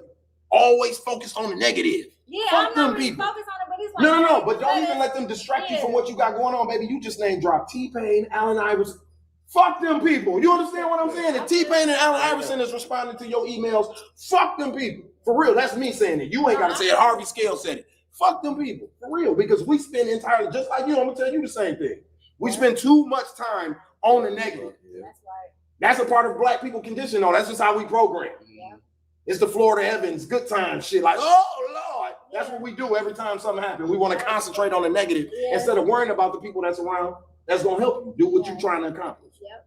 always focus on the negative. Yeah, fuck them really people. Focus on it, but it's like No, but don't even let them distract you from what you got going on, baby. You just name drop T-Pain, Allen Iverson. Fuck them people. You understand what I'm saying? If T-Pain and Allen Iverson is responding to your emails, fuck them people. For real, that's me saying it. You ain't got to say it. Harvey Scales said it. Fuck them people, for real, because we spend entirely, just like you, I'm gonna tell you the same thing. We spend too much time on the negative. That's right. That's a part of Black people condition, though. That's just how we program. Yeah. It's the Florida Evans good time shit. Like, oh Lord, that's what we do every time something happens. We want to concentrate on the negative instead of worrying about the people that's around. That's gonna help you do what you're trying to accomplish. Yep.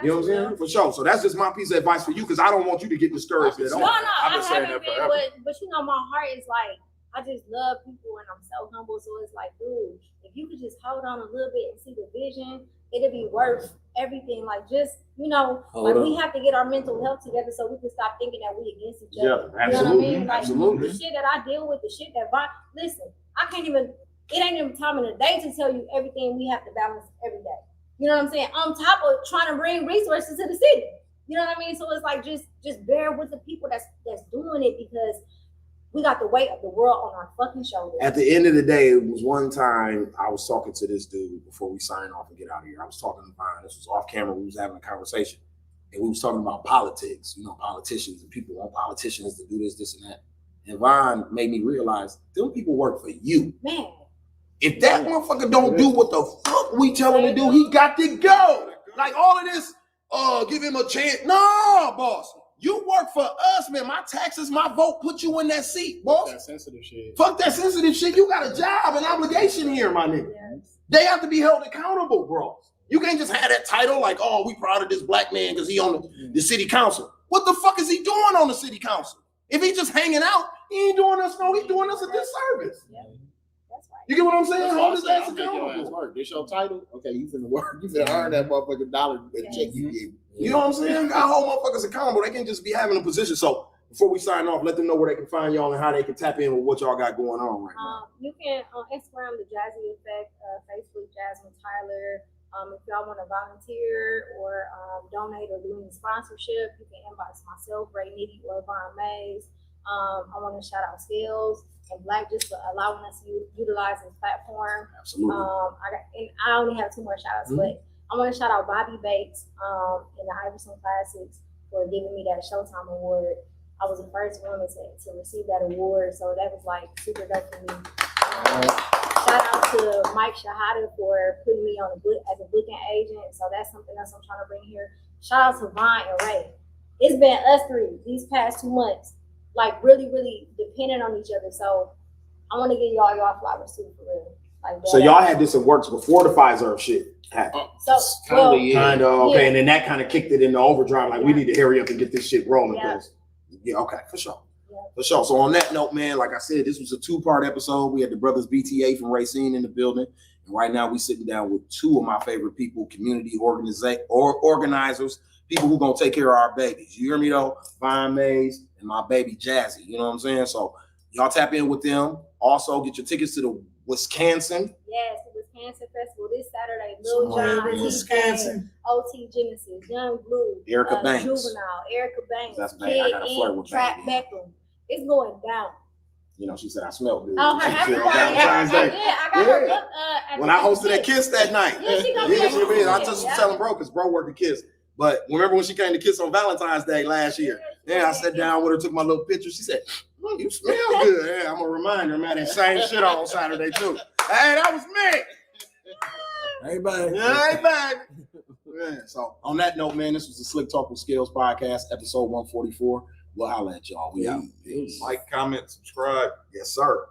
You know what I'm saying? For sure. So that's just my piece of advice for you, because I don't want you to get discouraged at all. No, I've been saying that forever. But you know, my heart is like, I just love people and I'm so humble. So it's like, dude, if you could just hold on a little bit and see the vision, it'll be worth everything. Like, just, you know, we have to get our mental health together so we can stop thinking that we against each other. Yeah, absolutely. You know what I mean? Like, Absolutely. the shit that I deal with, the shit that listen, I can't even, it ain't even time in the day to tell you everything we have to balance every day. You know what I'm saying? On top of trying to bring resources to the city. You know what I mean? So it's like, just bear with the people that's doing it, because we got the weight of the world on our fucking shoulders. At the end of the day, it was one time I was talking to this dude before we sign off and get out of here. I was talking to Vine. This was off camera. We was having a conversation. And we was talking about politics, you know, politicians and people want politicians to do this, and that. And Vine made me realize them people work for you. Man. If that motherfucker don't do what the fuck we tell him to do, he got to go. Like all of this, give him a chance. No, boss. You work for us, man. My taxes, my vote put you in that seat, boss. That sensitive shit. Fuck that sensitive shit. You got a job, an obligation here, my nigga. Yes. They have to be held accountable, bro. You can't just have that title like, oh, we proud of this black man because he on the city council. What the fuck is he doing on the city council? If he just hanging out, he ain't doing us no, he's doing us a disservice. Yeah. That's right. You get what I'm saying? Hold his ass accountable. This your title? Okay, you finna work. You finna earn that motherfucking dollar check you get. You know what I'm saying? Got hold motherfuckers accountable. They can just be having a position. So before we sign off, let them know where they can find y'all and how they can tap in with what y'all got going on right now. You can on Instagram, the Jazzy Effect, Facebook, Jasmine Tyler. If y'all want to volunteer or donate or do any sponsorship, you can inbox myself, Ray Nitty or Vaun Mayes. I want to shout out Scalez and Black just for allowing us to utilize this platform. Absolutely. I only have 2 more shout outs, but I want to shout out Bobby Bates in the Iverson Classics for giving me that Showtime Award. I was the first woman to receive that award, so that was like super dope for me. Shout out to Mike Shahada for putting me on as a booking agent, so that's something else I'm trying to bring here. Shout out to Vine and Ray. It's been us 3 these past 2 months, like really, really dependent on each other. So I want to give y'all flowers too, for real. Like that. So y'all had this in works before the Pfizer shit happened. Kind of, okay, and then that kind of kicked it into overdrive. Like we need to hurry up and get this shit rolling. Okay, for sure. For sure. So on that note, man, like I said, this was a 2-part episode. We had the brothers BTA from Racine in the building. And right now we sitting down with 2 of my favorite people, community organizers, people who gonna take care of our babies. You hear me though? Vaun Mayes and my baby Jazzy. You know what I'm saying? So y'all tap in with them. Also get your tickets to the Wisconsin. Yes, the Wisconsin Festival this Saturday. Lil Jon, Wisconsin. OT Genesis, Young Blue, Erica Banks. Juvenile, Erica Banks, That's bad. I gotta flirt with Trap Beckham. It's going down. You know, she said I smell good. Oh, her happy Valentine's Day. Yeah, I got her book when I hosted that Kiss that night. Yeah, she gonna be I just was telling bro, because bro worked at Kiss. But remember when she came to Kiss on Valentine's Day last year? Yeah, I sat down with her, took my little picture. She said, "Oh, you smell good." Yeah, I'm a reminder, man. That same shit on Saturday too. Hey, that was me. Hey, baby. Yeah, hey, baby. Yeah, so on that note, man, this was the Slicktalk with Scalez Podcast, episode 144. We'll holler at y'all. We out. Like, comment, subscribe. Yes, sir.